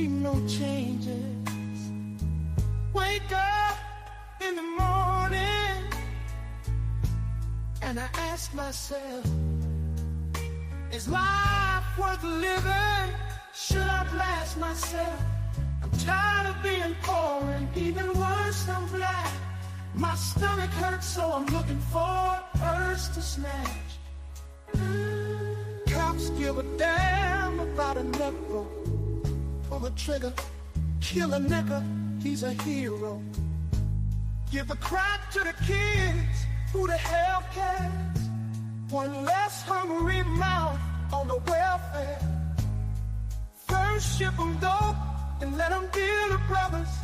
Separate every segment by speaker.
Speaker 1: see no changes. Wake up in the morning and I ask myself, is life worth living? Should I blast myself? I'm tired of being poor and even worse, I'm black. My stomach hurts, so I'm looking for a purse to snatch. Cops give a damn about a nickel. Pull the trigger, kill a nigga, he's a hero. Give the crack to the kids, who the hell cares? One less hungry mouth on the welfare. First ship them dope and let them deal to brothers.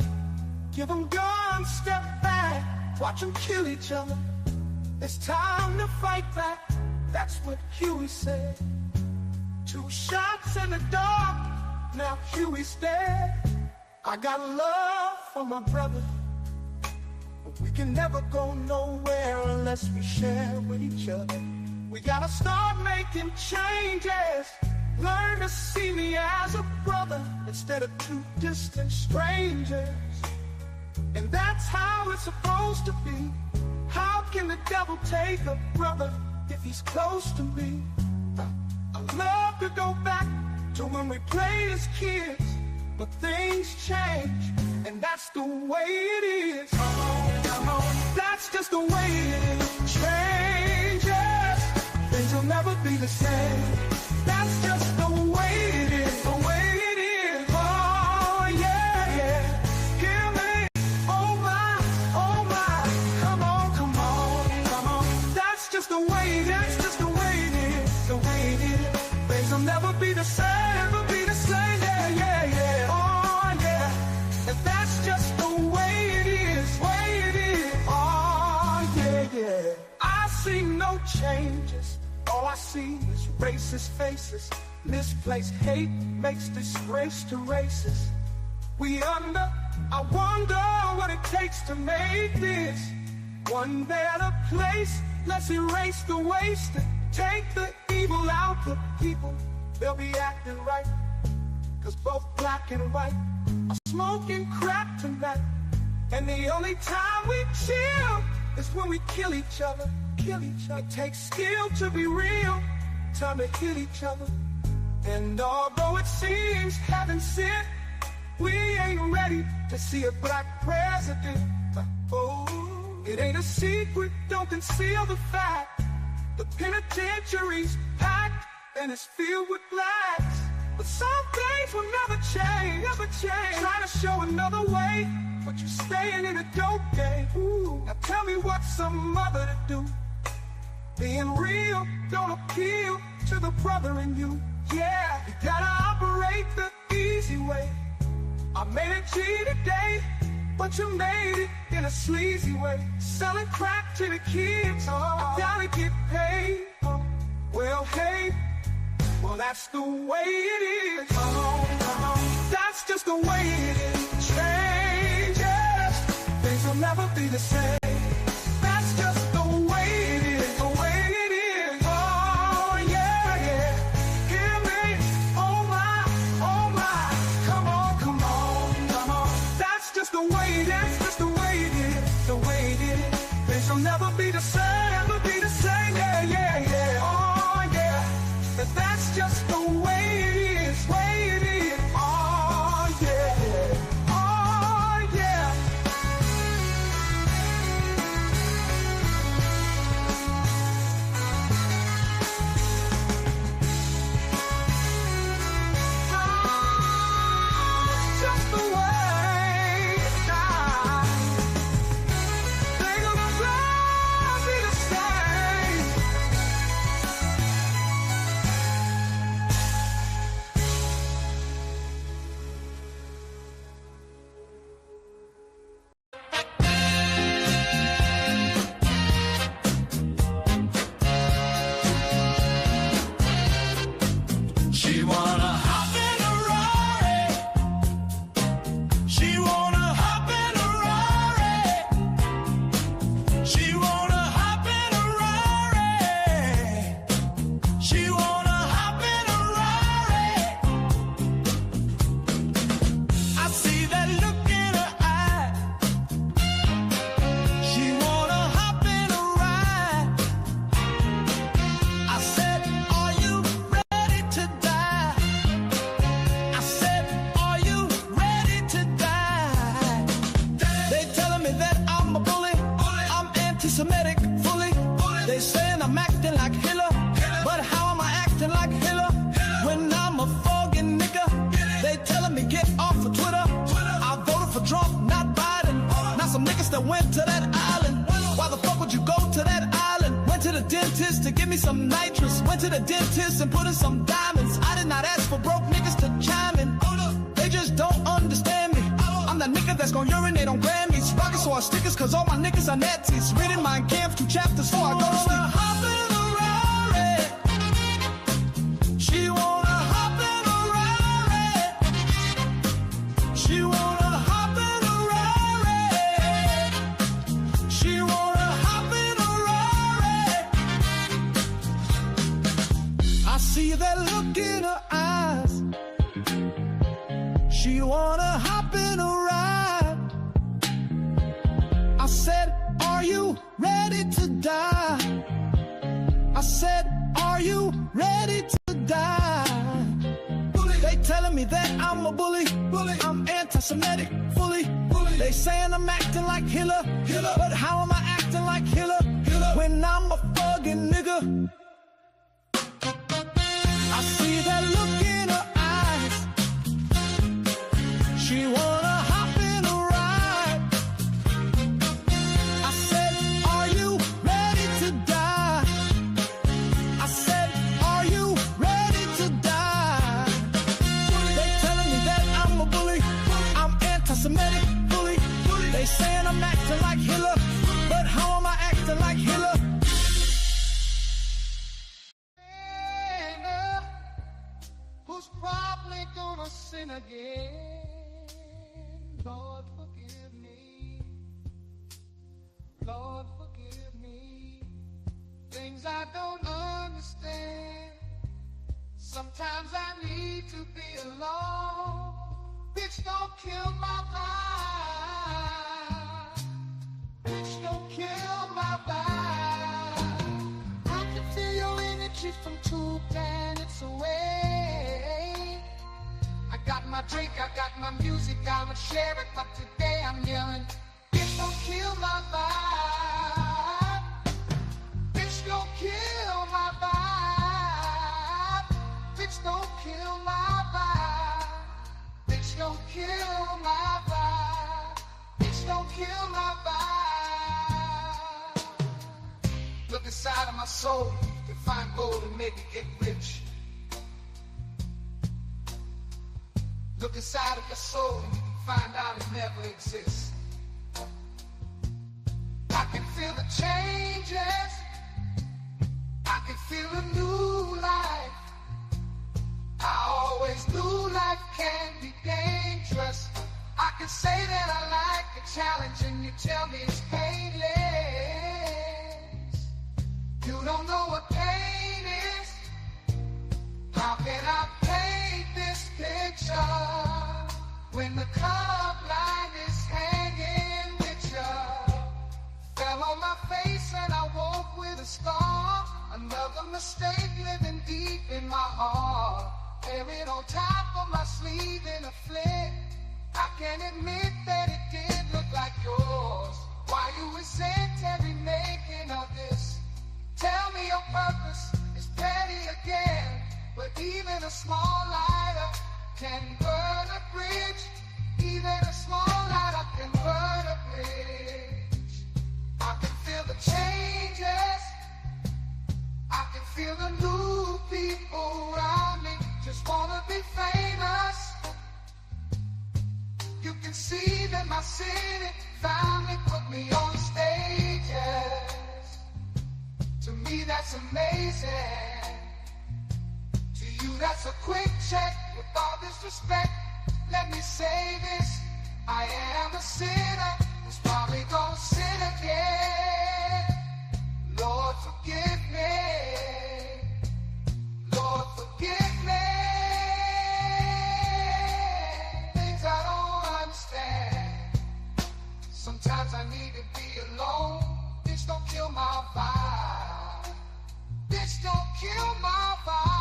Speaker 1: Give them guns, step back, watch them kill each other. It's time to fight back, that's what Huey said. 2 shots in the dark, now Huey's dead. I got love for my brother, but we can never go nowhere unless we share with each other. We gotta start making changes. Learn to see me as a brother instead of 2 distant strangers. And that's how it's supposed to be. How can the devil take a brother if he's close to me? I'd love to go back to when we played as kids, but things change, and that's the way it is. Come on, come on. That's just the way it is. Changes, things will never be the same. That's just the way it is, the way it is. Oh yeah, yeah. Hear me, oh my, come on, come on, come on. That's just the way, that's just the way it is, the way it is. Things will never be the same, never be the same, yeah, yeah, yeah. Oh yeah, and that's just the way it is, way it is. Oh yeah, yeah. I see no changes. All I see is racist faces. Misplaced hate makes disgrace to races. I wonder what it takes to make this one better place. Let's erase the waste, take the evil out the people. They'll be acting right, 'cause both black and white are smoking crack tonight. And the only time we chill is when we kill each other. It takes skill to be real, time to hit each other. And although it seems heaven sent, we ain't ready to see a black president. Oh, it ain't a secret, don't conceal the fact. The penitentiary's packed and it's filled with blacks. But some things will never change, never change. Trying to show another way, but you're staying in a dope game. Ooh, now tell me what's some mother to do. Being real don't appeal to the brother in you. Yeah, you gotta operate the easy way. I made a G today, but you made it in a sleazy way. Selling crack to the kids, I gotta get paid. Well, hey, well that's the way it is. Come on, come on. That's just the way it is. Changes, things will never be the same. That's just the way it is, the way it is. Oh yeah, yeah. Hear me, oh my, come on, come on, come on. That's just the way, that's just the way it is, the way it is. Things will never be the same, never be the same. Yeah, yeah, yeah. Oh yeah, that's just the way it is, way it is. Oh yeah, oh yeah. Just the way it is. Things will never anti-Semitic, fully. They saying I'm acting like Hitler, but how am I acting like Hitler when I'm a fucking nigga? They telling me get off of Twitter. I voted for Trump, not Biden. Now some niggas that went to that island. Why the fuck would you go to that island? Went to the dentist to give me some nitrous. Went to the dentist and put in some diamonds. I did not ask for broke niggas to chime in. They just don't understand me. I'm that nigga that's gon' urinate on Grammys. Rockin' sword stickers cause all my niggas are Nazis. Reading my camp 2 chapters before I go to sleep. Hop in a Rari. She wanna hop in a Rari. She wanna hop in a Rari. She wanna hop in a Rari. I see that look in her eyes. She wanna hop in a ride. I said, are you ready to die? I said, are you ready to die? They telling me that I'm a bully. I'm anti-Semitic, fully. They saying I'm acting like Hitler. But how am I acting like Hitler when I'm a fucking nigga? I see that look in her eyes. She wanna hop in a ride. I said, are you ready to die? I said, are you ready to die? They telling me that I'm a bully. I'm anti-Semitic, fully. They saying I'm acting like Hitler. But how am I acting like Hitler? Who's probably gonna sin again? Lord, forgive me. Lord, forgive me. Things I don't understand. Sometimes I need to be alone. Bitch, don't kill my vibe. Bitch, don't kill my vibe. I can feel your energy from 2 planets away. I got my drink, I got my music, I'ma share it, but today I'm yelling, bitch, don't kill my vibe. Bitch, don't kill my vibe. Bitch, don't kill my vibe. Bitch, don't kill my vibe. Bitch, don't kill my vibe. Look inside of my soul to find gold and make it get rich. Look inside of your soul and you can find out it never exists. I can feel the changes. I can feel a new life. I always knew life can be dangerous. I can say that I like a challenge and you tell me it's painless. You don't know what pain is. How can I paint this picture when the color blind is hanging with you? Fell on my face and I woke with a scar. Another mistake living deep in my heart. Buried on top of my sleeve in a flick. I can admit that it did look like yours. Why you resent every making of this? Tell me your purpose is petty again. But even a small lighter can burn a bridge. Even a small lighter can burn a bridge. I can feel the changes. I can feel the new people around me. Just wanna be famous. You can see that my city finally put me on stages. To me that's amazing. You, that's a quick check. With all this respect, let me say this. I am a sinner who's probably gonna sin again. Lord, forgive me. Lord, forgive me. Things I don't understand. Sometimes I need to be alone. Bitch, don't kill my vibe. Bitch, don't kill my vibe.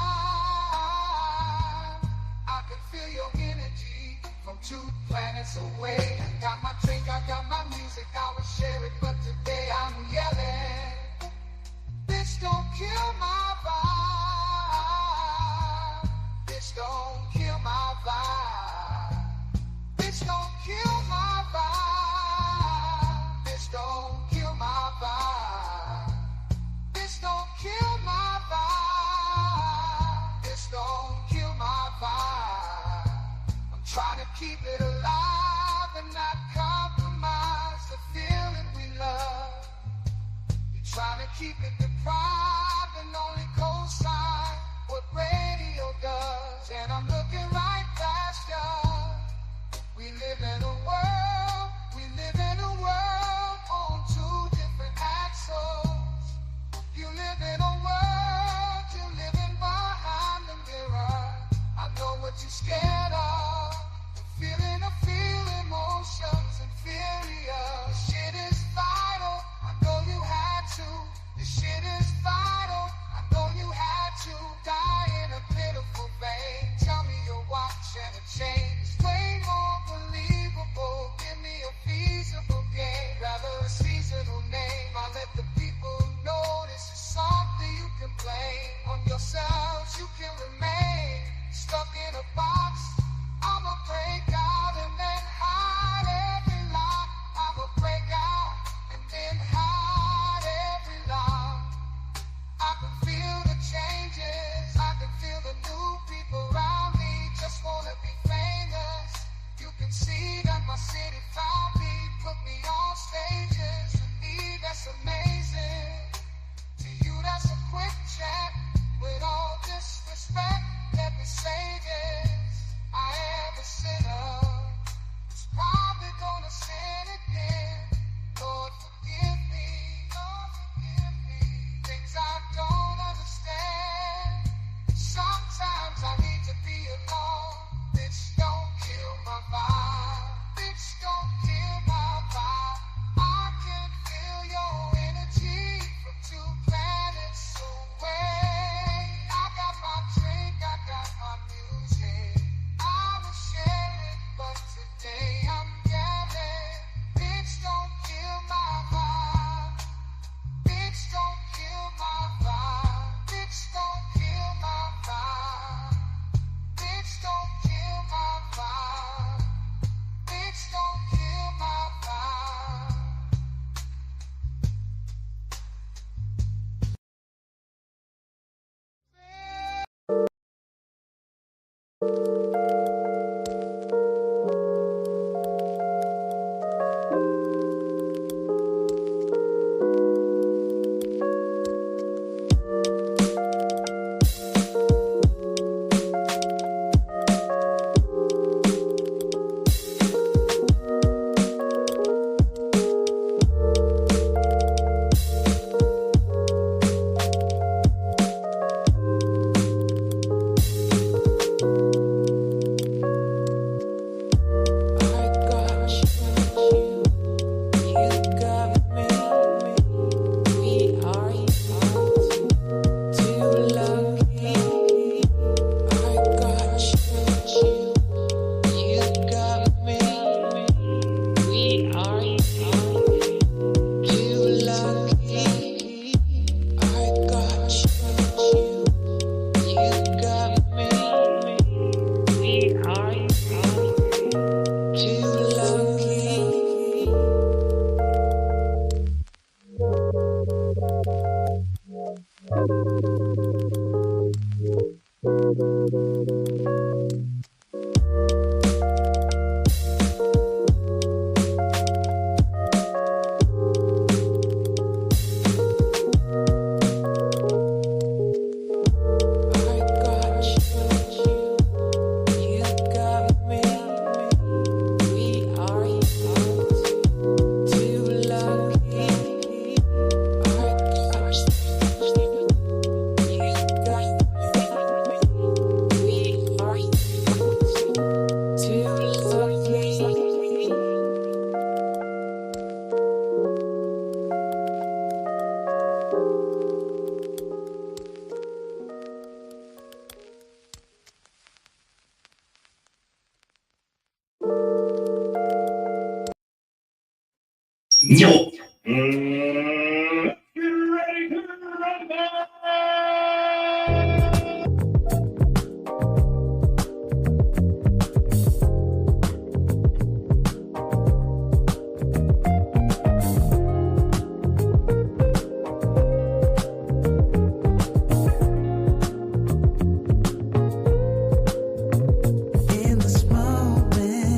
Speaker 1: Feel your energy from 2 planets away. I got my drink, I got my music, I will share it, but today I'm keep it alive and not compromise the feeling we love. You're trying to keep it deprived and only co-sign what radio does. And I'm looking right past you. We live in a world on two different axles. You live in a world, you're living behind the mirror. I know what you're scared of. The feeling of feel emotions inferior. Shit is vital, I know you had to. This shit is vital, I know you had to. Die in a pitiful vein. Tell me you're watching a change. Way more believable, give me a feasible game. Rather a seasonal name. I let the people know this is something you can blame. On yourselves you can remain stuck in a box. I'ma break out and then hide every lie. I'ma break out and then hide every lie. I can feel the changes, I can feel the new people around me. Just wanna be famous. You can see that my city found me, put me on stages. To me that's amazing. To you that's a quick check. With all disrespect, let me say this. I am a sinner, who's probably gonna sin again. Lord forgive me, Lord forgive me. Things I don't understand. Sometimes I need to be alone. Bitch, don't kill my vibe. Bitch, don't kill my vibe. I can feel your energy from two planets away. I got my drink, I got my music. I will share it, but today I'm yelling. Bitch, don't kill my vibe. Bitch, don't kill my vibe. Bitch, don't kill my vibe. Bitch, don't kill my vibe. Bitch, don't kill my vibe.
Speaker 2: No.
Speaker 1: In this moment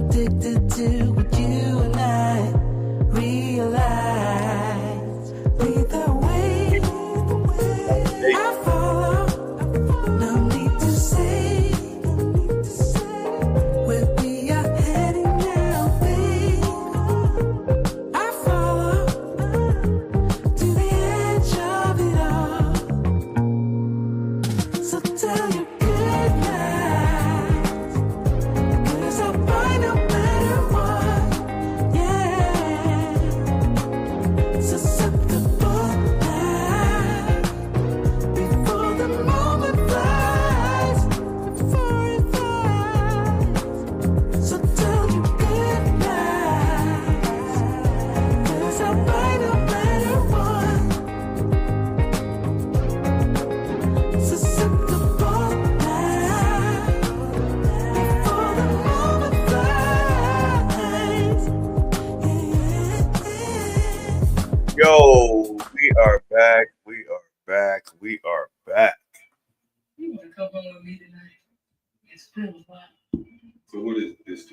Speaker 1: addicted to what you and I realize. Lead the way, I follow. No need to say where we are heading now, babe. I follow to the edge of it all. So tell you good night, 'cause I'll find no matter what, yeah. Susceptible now, before the moment flies, before it flies. So tell you good night, 'cause I'll find no matter what. Susceptible now, before the moment flies.
Speaker 2: Yo, we are back. We are back. We are back.
Speaker 3: You want to come home with me tonight? It's been a while.
Speaker 4: So what is this?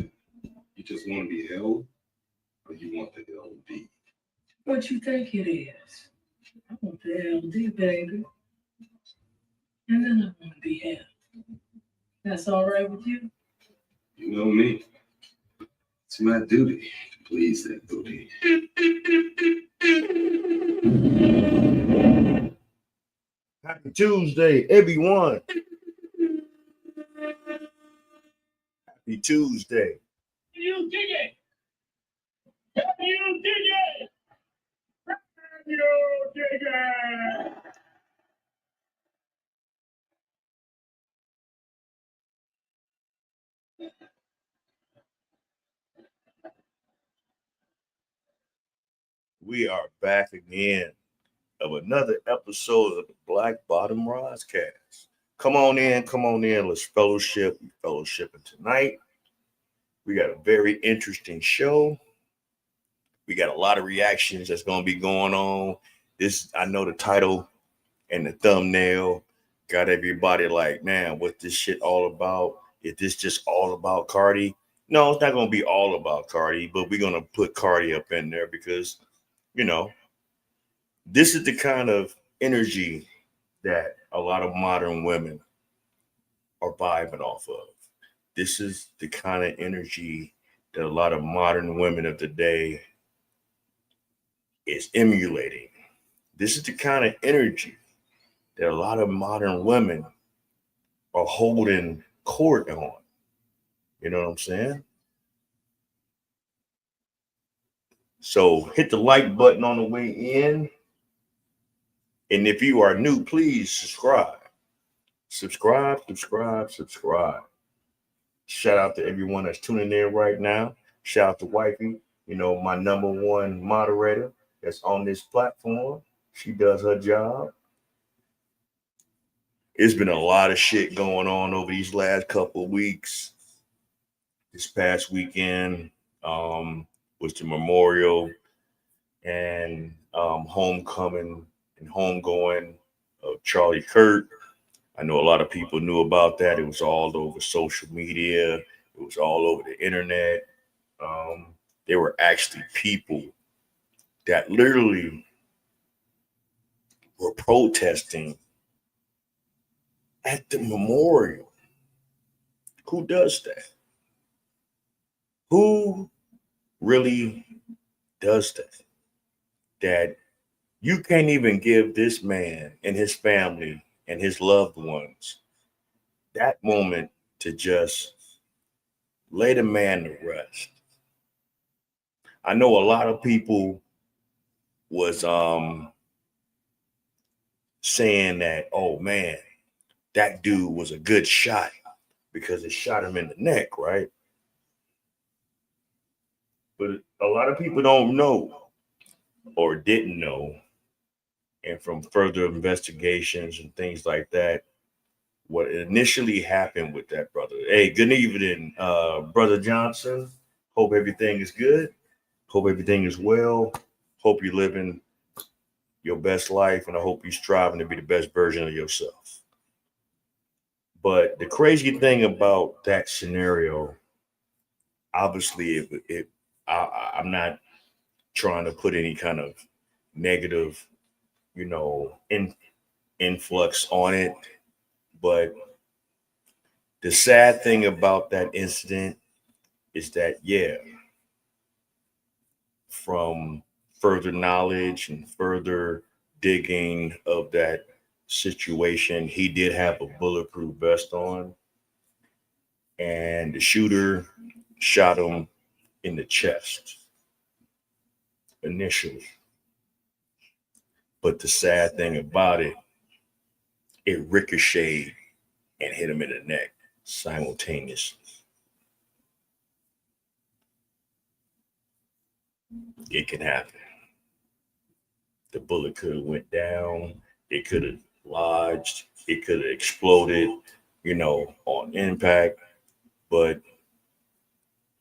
Speaker 4: You just want to be held, or you want the LD?
Speaker 3: What you think it is? I want the LD, baby. And then I want to be held. That's all right with you?
Speaker 4: You know me. It's my duty to please that booty.
Speaker 2: Happy Tuesday, everyone. Happy Tuesday.
Speaker 3: You dig it! You dig it! You dig it!
Speaker 2: We are back again of another episode of the Black Bottom Roscast. Come on in. Let's fellowship. We fellowshipping tonight. We got a very interesting show. We got a lot of reactions that's going to be going on. I know the title and the thumbnail got everybody like, man, what's this shit all about? Is this just all about Cardi? No, it's not going to be all about Cardi, but we're going to put Cardi up in there because, you know, this is the kind of energy that a lot of modern women are vibing off of. This is the kind of energy that a lot of modern women of today is emulating. This is the kind of energy that a lot of modern women are holding court on. You know what I'm saying? So hit the like button on the way in. And if you are new, please subscribe. Subscribe. Shout out to everyone that's tuning in right now. Shout out to Wifey, you know, my number one moderator that's on this platform. She does her job. It's been a lot of shit going on over these last couple of weeks. This past weekend was the memorial and homecoming and homegoing of Charlie Kirk. I know a lot of people knew about that. It was all over social media. It was all over the internet. There were actually people that literally were protesting at the memorial. Who does that? Who really does that? That you can't even give this man and his family and his loved ones that moment to just lay the man to rest. I know a lot of people was saying that, oh man, that dude was a good shot because it shot him in the neck, right? But a lot of people don't know or didn't know. And from further investigations and things like that, what initially happened with that brother. Hey, good evening, Brother Johnson. Hope everything is good. Hope everything is well. Hope you're living your best life, and I hope you're striving to be the best version of yourself. But the crazy thing about that scenario obviously, I'm not trying to put any kind of negative, influx on it. But the sad thing about that incident is that, yeah, from further knowledge and further digging of that situation, he did have a bulletproof vest on, and the shooter shot him in the chest initially. But the sad thing about it, it ricocheted and hit him in the neck simultaneously. It can happen. The bullet could have went down. It could have lodged. It could have exploded, on impact. But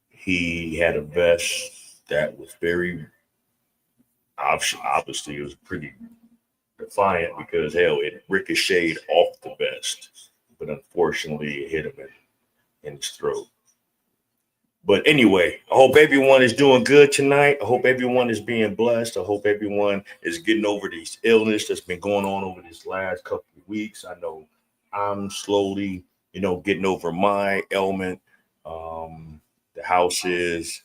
Speaker 2: he had a vest that was very obviously it was pretty defiant because hell, it ricocheted off the vest, but unfortunately, it hit him in his throat. But anyway, I hope everyone is doing good tonight. I hope everyone is being blessed. I hope everyone is getting over these illness that's been going on over this last couple of weeks. I know I'm slowly, getting over my ailment. The house is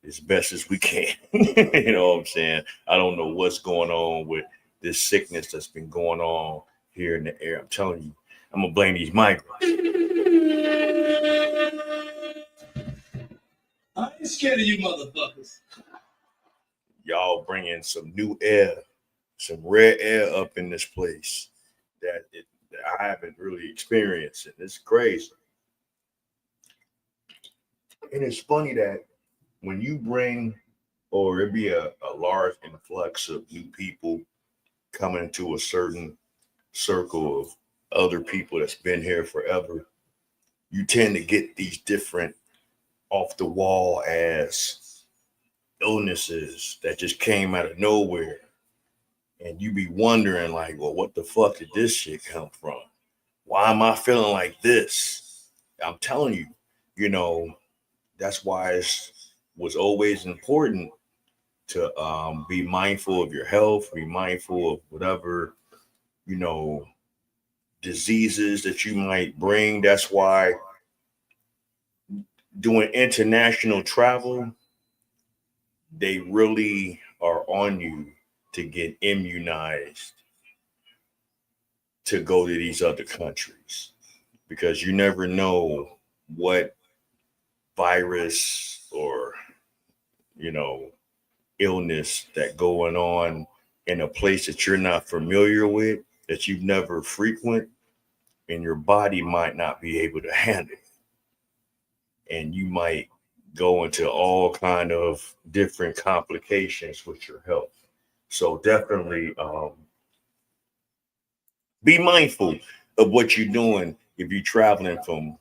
Speaker 2: as best as we can. You know what I'm saying? I don't know what's going on with this sickness that's been going on here in the air. I'm telling you, I'm gonna blame these migrants.
Speaker 1: I ain't scared of you motherfuckers.
Speaker 2: Y'all bringing some new air, some rare air up in this place that I haven't really experienced. And it's crazy. And it's funny that when you bring, or it be a large influx of new people coming into a certain circle of other people that's been here forever, you tend to get these different off the wall ass illnesses that just came out of nowhere. And you be wondering, like, well, what the fuck did this shit come from? Why am I feeling like this? I'm telling you, that's why it was always important to be mindful of your health, be mindful of whatever, diseases that you might bring. That's why doing international travel, they really are on you to get immunized to go to these other countries, because you never know what virus or, illness that going on in a place that you're not familiar with, that you've never frequent, and your body might not be able to handle it. And you might go into all kind of different complications with your health. So definitely be mindful of what you're doing if you're traveling from,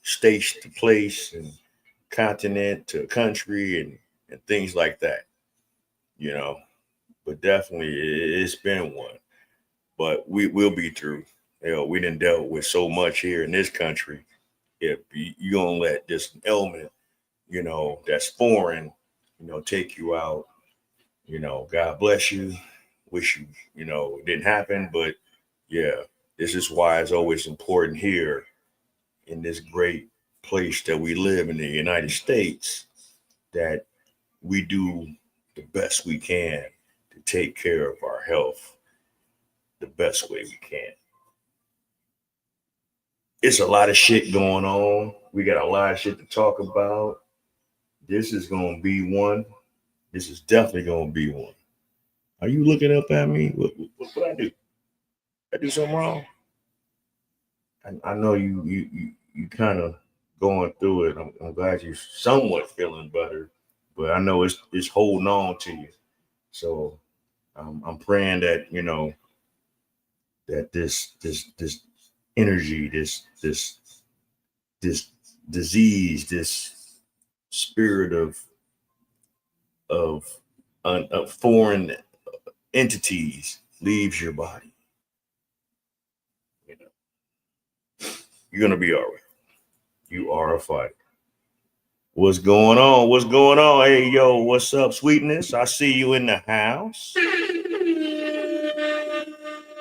Speaker 2: state to place and continent to country and things like that, But definitely it's been one. But we will be through. We done dealt with so much here in this country. If you gonna let this ailment, that's foreign, take you out, God bless you. Wish you, it didn't happen. But yeah, this is why it's always important here in this great place that we live in the United States, that we do the best we can to take care of our health the best way we can. It's a lot of shit going on. We got a lot of shit to talk about. This is going to be one. This is definitely going to be one. Are you looking up at me? What I do? I do something wrong? I know you kind of going through it. I'm glad you're somewhat feeling better, but I know it's holding on to you. So I'm praying that that this energy, this disease, this spirit of foreign entities leaves your body. You're gonna be all right. You are a fighter. What's going on? What's going on? Hey, yo, what's up, sweetness? I see you in the house.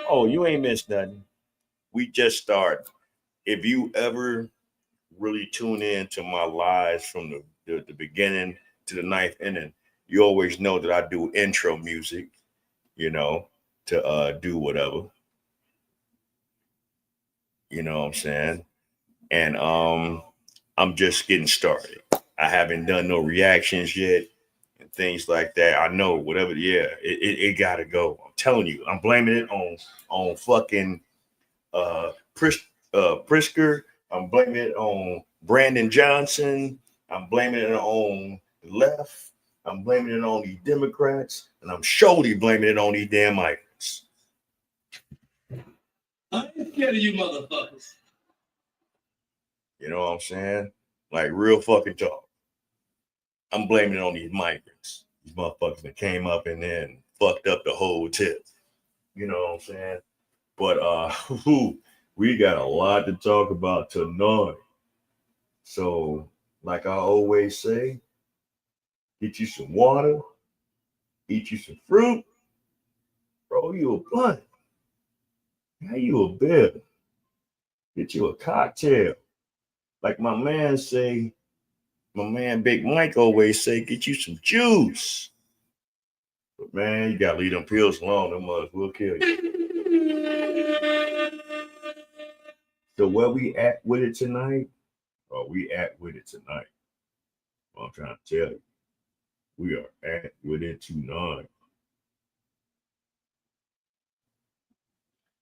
Speaker 2: Oh, you ain't missed nothing. We just started. If you ever really tune in to my lives from the beginning to the ninth inning, you always know that I do intro music, you know, to do whatever. You know what I'm saying? And I'm just getting started. I haven't done no reactions yet and things like that. I know whatever, yeah, it gotta go. I'm telling you, I'm blaming it on fucking Prisker. I'm blaming it on Brandon Johnson. I'm blaming it on the left. I'm blaming it on these Democrats, and I'm surely blaming it on these damn migrants.
Speaker 4: I ain't scared of you motherfuckers.
Speaker 2: You know what I'm saying? Like real fucking talk. I'm blaming it on these migrants. These motherfuckers that came up and then fucked up the whole tip. You know what I'm saying? But we got a lot to talk about tonight. So, like I always say, get you some water, eat you some fruit, roll you a blunt, have you a beer, get you a cocktail. Like my man say, my man Big Mike always say, get you some juice. But man, you gotta leave them pills alone. Them mugs will kill you. So where we at with it tonight? Or we at with it tonight? Well, I'm trying to tell you. We are at with it tonight.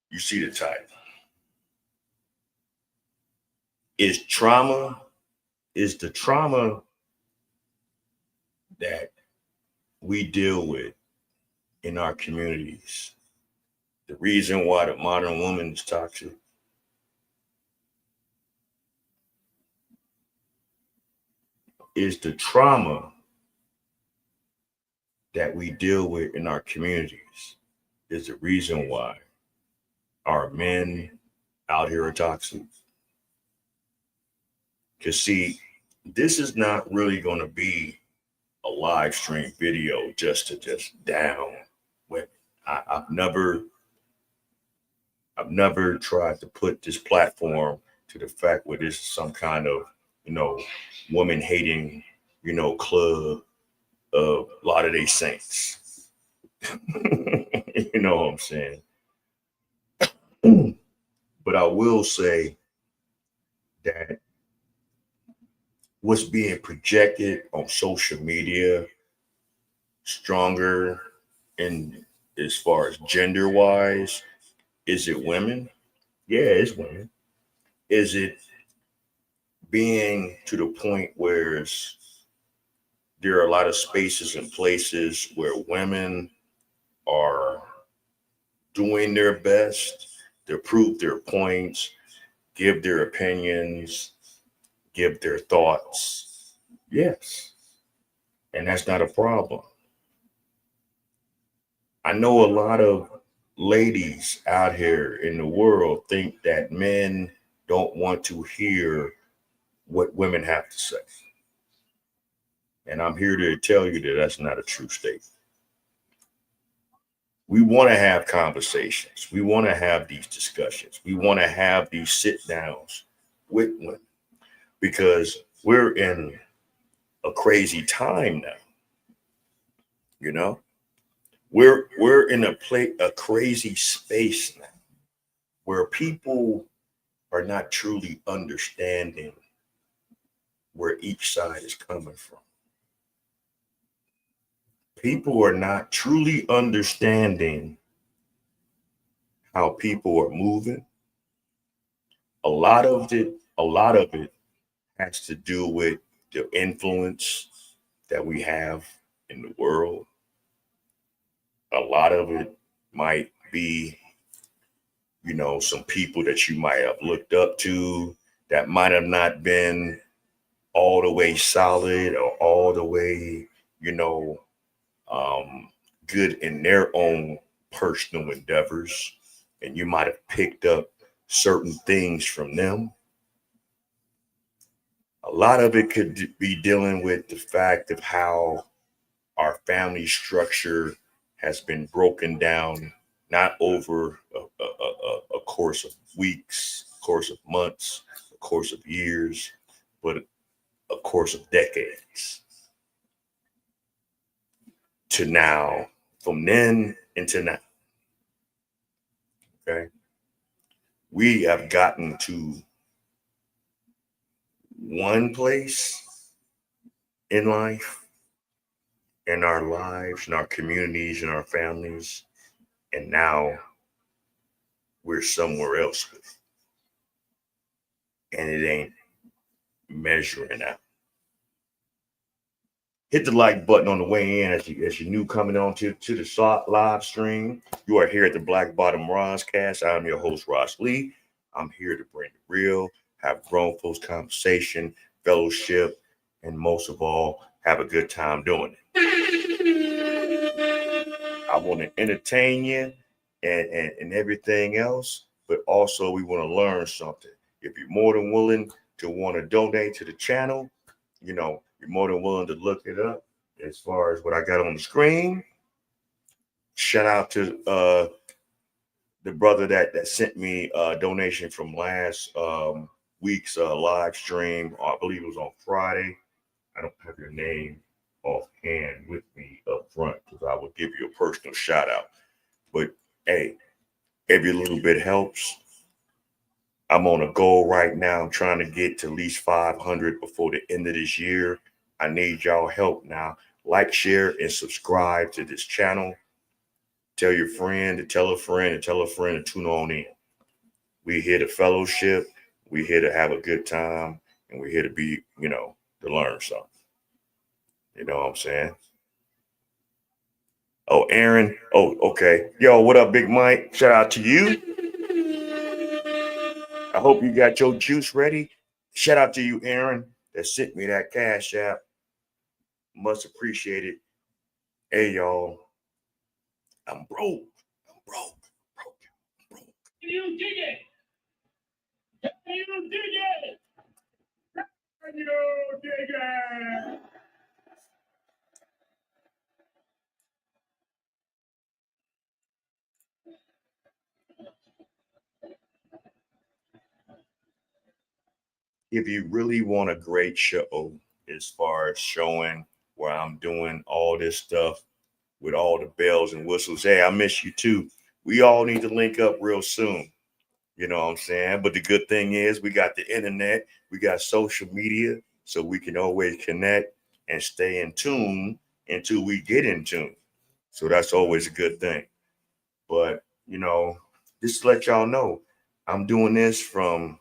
Speaker 2: You see the title. Is the trauma that we deal with in our communities the reason why the modern woman is toxic? Is the trauma that we deal with in our communities is the reason why our men out here are toxic? Because see, this is not really going to be a live stream video just to down women. I've never tried to put this platform to the fact where this is some kind of, woman hating, club of Latter-day Saints. You know what I'm saying? But I will say that what's being projected on social media stronger in as far as gender wise, is it women? Yeah, it's women. Is it being to the point where there are a lot of spaces and places where women are doing their best to prove their points, give their opinions, give their thoughts? Yes. And that's not a problem. I know a lot of ladies out here in the world think that men don't want to hear what women have to say. And I'm here to tell you that that's not a true statement. We want to have conversations. We want to have these discussions. We want to have these sit downs with women because we're in a crazy time now. We're in a crazy space now where people are not truly understanding where each side is coming from. People are not truly understanding how people are moving. A lot of it has to do with the influence that we have in the world. A lot of it might be, some people that you might have looked up to that might have not been all the way solid or all the way, good in their own personal endeavors. And you might have picked up certain things from them. A lot of it could be dealing with the fact of how our family structure has been broken down, not over a course of weeks, a course of months, a course of years, but a course of decades to now, from then into now. Okay. We have gotten to one place in life, in our lives, in our communities, in our families, and now we're somewhere else with it. And it ain't measuring out. Hit the like button on the way in as you new coming on to the live stream. You are here at the Black Bottom Roscast. I'm your host, Ross Lee. I'm here to bring the real, have grown folks conversation, fellowship, and most of all, have a good time doing it. I want to entertain you and everything else, but also we want to learn something. If you're more than willing to want to donate to the channel, you know, you're more than willing to look it up as far as what I got on the screen. Shout out to the brother that sent me a donation from last week's live stream. I believe it was on Friday. I don't have your name offhand with me up front because I will give you a personal shout out. But hey, every little bit helps. I'm on a goal right now. I'm trying to get to at least 500 before the end of this year. I need y'all help now. Like, share, and subscribe to this channel. Tell your friend to tell a friend and tell a friend to tune on in. We're here to fellowship. We're here to have a good time. And we're here to be, to learn something. You know what I'm saying? Oh, Aaron. Oh, okay. Yo, what up, Big Mike? Shout out to you. I hope you got your juice ready. Shout out to you, Aaron, that sent me that cash app. Much appreciated. Hey, y'all. I'm broke. I'm broke.
Speaker 3: You dig it. You dig it. You dig it.
Speaker 2: If you really want a great show as far as showing where I'm doing all this stuff with all the bells and whistles, hey, I miss you too. We all need to link up real soon. You know what I'm saying? But the good thing is we got the internet, we got social media, so we can always connect and stay in tune until we get in tune. So that's always a good thing. But, just to let y'all know, I'm doing this from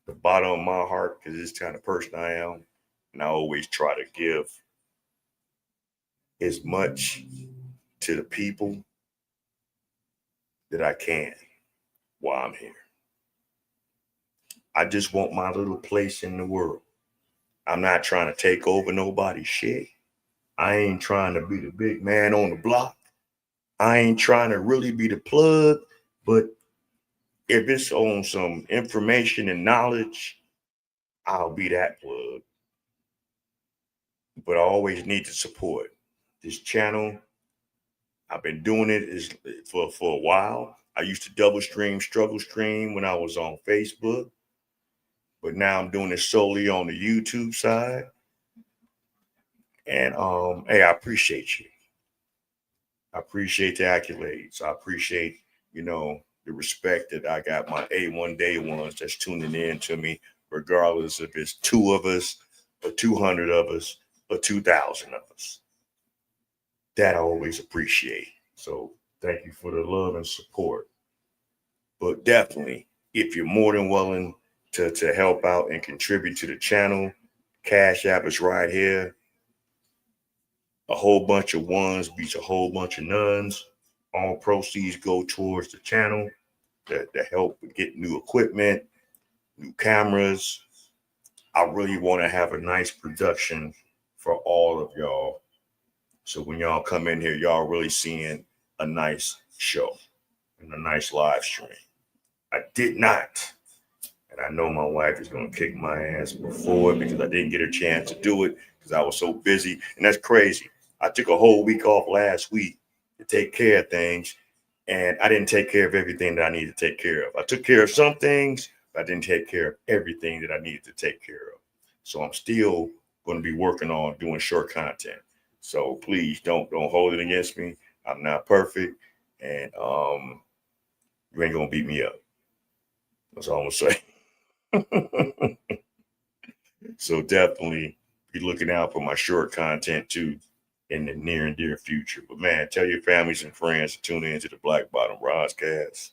Speaker 2: the bottom of my heart because it's the kind of person I am. And I always try to give as much to the people that I can while I'm here. I just want my little place in the world. I'm not trying to take over nobody's shit. I ain't trying to be the big man on the block. I ain't trying to really be the plug, but if it's on some information and knowledge, I'll be that plug. But I always need the support. This channel, I've been doing it for a while. I used to double stream, struggle stream when I was on Facebook, but now I'm doing it solely on the YouTube side. And hey, I appreciate you. I appreciate the accolades. I appreciate, the respect that I got my A1 day ones that's tuning in to me, regardless if it's 2 of us or 200 of us or 2,000 of us. That I always appreciate. So thank you for the love and support. But definitely, if you're more than willing to help out and contribute to the channel, Cash App is right here. A whole bunch of ones beats a whole bunch of nuns. All proceeds go towards the channel to help get new equipment, new cameras. I really want to have a nice production for all of y'all. So when y'all come in here, y'all really seeing a nice show and a nice live stream. I did not And I know my wife is going to kick my ass before it because I didn't get a chance to do it because I was so busy. And that's crazy. I took a whole week off last week to take care of things. And I didn't take care of everything that I needed to take care of. I took care of some things, but I didn't take care of everything that I needed to take care of. So I'm still going to be working on doing short content. So please don't hold it against me. I'm not perfect. And you ain't going to beat me up. That's all I'm going to say. So definitely be looking out for my short content too in the near and dear future. But man, tell your families and friends to tune in to the Black Bottom Roscast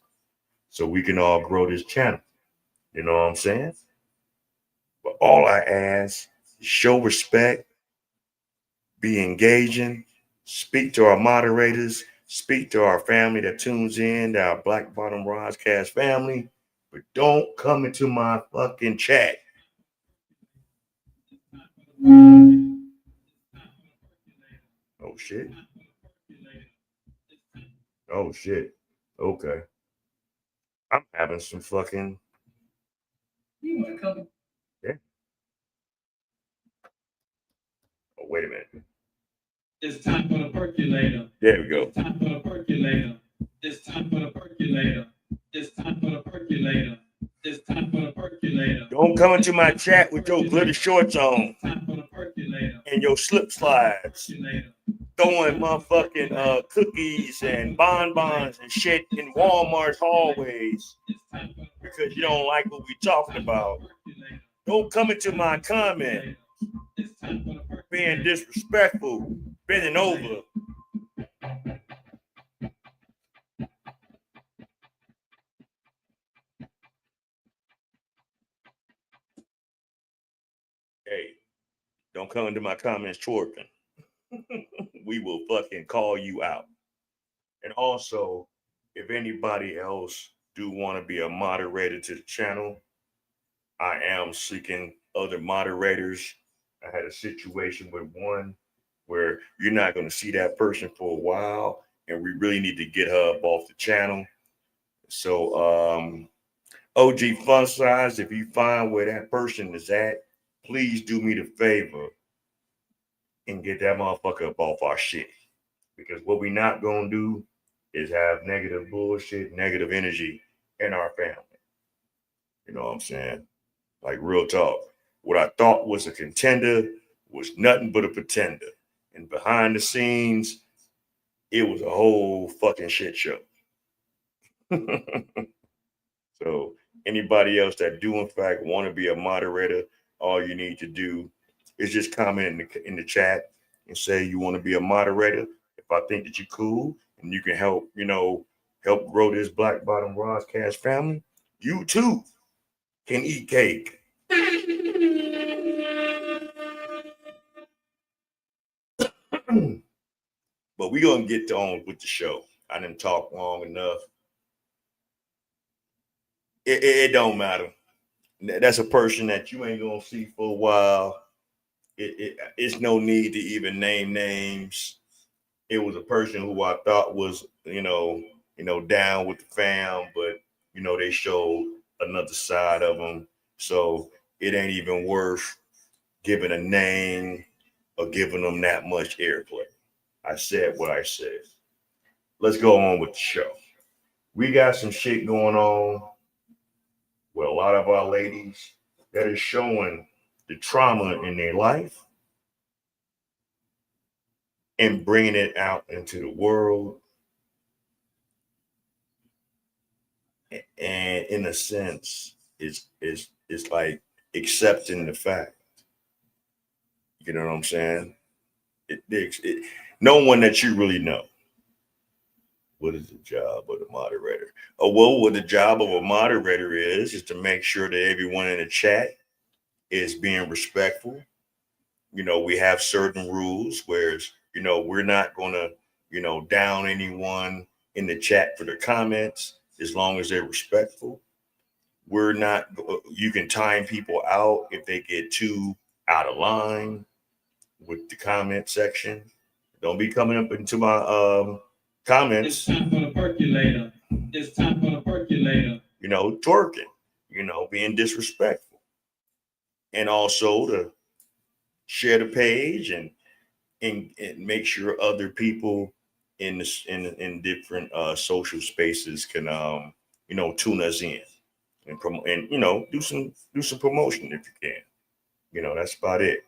Speaker 2: so we can all grow this channel. You know what I'm saying? But all I ask is show respect, be engaging, speak to our moderators, speak to our family that tunes in, to our Black Bottom Roscast family, but don't come into my fucking chat. Oh shit. Oh shit. Okay. I'm having some fucking.
Speaker 3: You want to come?
Speaker 2: Yeah. Oh, wait a minute.
Speaker 5: It's time for the percolator.
Speaker 2: There we go.
Speaker 5: It's time for the percolator. It's time for the percolator. It's time for the percolator. It's time for the percolator.
Speaker 2: Don't come into my chat with your glitter shorts on and your slip slides, throwing motherfucking cookies and bonbons and shit in Walmart's hallways because you don't like what we talking about. Don't come into my comment being disrespectful, bending over. Hey, don't come into my comments twerking. We will fucking call you out. And also, if anybody else do want to be a moderator to the channel, I am seeking other moderators. I had a situation with one where you're not going to see that person for a while, and we really need to get her up off the channel. So, OG Fun Size, if you find where that person is at, please do me the favor and get that motherfucker up off our shit. Because what we not going to do is have negative bullshit, negative energy in our family. You know what I'm saying? Like real talk. What I thought was a contender was nothing but a pretender. And behind the scenes, it was a whole fucking shit show. So anybody else that do in fact want to be a moderator, all you need to do is just comment in the chat and say you want to be a moderator. If I think that you're cool and you can help, help grow this Black Bottom Roscast family, you too can eat cake. But we're going to get on with the show. I didn't talk long enough. It don't matter. That's a person that you ain't going to see for a while. It's no need to even name names. It was a person who I thought was, down with the fam, but, they showed another side of them. So it ain't even worth giving a name or giving them that much airplay. I said what I said. Let's go on with the show. We got some shit going on with a lot of our ladies that is showing the trauma in their life and bringing it out into the world. And in a sense, it's like accepting the fact. You know what I'm saying? No one that you really know. What is the job of the moderator? Oh, well, what the job of a moderator is to make sure that everyone in the chat is being respectful. We have certain rules, whereas, we're not going to, down anyone in the chat for their comments as long as they're respectful. We're not, you can time people out if they get too out of line with the comment section. Don't be coming up into my comments.
Speaker 5: It's time for the percolator. It's time for the percolator.
Speaker 2: Twerking. being disrespectful, and also to share the page and make sure other people in different social spaces can tune us in and promote and do some promotion if you can. That's about it.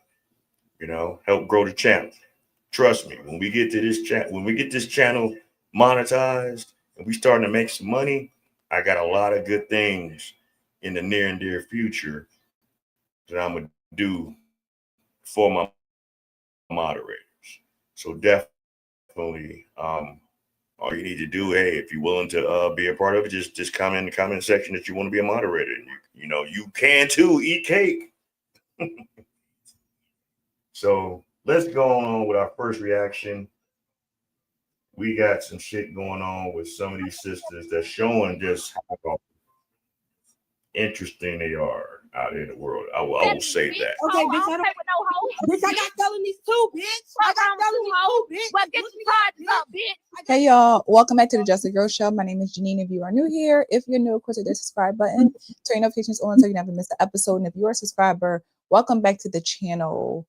Speaker 2: Help grow the channel. Trust me, when we get this channel monetized and we starting to make some money, I got a lot of good things in the near and dear future that I'm gonna do for my moderators. So definitely, all you need to do, hey, if you're willing to be a part of it, just comment in the comment section that you want to be a moderator. And you can too eat cake. So let's go on with our first reaction. We got some shit going on with some of these sisters that's showing just how interesting they are out in the world. I will say that.
Speaker 6: Okay, bitch, I don't play with no hoes. Bitch, I got felonies too, bitch. I got felonies too, bitch. Well, get your charges up, bitch.
Speaker 7: Hey y'all, welcome back to the Just a Girl Show. My name is Janine. If you are new here, if you're new, of course, hit the subscribe button, turn your notifications on so you never miss the episode. And if you're a subscriber, welcome back to the channel.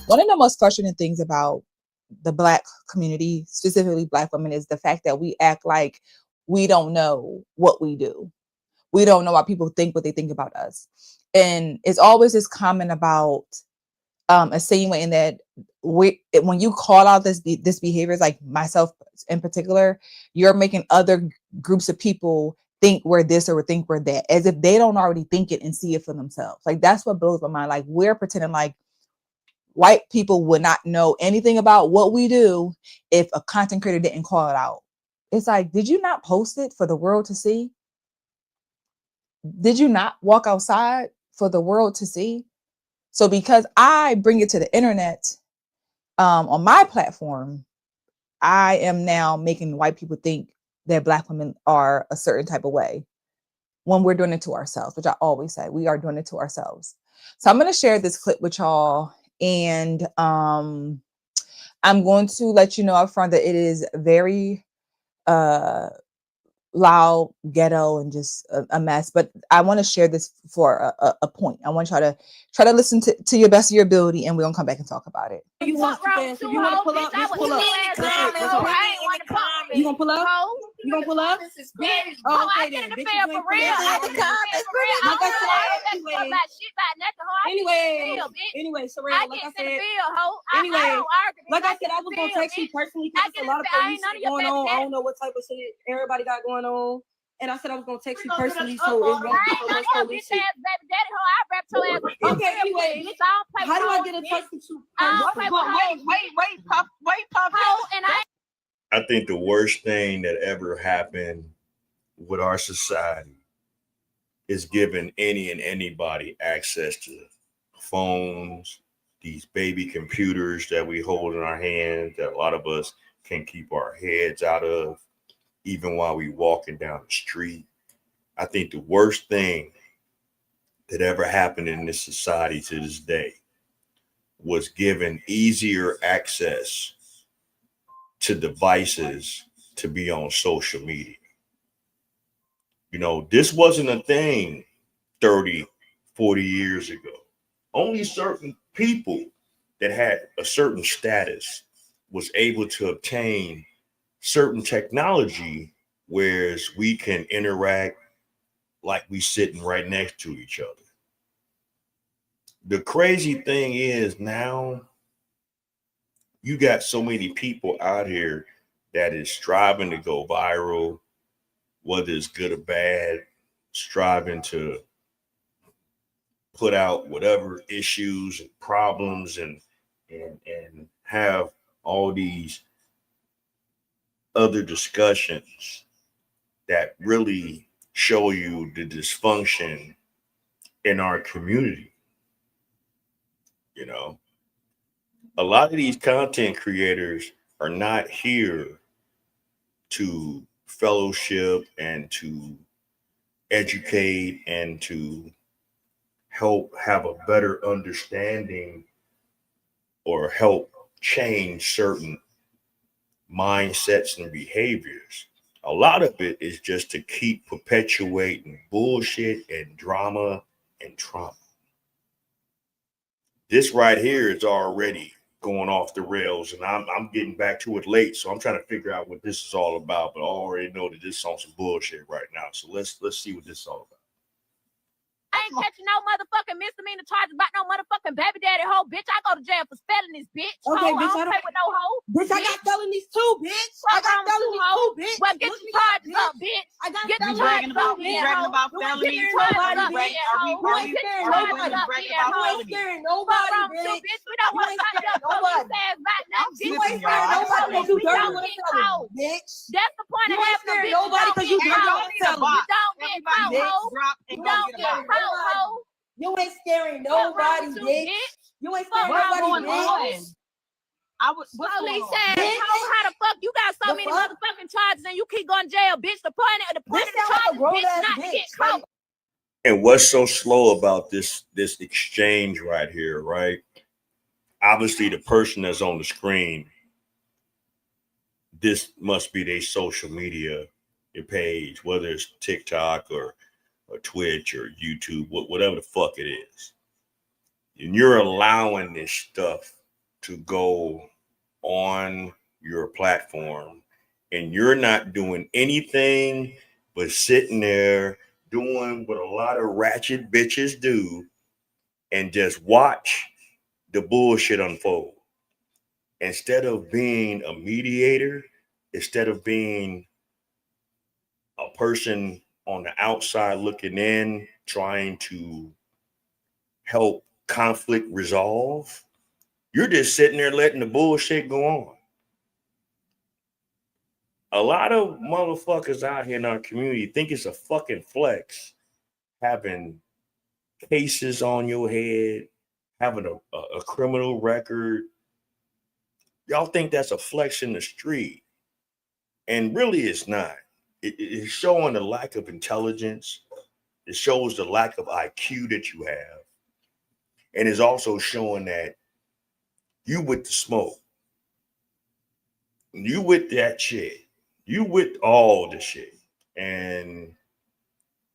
Speaker 7: One of the most frustrating things about the Black community, specifically Black women, is the fact that we act like we don't know what we do. We don't know why people think what they think about us. And it's always this comment about insinuating that when you call out this behavior, like myself in particular, you're making other groups of people think we're this or think we're that, as if they don't already think it and see it for themselves. Like, that's what blows my mind. Like, we're pretending like white people would not know anything about what we do if a content creator didn't call it out. It's like, did you not post it for the world to see? Did you not walk outside for the world to see? So because I bring it to the internet on my platform, I am now making white people think that Black women are a certain type of way when we're doing it to ourselves, which I always say, we are doing it to ourselves. So I'm going to share this clip with y'all. And I'm going to let you know up front that it is very loud, ghetto, and just a mess. But I want to share this for a point. I want y'all to try to listen to your best of your ability, and we're gonna come back and talk about it.
Speaker 6: You want to pull up? Just pull up. You gonna pull up? You gonna pull up?
Speaker 8: Oh, I get in the field for real.
Speaker 6: Anyway, Soraya, like I said, I was gonna text you personally because there's a lot of police shit going on. I don't know what type of shit everybody got going on. And I said I was gonna text you personally, so it won't be so much police shit. Okay, anyway, how do I get in touch with you? Wait, Pop.
Speaker 2: I think the worst thing that ever happened with our society is giving any and anybody access to phones, these baby computers that we hold in our hands that a lot of us can't keep our heads out of, even while we walking down the street. I think the worst thing that ever happened in this society to this day was given easier access to devices to be on social media. This wasn't a thing 30, 40 years ago. Only certain people that had a certain status was able to obtain certain technology, whereas we can interact like we sitting right next to each other. The crazy thing is now you got so many people out here that is striving to go viral, whether it's good or bad, striving to put out whatever issues and problems and have all these other discussions that really show you the dysfunction in our community. A lot of these content creators are not here to fellowship and to educate and to help have a better understanding or help change certain mindsets and behaviors. A lot of it is just to keep perpetuating bullshit and drama and trauma. This right here is already going off the rails, and I'm getting back to it late, so I'm trying to figure out what this is all about. But I already know that this is on some bullshit right now. So let's see what this is all about.
Speaker 8: I ain't catching no motherfucking misdemeanor charges about no motherfucking baby daddy hoe, bitch. I go to jail for felonies, bitch.
Speaker 6: Okay,
Speaker 8: Ho,
Speaker 6: bitch,
Speaker 8: I don't play with no hoe.
Speaker 6: Bitch, I got felonies too, bitch. I got felonies too, bitch.
Speaker 8: Well, get your charges up, bitch.
Speaker 6: I got
Speaker 8: Get
Speaker 6: felonies
Speaker 8: your
Speaker 6: too,
Speaker 8: charges up,
Speaker 6: bitch.
Speaker 8: bitch.
Speaker 9: bragging about
Speaker 6: You ain't
Speaker 9: felonies.
Speaker 6: scaring nobody,
Speaker 8: Are
Speaker 6: bitch.
Speaker 8: we
Speaker 6: bragging
Speaker 8: bragging
Speaker 6: about
Speaker 8: You
Speaker 6: felonies?
Speaker 8: ain't
Speaker 6: scaring
Speaker 8: Fuck
Speaker 6: nobody,
Speaker 8: wrong with you,
Speaker 6: bitch.
Speaker 8: bitch. We don't
Speaker 6: You
Speaker 8: want
Speaker 6: ain't
Speaker 8: to talk
Speaker 6: scaring
Speaker 8: your police
Speaker 6: nobody.
Speaker 8: ass about nothing.
Speaker 6: You
Speaker 8: Bitch,
Speaker 6: ain't
Speaker 8: we
Speaker 6: scaring
Speaker 8: don't
Speaker 6: nobody because you
Speaker 8: we
Speaker 6: dirty
Speaker 8: don't
Speaker 6: with a
Speaker 8: get
Speaker 6: felony,
Speaker 8: caught.
Speaker 6: bitch.
Speaker 8: That's the point
Speaker 6: You
Speaker 8: of
Speaker 6: ain't
Speaker 8: having a
Speaker 6: scaring
Speaker 8: bitch.
Speaker 6: nobody because you dirty
Speaker 9: Y'all
Speaker 6: with a
Speaker 9: need a
Speaker 6: felony.
Speaker 9: box.
Speaker 8: You don't get
Speaker 9: Everybody
Speaker 8: caught,
Speaker 9: needs
Speaker 8: hoe.
Speaker 9: to drop and
Speaker 8: You
Speaker 9: go
Speaker 8: don't
Speaker 9: get a
Speaker 8: get
Speaker 9: box.
Speaker 8: caught, hoe.
Speaker 6: You ain't scaring
Speaker 8: Fuck wrong
Speaker 6: nobody,
Speaker 8: with you,
Speaker 6: bitch.
Speaker 8: bitch?
Speaker 6: You ain't
Speaker 8: Fuck
Speaker 6: scaring
Speaker 8: wrong
Speaker 6: nobody,
Speaker 8: with you,
Speaker 6: bitch.
Speaker 8: hoe?
Speaker 9: What's going
Speaker 8: Police
Speaker 9: on?
Speaker 8: ass,
Speaker 6: Bitch.
Speaker 8: hoe, how the fuck you got so
Speaker 6: The
Speaker 8: many
Speaker 6: fuck?
Speaker 8: motherfucking charges and you keep going to jail, bitch? The point of
Speaker 6: This
Speaker 8: the
Speaker 6: sound like a
Speaker 8: charges,
Speaker 6: grown
Speaker 8: bitch,
Speaker 6: ass
Speaker 8: not to get
Speaker 6: bitch.
Speaker 8: caught.
Speaker 2: And what's so slow about this exchange right here, right? Obviously, the person that's on the screen, this must be their social media page, whether it's TikTok or Twitch or YouTube, whatever the fuck it is. And you're allowing this stuff to go on your platform, and you're not doing anything but sitting there doing what a lot of ratchet bitches do and just watch the bullshit unfold. Instead of being a mediator, instead of being a person on the outside looking in, trying to help conflict resolve, you're just sitting there letting the bullshit go on. A lot of motherfuckers out here in our community think it's a fucking flex having cases on your head, having a criminal record. Y'all think that's a flex in the street. And really, it's not. It's showing the lack of intelligence. It shows the lack of IQ that you have. And it's also showing that you with the smoke. You with that shit. You with all the shit. And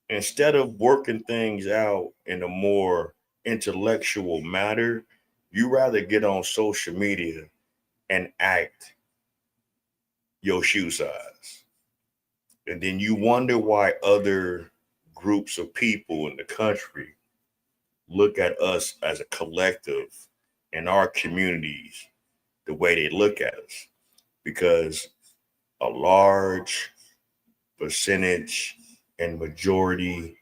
Speaker 2: instead of working things out in a more intellectual manner, you rather get on social media and act your shoe size. And then you wonder why other groups of people in the country look at us as a collective in our communities the way they look at us. Because a large percentage and majority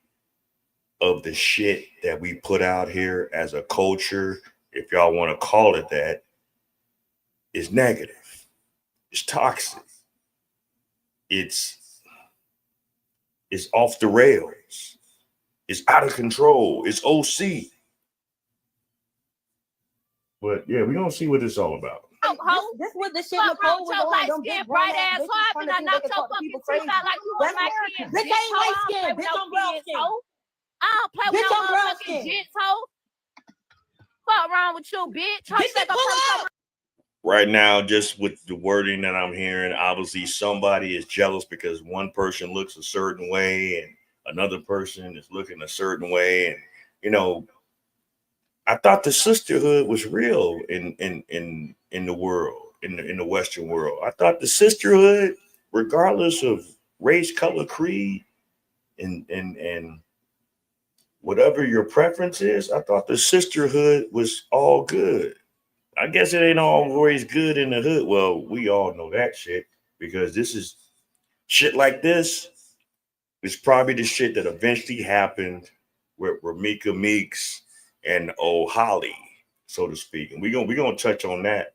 Speaker 2: of the shit that we put out here as a culture, if y'all want to call it that, is negative. It's toxic. It's off the rails. It's out of control. It's OC. But yeah, we're gonna see what it's all about.
Speaker 6: This what the shit
Speaker 8: Fuck
Speaker 6: Nicole
Speaker 8: wrong with
Speaker 6: was
Speaker 8: your
Speaker 6: on.
Speaker 8: light
Speaker 6: Them
Speaker 8: skin,
Speaker 6: big
Speaker 8: bright
Speaker 6: grown
Speaker 8: ass
Speaker 6: bitches
Speaker 8: hoe.
Speaker 6: trying
Speaker 8: And
Speaker 6: to
Speaker 8: I
Speaker 6: think they
Speaker 8: knocked
Speaker 6: can
Speaker 8: your
Speaker 6: talk to
Speaker 8: fucking
Speaker 6: people
Speaker 8: teeth
Speaker 6: crazy.
Speaker 8: out like you
Speaker 6: Bitch
Speaker 8: on my
Speaker 6: ain't-
Speaker 8: kids.
Speaker 6: bitch ain't
Speaker 8: Hoe,
Speaker 6: light
Speaker 8: I don't
Speaker 6: skin.
Speaker 8: play with
Speaker 6: Bitch,
Speaker 8: no
Speaker 6: I'm brown
Speaker 8: kids,
Speaker 6: skin.
Speaker 8: hoe. I don't play with
Speaker 6: Bitch,
Speaker 8: no
Speaker 6: I'm brown
Speaker 8: motherfucking
Speaker 6: skin.
Speaker 8: gents, hoe. Fuck wrong with you, bitch? How you
Speaker 6: Bitch,
Speaker 8: think I'm
Speaker 6: pull
Speaker 8: coming
Speaker 6: up.
Speaker 2: Right now, just with the wording that I'm hearing, obviously somebody is jealous because one person looks a certain way and another person is looking a certain way. And you know, I thought the sisterhood was real in the world, in the Western world. I thought the sisterhood, regardless of race, color, creed, and whatever your preference is, I thought the sisterhood was all good. I guess it ain't always good in the hood. Well, we all know that shit because this is shit like this is probably the shit that eventually happened with Ramika Meeks and Holly, so to speak. And we're gonna touch on that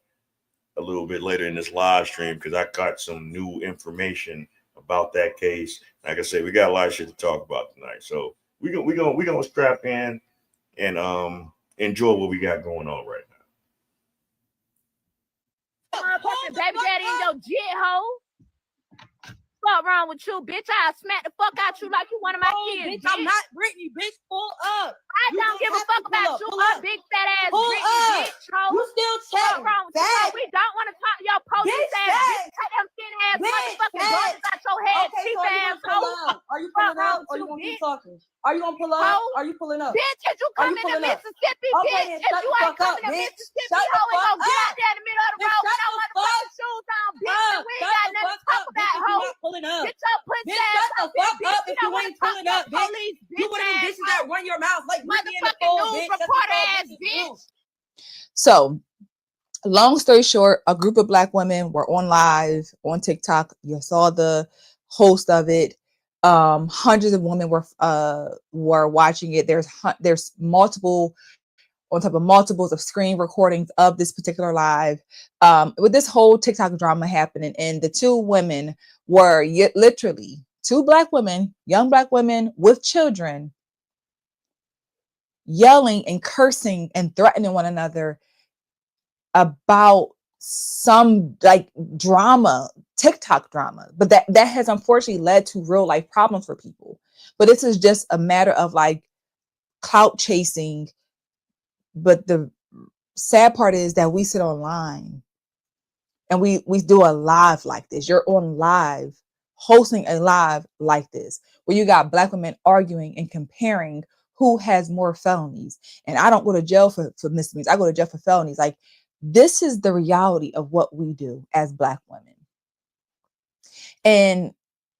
Speaker 2: a little bit later in this live stream because I got some new information about that case. Like I said, we got a lot of shit to talk about tonight. So we gonna strap in and enjoy what we got going on right now.
Speaker 8: motherfucking baby daddy in your jit, hoe. fuck wrong with you, bitch? I'll smack the fuck out you like you one of my kids,
Speaker 6: bitch. I'm not Brittany, bitch. Pull up.
Speaker 8: I don't give a fuck about you, big fat ass Brittany, bitch. Ho.
Speaker 6: You still chatting.
Speaker 8: What's wrong with you? We don't want to talk to your police ass, bitch. Take them skin ass motherfucking guns out your head, cheap ass hoe.
Speaker 6: Are you pulling up or you gonna keep talking? Are you gonna pull up? Are you pulling up?
Speaker 8: Bitch, is you coming to Mississippi, bitch? If you ain't coming to Mississippi, hoe, we gonna get out there in the middle of the road with no motherfucking shoes on, bitch. And we ain't got nothing to talk about, hoe. Get your pussy ass up, bitch.
Speaker 6: If you ain't pulling up, bitch. You one of them bitches that run your mouth like
Speaker 8: motherfucking news reporter ass bitch.
Speaker 7: So, long story short, a group of Black women were on live on TikTok. You saw the host of it. Hundreds of women were watching it. There's multiple on top of multiples of screen recordings of this particular live. With this whole TikTok drama happening, and the two women were literally two Black women, young Black women with children, yelling and cursing and threatening one another about some like drama, TikTok drama, but that has unfortunately led to real life problems for people. But this is just a matter of like clout chasing. But the sad part is that we sit online and we do a live like this. You're on live, hosting a live like this, where you got Black women arguing and comparing who has more felonies. And I don't go to jail for misdemeanors. I go to jail for felonies. Like, this is the reality of what we do as Black women. And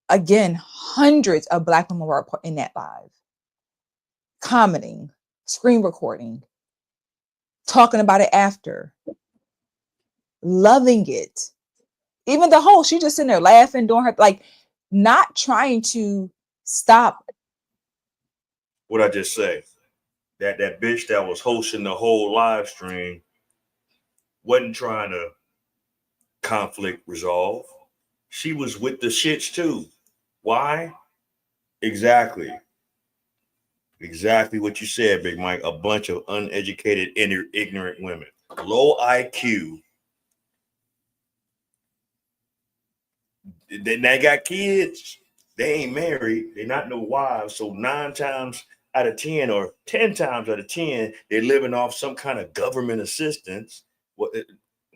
Speaker 7: again, hundreds of Black women were in that live, commenting, screen recording, talking about it after, loving it. Even the host, she just sitting there laughing, doing her, like, not trying to stop.
Speaker 2: What I just say, that bitch that was hosting the whole live stream wasn't trying to conflict resolve. She was with the shits too. Why? Exactly what you said, Big Mike. A bunch of uneducated, ignorant women, low IQ. They got kids. They ain't married. They're not no wives. So 9 times out of 10 or 10 times out of 10, they're living off some kind of government assistance.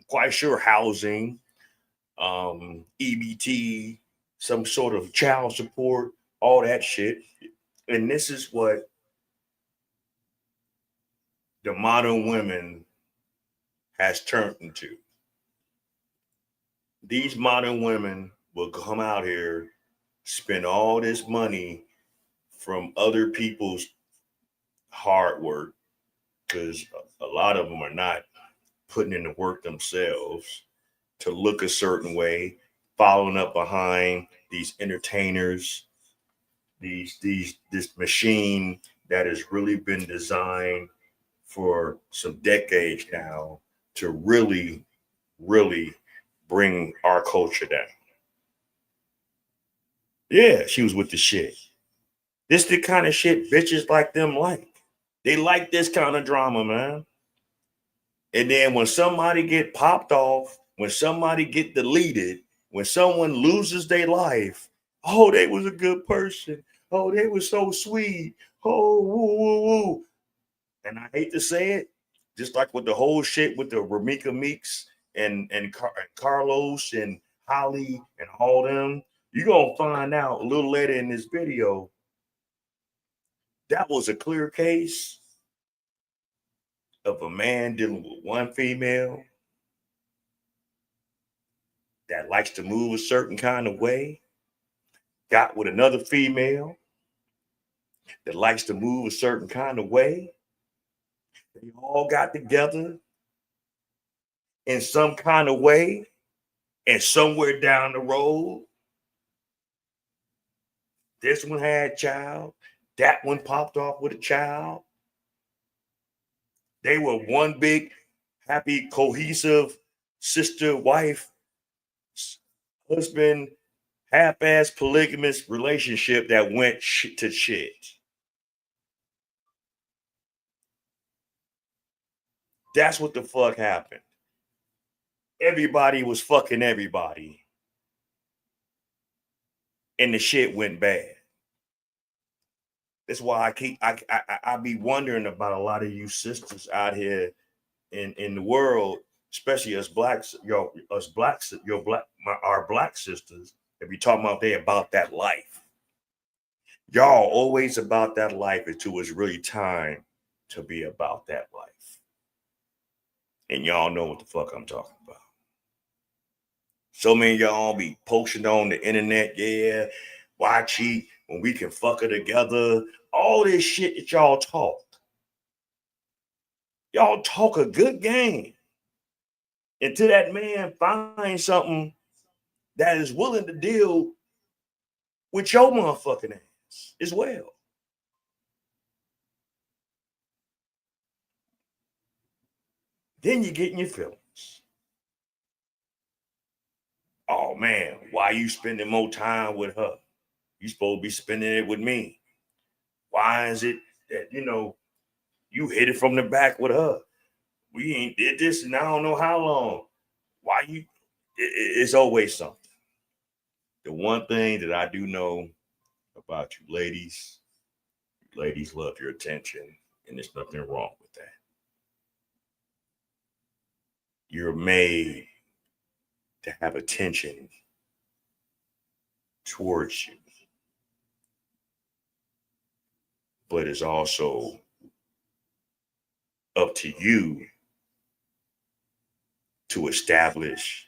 Speaker 2: Quite sure housing, EBT, some sort of child support, all that shit. And this is what the modern women has turned into. These modern women will come out here, spend all this money from other people's hard work, because a lot of them are not putting in the work themselves to look a certain way, following up behind these entertainers, this machine that has really been designed for some decades now to really, really bring our culture down. Yeah, she was with the shit. This the kind of shit bitches like them like. They like this kind of drama, man. And then when somebody get popped off, when somebody get deleted, when someone loses their life, oh, they was a good person. Oh, they were so sweet. Oh, woo, woo, woo. And I hate to say it, just like with the whole shit with the Ramika Meeks and Carlos and Holly and all them, you're going to find out a little later in this video, that was a clear case of a man dealing with one female that likes to move a certain kind of way, got with another female that likes to move a certain kind of way. They all got together in some kind of way, and somewhere down the road, this one had a child, that one popped off with a child. They were one big, happy, cohesive sister, wife, husband, half-ass polygamous relationship that went to shit. That's what the fuck happened. Everybody was fucking everybody. and the shit went bad. That's why I be wondering about a lot of you sisters out here in the world, especially us blacks, our black sisters. If you talking about about that life, y'all always about that life until it's really time to be about that life. And y'all know what the fuck I'm talking about. So many of y'all be posting on the internet, yeah, why cheat when we can fuck her together? All this shit that y'all talk. Y'all talk a good game until that man finds something that is willing to deal with your motherfucking ass as well. Then you get in your feelings. Oh man, why you spending more time with her? You supposed to be spending it with me. Why is it that you hit it from the back with her? We ain't did this and I don't know how long. Why you? It's always something. The one thing that I do know about you ladies love your attention, and there's nothing wrong with that. You're made to have attention towards you, but it's also up to you to establish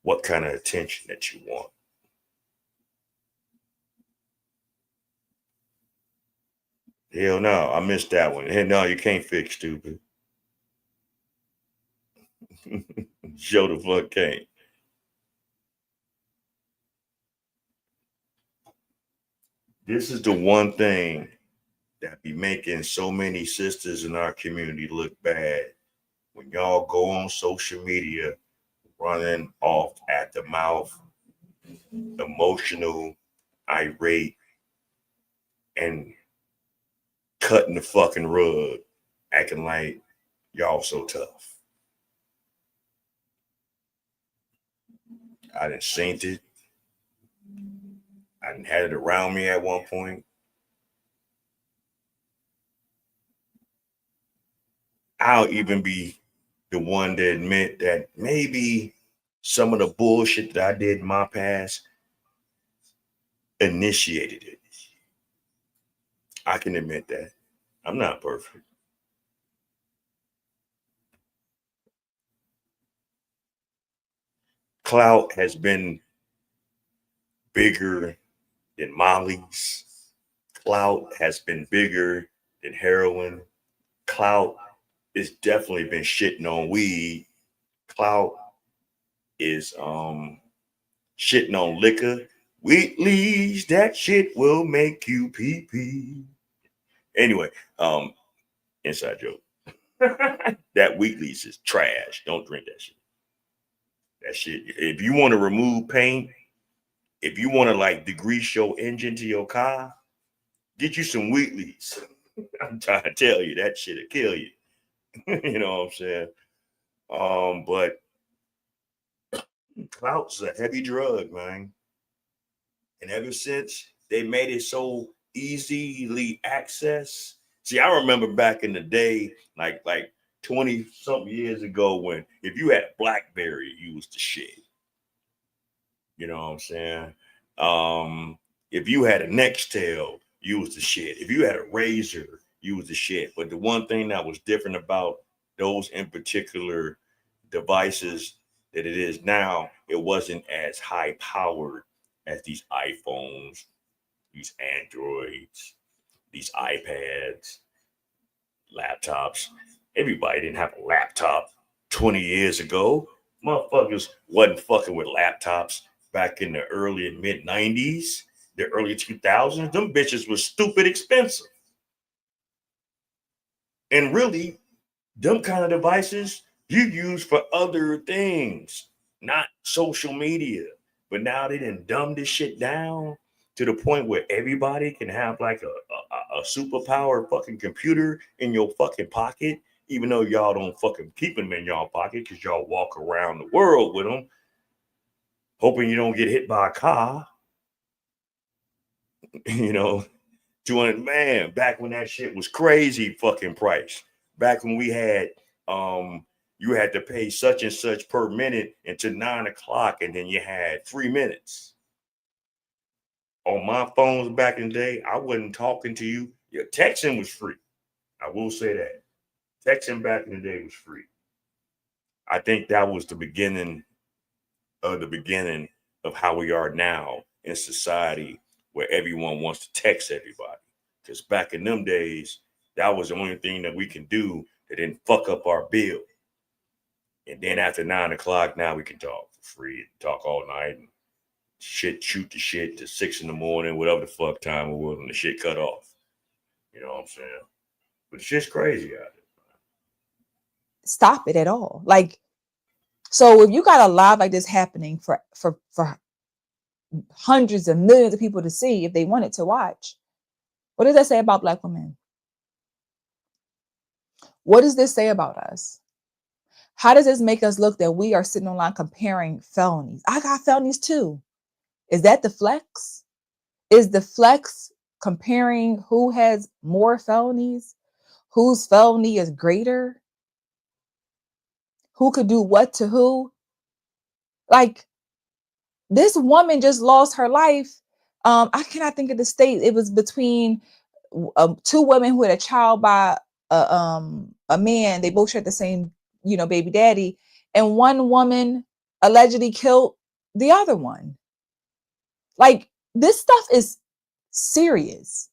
Speaker 2: what kind of attention that you want. Hell no, I missed that one. Hell no, you can't fix stupid. Show the fuck can't. This is the one thing that be making so many sisters in our community look bad. When y'all go on social media running off at the mouth, emotional, irate, and cutting the fucking rug, acting like y'all so tough. I done seen it. I done had it around me at one point. I'll even be the one to admit that maybe some of the bullshit that I did in my past initiated it. I can admit that. I'm not perfect. Clout has been bigger than Molly's. Clout has been bigger than heroin. Clout is definitely been shitting on weed. Clout is shitting on liquor. Wheatley's, that shit will make you pee pee. Anyway, inside joke. That Wheatley's is trash. Don't drink that shit. That shit. If you want to remove paint, if you want to like degrease your engine to your car, get you some Wheatley's. I'm trying to tell you, that shit'll kill you. You know what I'm saying? But clout's a heavy drug, man. And ever since they made it so easily accessed. See, I remember back in the day, like 20 something years ago, when if you had a BlackBerry, you was the shit. You know what I'm saying? If you had a Nextel, you was the shit. If you had a Razor, you was the shit. But the one thing that was different about those in particular devices that it is now, it wasn't as high powered as these iPhones, these Androids, these iPads, laptops. Everybody didn't have a laptop 20 years ago. Motherfuckers wasn't fucking with laptops back in the early and mid 90s, the early 2000s. Them bitches was stupid expensive. And really, them kind of devices you use for other things, not social media. But now they done dumb this shit down to the point where everybody can have like a superpower fucking computer in your fucking pocket, even though y'all don't fucking keep them in y'all pocket because y'all walk around the world with them, hoping you don't get hit by a car. You know, 200, man, back when that shit was crazy fucking price. Back when we had you had to pay such and such per minute until 9 o'clock, and then you had 3 minutes. On my phones back in the day, I wasn't talking to you. Your texting was free. I will say that. Texting back in the day was free. I think that was the beginning of how we are now in society, where everyone wants to text everybody. Because back in them days, that was the only thing that we can do that didn't fuck up our bill. And then after 9 o'clock, now we can talk for free, talk all night, and shoot the shit to 6 in the morning, whatever the fuck time it was when the shit cut off. You know what I'm saying? But it's just crazy out there.
Speaker 7: Stop it at all. Like, so if you got a live like this happening for hundreds of millions of people to see, if they wanted to watch, what does that say about Black women? What does this say about us? How does this make us look that we are sitting online comparing felonies? I got felonies too. Is that the flex? Is the flex comparing who has more felonies? Whose felony is greater? Who could do what to who? Like, this woman just lost her life. I cannot think of the state. It was between two women who had a child by a man. They both shared the same, baby daddy, and one woman allegedly killed the other one. Like, this stuff is serious.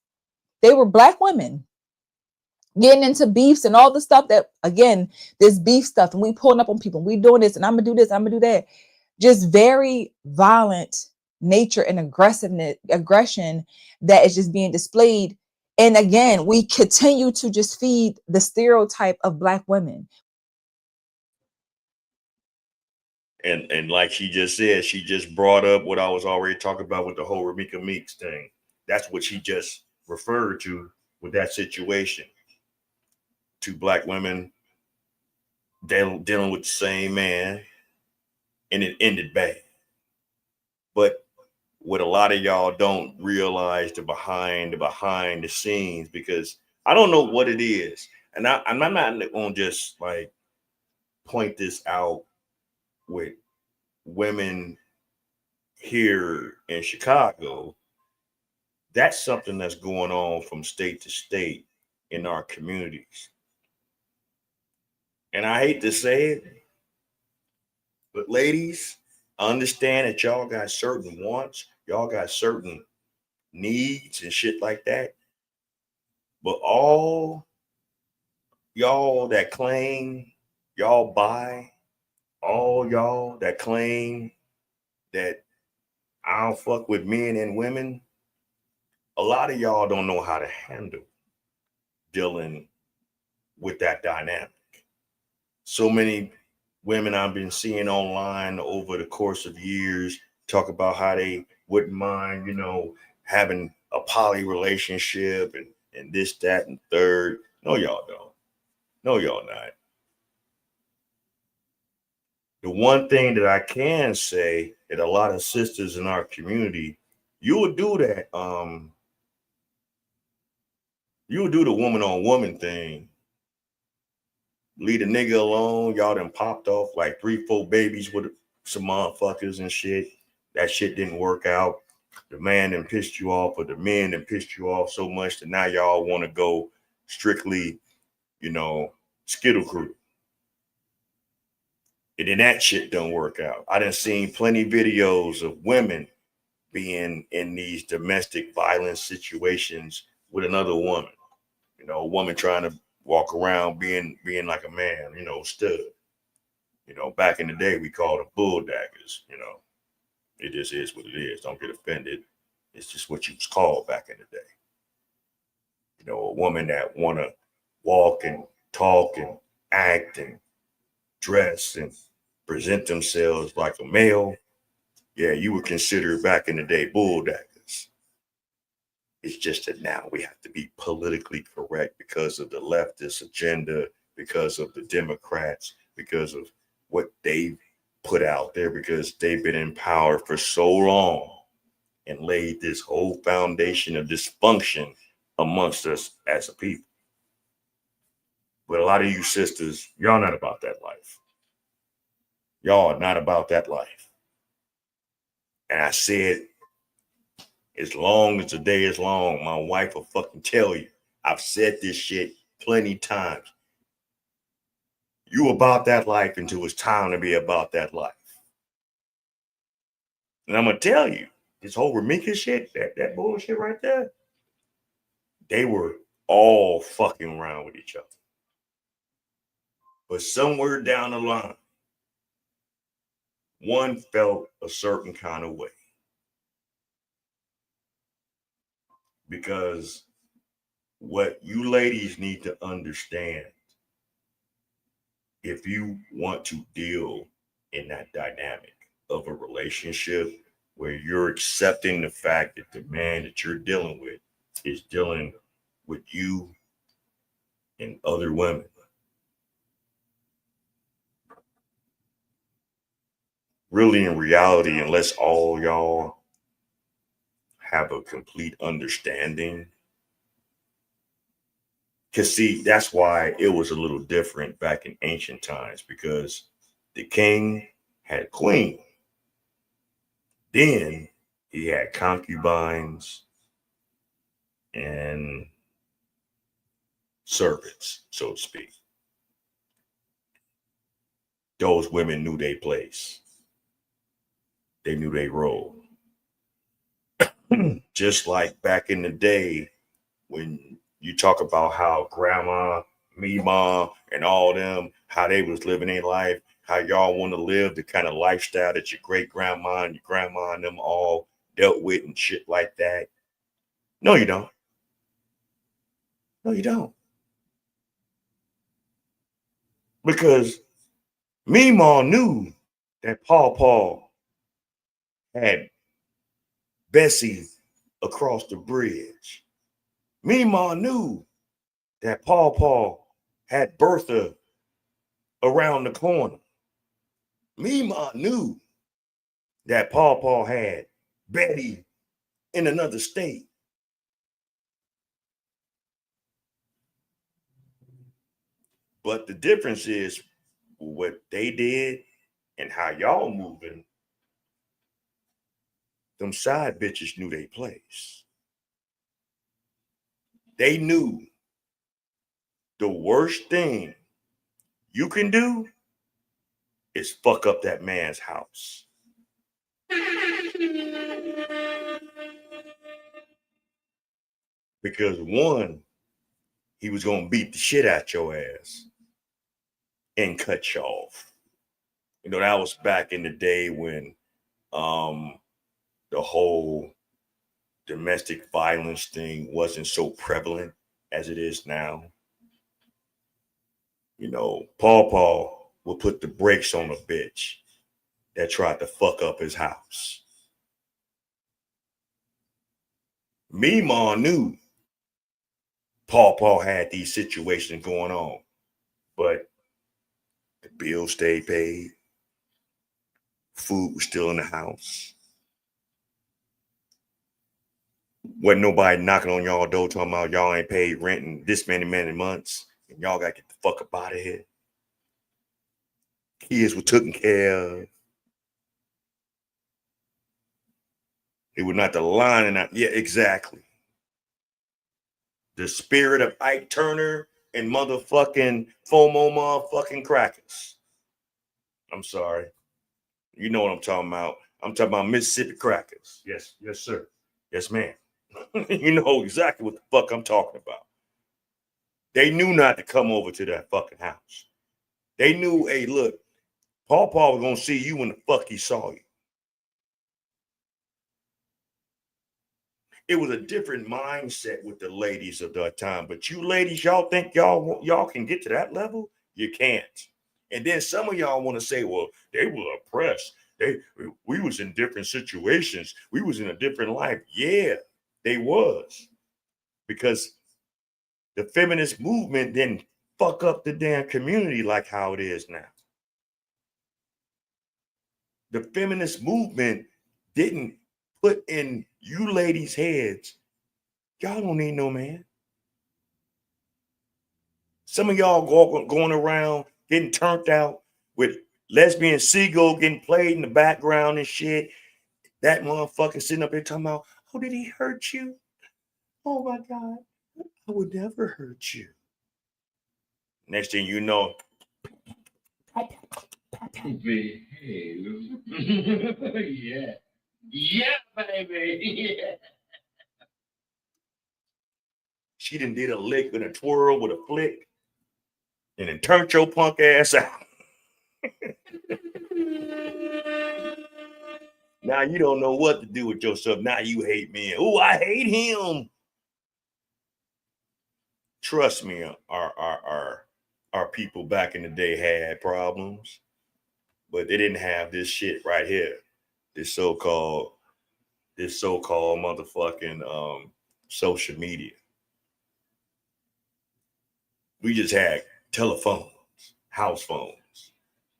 Speaker 7: They were Black women getting into beefs and all the stuff that, again, this beef stuff, and we pulling up on people, and we doing this, and I'm gonna do this, I'm gonna do that. Just very violent nature and aggression that is just being displayed. And again, we continue to just feed the stereotype of Black women.
Speaker 2: And like she just said, she just brought up what I was already talking about with the whole Ramika Meeks thing. That's what she just referred to with that situation. Two Black women dealing with the same man, and it ended bad. But what a lot of y'all don't realize the behind the scenes, because I don't know what it is, and I'm not gonna just like point this out with women here in Chicago. That's something that's going on from state to state in our communities. And I hate to say it, but ladies, understand that y'all got certain wants, y'all got certain needs and shit like that. But all y'all that claim y'all buy, all y'all that claim that I don't fuck with men and women, a lot of y'all don't know how to handle dealing with that dynamic. So many women I've been seeing online over the course of years talk about how they wouldn't mind, having a poly relationship and this, that, and third. No, y'all don't. No, y'all not. The one thing that I can say that a lot of sisters in our community, you would do that. You would do the woman on woman thing. Leave a nigga alone. Y'all done popped off like 3-4 babies with some motherfuckers and shit. That shit didn't work out. The man done pissed you off, or the men done pissed you off so much that now y'all want to go strictly, skittle crew. And then that shit don't work out. I done seen plenty videos of women being in these domestic violence situations with another woman. A woman trying to walk around being like a man, stud. Back in the day, we called them bull daggers. It just is what it is. Don't get offended. It's just what you was called back in the day. A woman that want to walk and talk and act and dress and present themselves like a male. Yeah, you were considered back in the day bull daggers. It's just that now we have to be politically correct because of the leftist agenda, because of the Democrats, because of what they put out there, because they've been in power for so long. and laid this whole foundation of dysfunction amongst us as a people. But a lot of you sisters, y'all not about that life. Y'all are not about that life. And I said, as long as the day is long, my wife will fucking tell you. I've said this shit plenty times. You about that life until it's time to be about that life. And I'm gonna tell you, this whole Ramika shit, that bullshit right there, they were all fucking around with each other. But somewhere down the line, one felt a certain kind of way. Because what you ladies need to understand, if you want to deal in that dynamic of a relationship where you're accepting the fact that the man that you're dealing with is dealing with you and other women, really in reality, unless all y'all have a complete understanding. Because see, that's why it was a little different back in ancient times, because the king had a queen. Then he had concubines and servants, so to speak. Those women knew their place. They knew their role. Just like back in the day when you talk about how grandma, Mima, and all them, how they was living their life, how y'all want to live the kind of lifestyle that your great grandma and your grandma and them all dealt with and shit like that. No, you don't. No, you don't. Because Mima knew that Paw had Bessie across the bridge. Mima knew that Paw had Bertha around the corner. Mima knew that Paw had Betty in another state. But the difference is what they did and how y'all moving. Them side bitches knew their place. They knew the worst thing you can do is fuck up that man's house. Because one, he was gonna beat the shit out your ass and cut you off. You know, that was back in the day when the whole domestic violence thing wasn't so prevalent as it is now. You know, Paw would put the brakes on a bitch that tried to fuck up his house. Mima knew Paw had these situations going on, but the bills stayed paid. Food was still in the house. Wasn't nobody knocking on y'all door talking about y'all ain't paid rent in this many months and y'all got to get the fuck up out of here. Kids were taken care of. It was not the line and not, yeah, exactly. The spirit of Ike Turner and motherfucking FOMO motherfucking crackers. I'm sorry. You know what I'm talking about. I'm talking about Mississippi crackers. Yes, yes, sir. Yes, ma'am. You know exactly what the fuck I'm talking about. They knew not to come over to that fucking house. They knew, hey, look, Paw was gonna see you when the fuck he saw you. It was a different mindset with the ladies of that time. But you ladies, y'all think y'all can get to that level? You can't. And then some of y'all want to say, well, they were oppressed. We was in different situations. We was in a different life. Yeah, they was. Because the feminist movement didn't fuck up the damn community like how it is now. The feminist movement didn't put in you ladies' heads, y'all don't need no man. Some of y'all going around getting turned out with lesbian seagull getting played in the background and shit. That motherfucker sitting up there talking about, oh, did he hurt you? Oh my God, I would never hurt you. Next thing you know,
Speaker 5: Behave. Yeah. Yeah, baby. Yeah.
Speaker 2: she done did a lick and a twirl with a flick and then turned your punk ass out. Now you don't know what to do with yourself. Now you hate men. Oh, I hate him. Trust me, our people back in the day had problems, but they didn't have this shit right here. This so-called motherfucking social media. We just had telephones, house phones.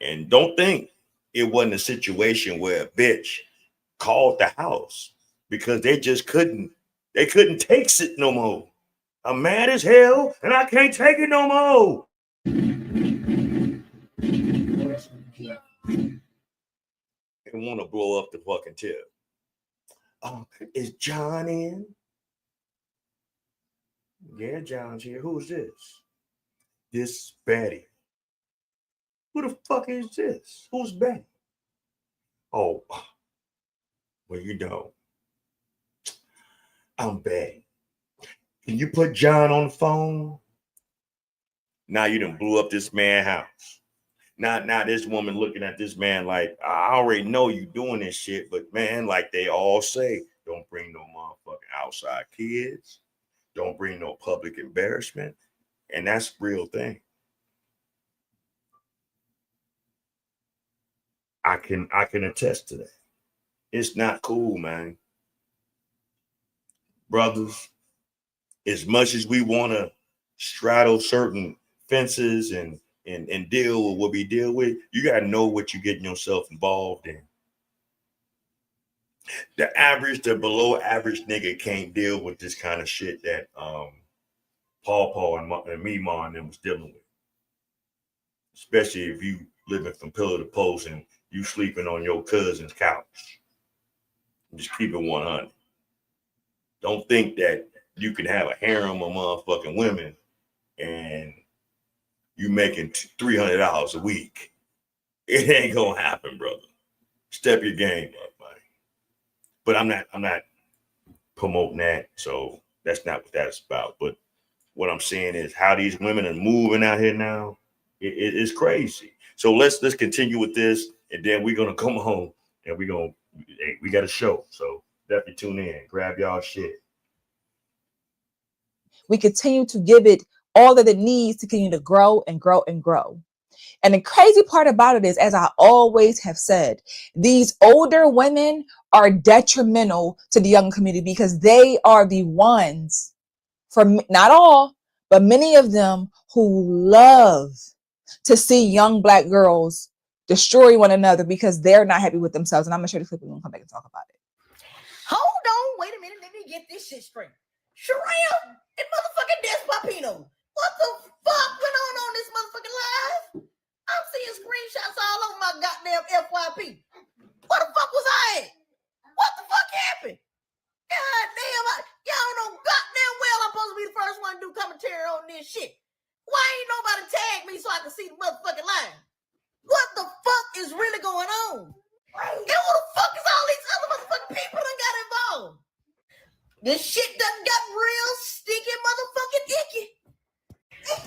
Speaker 2: And don't think it wasn't a situation where a bitch called the house because they couldn't take it no more. I'm mad as hell and I can't take it no more. And want to blow up the fucking tip. Is John in? Yeah, John's here. Who's this? This Betty. Who the fuck is this? Who's Betty? Oh, well, you know, I'm Betty. Can you put John on the phone? Now you done blew up this man's house. Now this woman looking at this man like, I already know you doing this shit, but man, like they all say, don't bring no motherfucking outside kids. Don't bring no public embarrassment. And that's the real thing. I can attest to that. It's not cool, man. Brothers, as much as we want to straddle certain fences and deal with what we deal with, you got to know what you're getting yourself involved in. The below average nigga can't deal with this kind of shit that Paw and Mima and them was dealing with. Especially if you living from pillar to post and you sleeping on your cousin's couch. Just keep it 100. Don't think that you can have a harem of motherfucking women and you making $300 a week. It ain't gonna happen, brother. Step your game up, man. But I'm not promoting that, so that's not what that's about. But what I'm saying is how these women are moving out here now, it is crazy. So let's continue with this, and then we're gonna come home and we got a show. So definitely tune in, grab y'all shit.
Speaker 7: We continue to give it all that it needs to continue to grow and grow and grow. And the crazy part about it is, as I always have said, these older women are detrimental to the young community because they are the ones, for not all, but many of them, who love to see young Black girls destroy one another because they're not happy with themselves. And I'm going to show the clip and we'll come back and talk about it.
Speaker 8: Hold on, wait a minute, let me get this shit straight. Sherelle and motherfucking Des Papino. What the fuck went on this motherfucking live? I'm seeing screenshots all over my goddamn FYP. Where the fuck was I at? What the fuck happened? God damn, y'all know goddamn well I'm supposed to be the first one to do commentary on this shit. Why ain't nobody tag me so I can see the motherfucking line? What the fuck is really going on? And who the fuck is all these other motherfucking people that got involved? This shit done got real sticky motherfucking icky.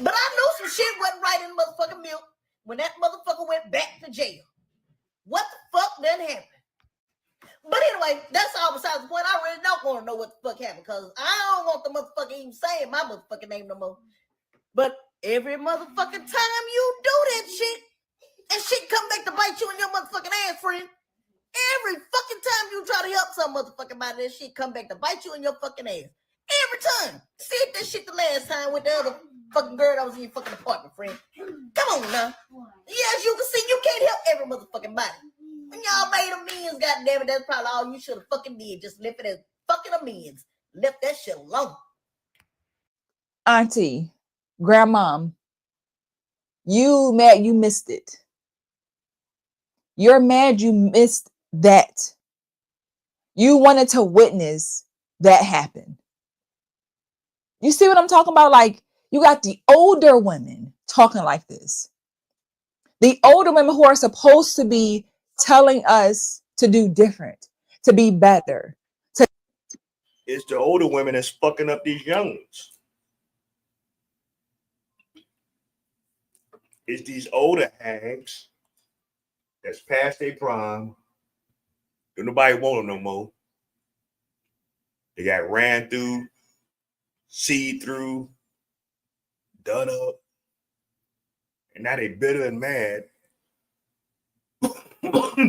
Speaker 8: But I knew some shit wasn't right in motherfucking milk when that motherfucker went back to jail. What the fuck done happened? But anyway, that's all besides the point. I really don't want to know what the fuck happened because I don't want the motherfucker even saying my motherfucking name no more. But every motherfucking time you do that shit, and shit come back to bite you in your motherfucking ass, friend. Every fucking time you try to help some motherfucking body, that shit come back to bite you in your fucking ass. Every time. Said that shit the last time with the other fucking girl that was in your fucking apartment, friend. Come on now. Yeah, as you can see, you can't help every motherfucking body. When y'all made amends, goddammit, that's probably all you should have fucking did. Just left it as fucking amends. Left that shit alone.
Speaker 7: Auntie, grandmom, you mad you missed it. You're mad you missed that. You wanted to witness that happen. You see what I'm talking about? Like, you got the older women talking like this. The older women who are supposed to be telling us to do different, to be better.
Speaker 2: It's the older women that's fucking up these young ones. It's these older hags that's past their prime. Don't nobody want them no more. They got ran through, see through, done up, and now they bitter and mad.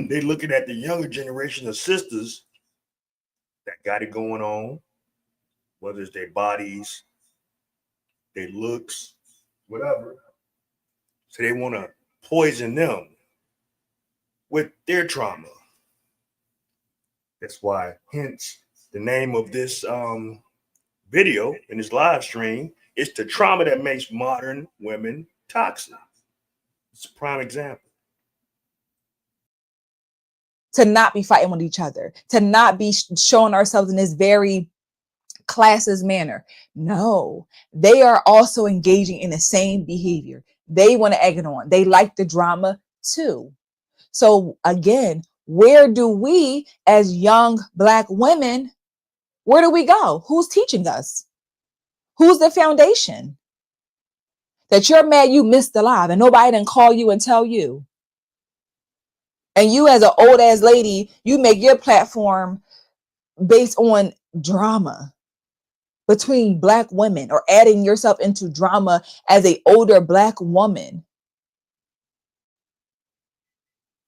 Speaker 2: They looking at the younger generation of sisters that got it going on, whether it's their bodies, their looks, whatever. So they want to poison them with their trauma. That's why, hence, the name of this video in this live stream is the trauma that makes modern women toxic. It's a prime example.
Speaker 7: To not be fighting with each other, to not be showing ourselves in this very classist manner. No, they are also engaging in the same behavior. They want to egg it on. They like the drama too. So again, where do we as young Black women, where do we go? Who's teaching us? Who's the foundation? That you're mad you missed the live and nobody didn't call you and tell you. And you as an old ass lady, you make your platform based on drama between Black women or adding yourself into drama as an older Black woman.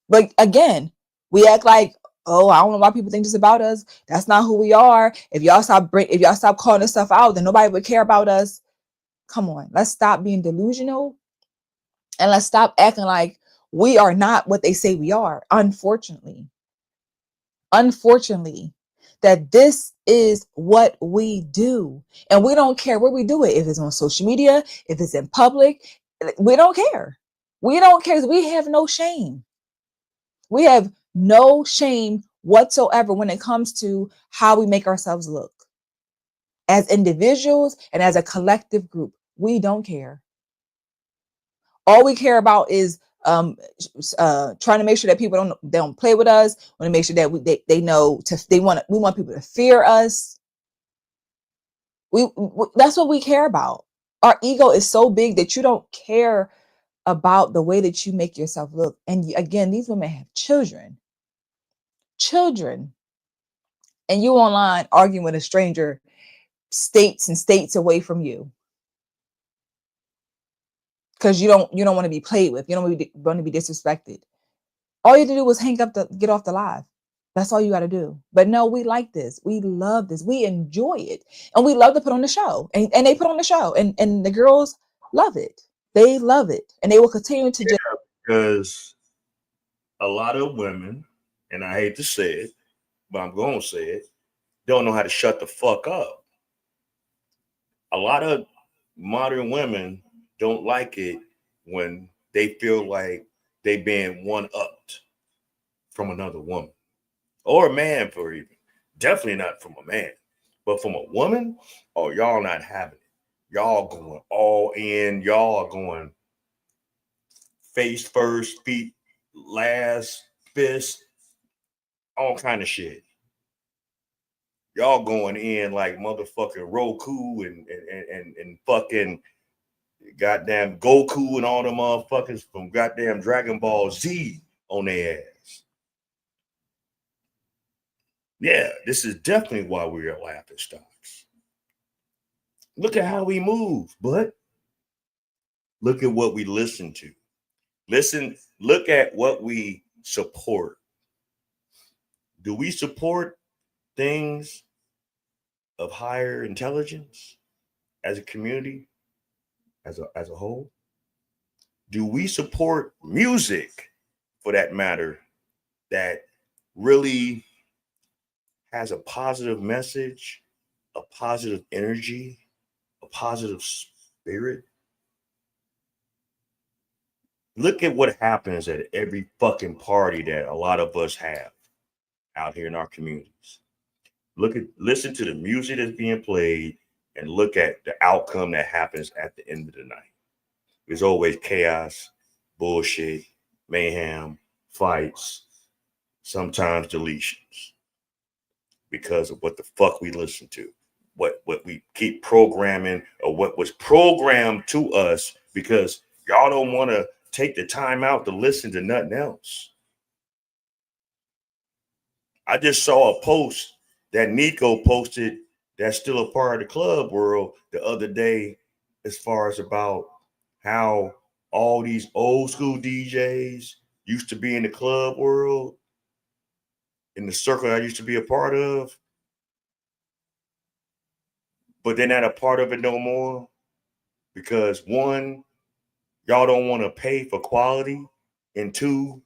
Speaker 7: But again, we act like, oh, I don't know why people think this about us. That's not who we are. If y'all stop calling this stuff out, then nobody would care about us. Come on, let's stop being delusional and let's stop acting like we are not what they say we are. Unfortunately, that this is what we do. And we don't care where we do it. If it's on social media, if it's in public, we don't care. We don't care because we have no shame. We have no shame whatsoever when it comes to how we make ourselves look. As individuals and as a collective group, we don't care. All we care about is trying to make sure that people don't play with us. Want to make sure that we want people to fear us. We that's what we care about. Our ego is so big that you don't care about the way that you make yourself look. And again, these women have children, and you online arguing with a stranger states and states away from you. Because you don't want to be played with. You don't want to be disrespected. All you have to do is get off the live. That's all you got to do. But no, we like this. We love this. We enjoy it. And we love to put on the show. And they put on the show. And the girls love it. They love it. And they will continue to just.
Speaker 2: Because a lot of women, and I hate to say it, but I'm going to say it, don't know how to shut the fuck up. A lot of modern women don't like it when they feel like they being one-upped from another woman or a man, for even definitely not from a man, but from a woman. Oh, y'all not having it. Y'all going all in. Y'all are going face first, feet last, fist, all kind of shit. Y'all going in like motherfucking Roku and fucking goddamn Goku and all the motherfuckers from goddamn Dragon Ball Z on their ass. Yeah, this is definitely why we are laughing stocks. Look at how we move, but look at what we listen to. Look at what we support. Do we support things of higher intelligence as a community, as a whole? Do we support music, for that matter, that really has a positive message, a positive energy, a positive spirit. Look at what happens at every fucking party that a lot of us have out here in our communities. Listen to the music that's being played and look at the outcome that happens at the end of the night. There's always chaos, bullshit, mayhem, fights, sometimes deletions because of what the fuck we listen to, what we keep programming or what was programmed to us because y'all don't want to take the time out to listen to nothing else. I just saw a post that Nico posted that's still a part of the club world the other day as far as about how all these old school DJs used to be in the club world, in the circle I used to be a part of, but they're not a part of it no more because one, y'all don't want to pay for quality, and two,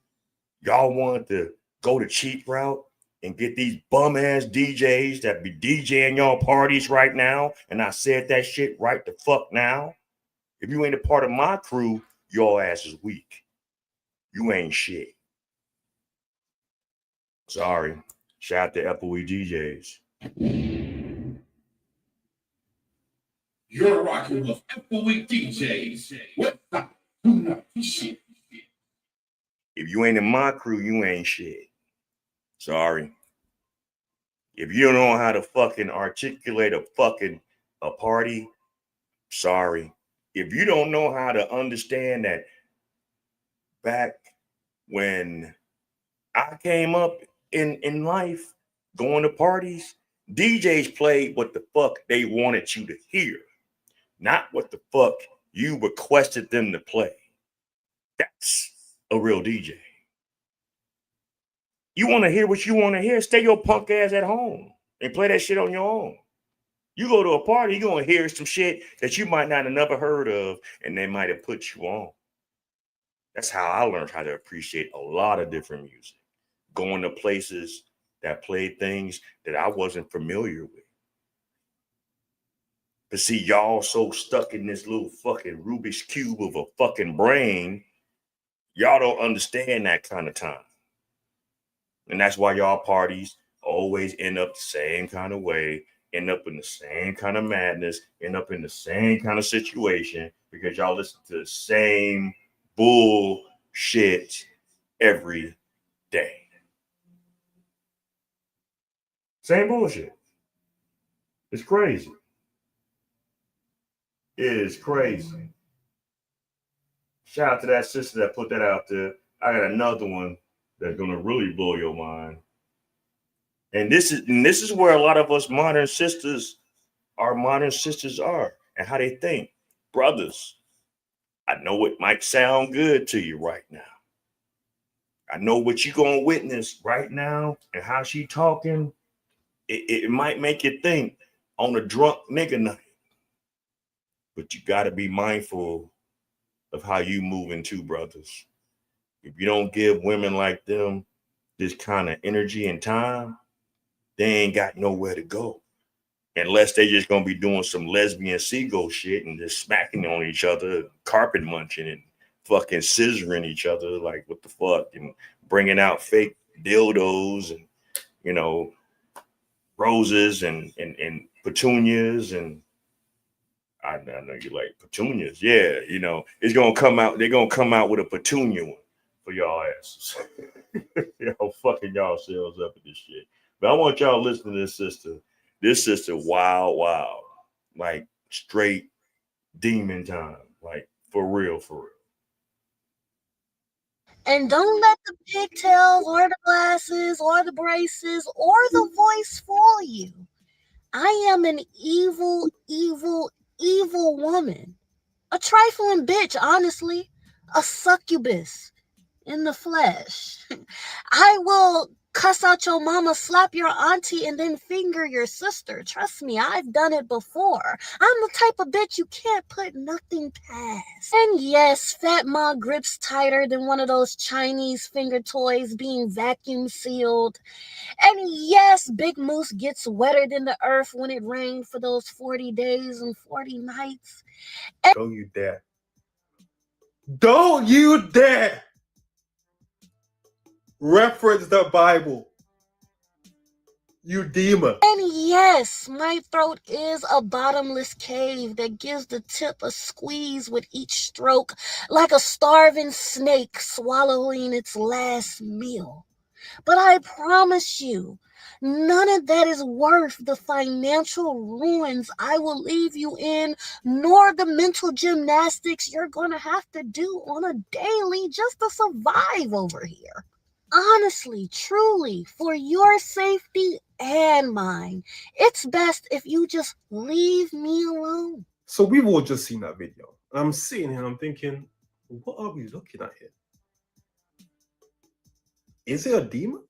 Speaker 2: y'all want to go the cheap route and get these bum ass DJs that be DJing y'all parties right now. And I said that shit right the fuck now. If you ain't a part of my crew, your ass is weak. You ain't shit. Sorry. Shout out to Applewee DJs.
Speaker 1: You're rocking with Applewee DJs. What the shit?
Speaker 2: If you ain't in my crew, you ain't shit. Sorry. If you don't know how to fucking articulate a party, sorry. If you don't know how to understand that back when I came up in life, going to parties, DJs played what the fuck they wanted you to hear, not what the fuck you requested them to play. That's a real DJ. You want to hear what you want to hear, stay your punk ass at home and play that shit on your own. You go to a party, you're going to hear some shit that you might not have never heard of, and they might have put you on. That's how I learned how to appreciate a lot of different music. Going to places that played things that I wasn't familiar with. But see, y'all so stuck in this little fucking Rubik's Cube of a fucking brain, y'all don't understand that kind of time. And that's why y'all parties always end up the same kind of way, end up in the same kind of madness, end up in the same kind of situation because y'all listen to the same bullshit every day. Same bullshit. It's crazy. It is crazy. Shout out to that sister that put that out there. I got another one that's gonna really blow your mind. And this is where a lot of us modern sisters are and how they think. Brothers, I know it might sound good to you right now. I know what you're gonna witness right now and how she talking. It might make you think on a drunk nigga night. But you gotta be mindful of how you moving too, brothers. If you don't give women like them this kind of energy and time, they ain't got nowhere to go. Unless they just gonna be doing some lesbian seagull shit and just smacking on each other, carpet munching and fucking scissoring each other, like what the fuck, and bringing out fake dildos and, you know, roses and petunias and I know you like petunias. Yeah, you know, it's gonna come out. They're gonna come out with a petunia one for y'all asses. Y'all fucking y'all selves up with this shit. But I want y'all to listen to this sister. This sister, wild, like straight demon time, like for real, for real.
Speaker 8: And don't let the pigtails or the glasses or the braces or the voice fool you. I am an evil, evil, evil woman. A trifling bitch, honestly. A succubus in the flesh. I will cuss out your mama, slap your auntie, and then finger your sister. Trust me, I've done it before. I'm the type of bitch you can't put nothing past. And yes, Fat Ma grips tighter than one of those Chinese finger toys being vacuum sealed. And yes, Big Moose gets wetter than the earth when it rained for those 40 days and 40 nights.
Speaker 4: Don't you dare. Don't you dare reference the Bible. You demon.
Speaker 8: And yes, my throat is a bottomless cave that gives the tip a squeeze with each stroke, like a starving snake swallowing its last meal. But I promise you, none of that is worth the financial ruins I will leave you in, nor the mental gymnastics you're going to have to do on a daily just to survive over here. Honestly, truly, for your safety and mine, it's best if you just leave me alone.
Speaker 4: So we've all just seen that video. I'm sitting here, I'm thinking, what are we looking at here? Is it a demon?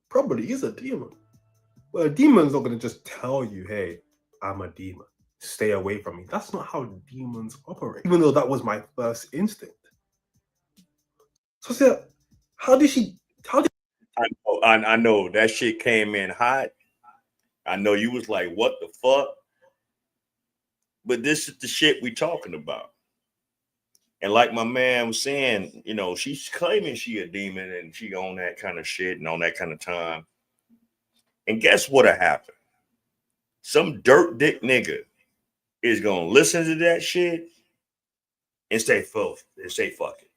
Speaker 4: Probably is a demon. But a demon's not going to just tell you, hey, I'm a demon. Stay away from me. That's not how demons operate. Even though that was my first instinct. So, Sarah, how did
Speaker 2: I know that shit came in hot. I know you was like, what the fuck? But this is the shit we talking about. And like my man was saying, you know, she's claiming she a demon and she on that kind of shit and on that kind of time. And guess what'll happen? Some dirt dick nigga is gonna listen to that shit and say fuck it.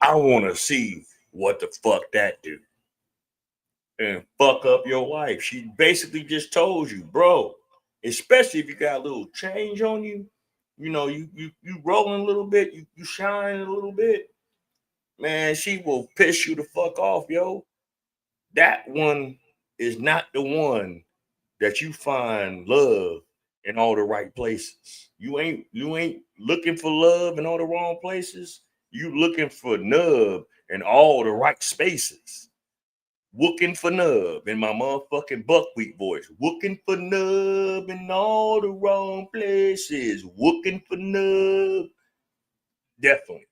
Speaker 2: I wanna see what the fuck that do. And fuck up your life. She basically just told you, bro, especially if you got a little change on you, you know, you rolling a little bit, you shine a little bit, man, she will piss you the fuck off, yo. That one is not the one that you find love in all the right places. You ain't looking for love in all the wrong places. You looking for nub in all the right spaces. Wooking for nub in my motherfucking buckwheat voice. Wooking for nub in all the wrong places. Wooking for nub. Definitely.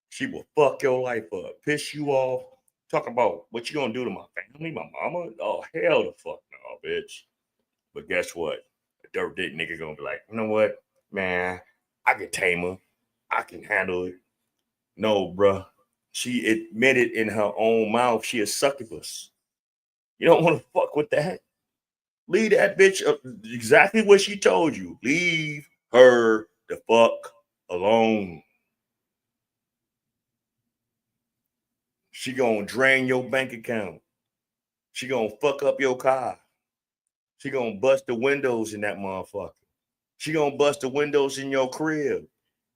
Speaker 2: She will fuck your life up, piss you off. Talk about what you gonna do to my family, my mama. Oh, hell the fuck no, bitch. But guess what? A dirt dick nigga gonna be like, you know what, man, I can tame her. I can handle it. No, bruh. She admitted in her own mouth she a succubus. You don't want to fuck with that. Leave that bitch exactly what she told you. Leave her the fuck alone. She gonna drain your bank account. She gonna fuck up your car. She gonna bust the windows in that motherfucker. She gonna bust the windows in your crib.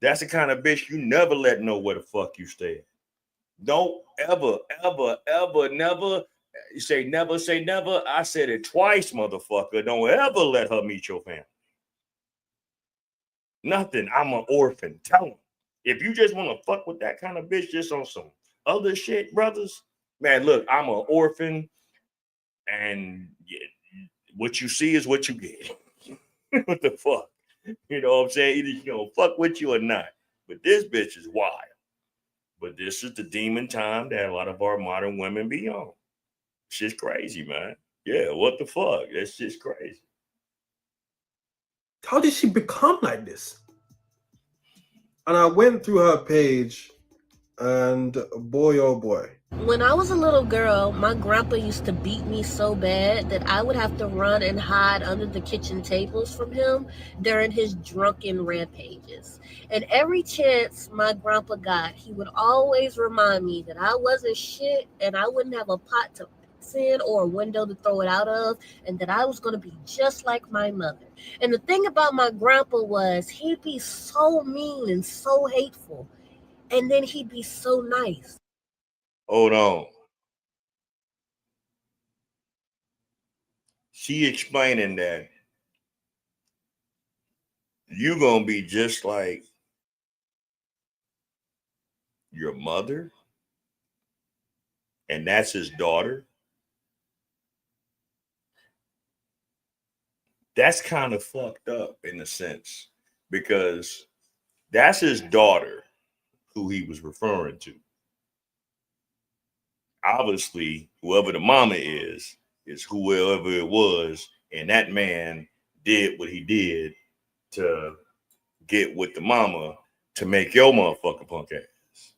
Speaker 2: That's the kind of bitch you never let know where the fuck you stay. Don't ever, ever, ever, never say never, say never. I said it twice, motherfucker. Don't ever let her meet your family. Nothing. I'm an orphan. Tell them. If you just want to fuck with that kind of bitch just on some other shit, brothers, man, look, I'm an orphan. And what you see is what you get. What the fuck? You know what I'm saying? Either she gonna fuck with you or not. But this bitch is wild. But this is the demon time that a lot of our modern women be on. Shit's crazy, man. Yeah, what the fuck? That's just crazy.
Speaker 4: How did she become like this? And I went through her page, and boy, oh boy.
Speaker 8: When I was a little girl, my grandpa used to beat me so bad that I would have to run and hide under the kitchen tables from him during his drunken rampages. And every chance my grandpa got, he would always remind me that I wasn't shit and I wouldn't have a pot to piss in or a window to throw it out of, and that I was going to be just like my mother. And the thing about my grandpa was he'd be so mean and so hateful, and then he'd be so nice.
Speaker 2: Hold on. She explaining that you gonna be just like your mother, and that's his daughter, that's kind of fucked up in a sense, because that's his daughter who he was referring to. Obviously, whoever the mama is whoever it was, and that man did what he did to get with the mama to make your motherfucking punk ass.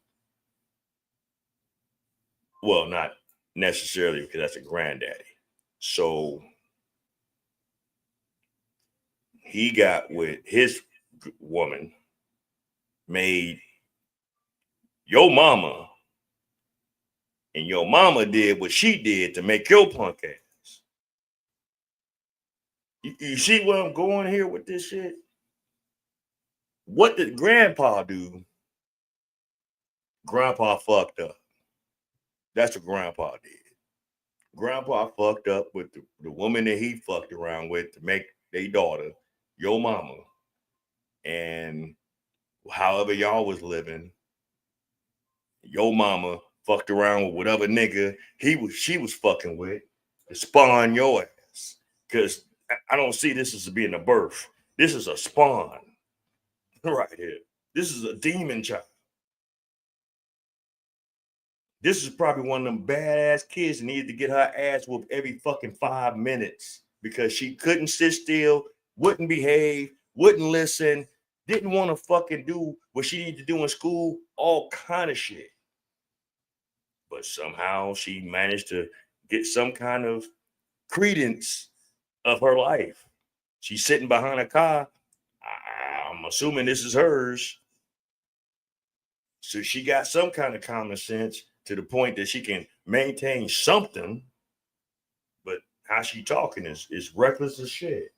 Speaker 2: Well, not necessarily, because that's a granddaddy. So he got with his woman, made your mama, and your mama did what she did to make your punk ass. You see where I'm going here with this shit? What did grandpa do? Grandpa fucked up. That's what grandpa did. Grandpa fucked up with the woman that he fucked around with to make their daughter your mama. And however y'all was living, your mama fucked around with whatever nigga she was fucking with to spawn your ass. Because I don't see this as being a birth. This is a spawn right here. This is a demon child. This is probably one of them badass kids that needed to get her ass whooped every fucking 5 minutes because she couldn't sit still, wouldn't behave, wouldn't listen, didn't want to fucking do what she needed to do in school, all kind of shit. But somehow she managed to get some kind of credence of her life. She's sitting behind a car. I'm assuming this is hers. So she got some kind of common sense to the point that she can maintain something, but how she talking is reckless as shit.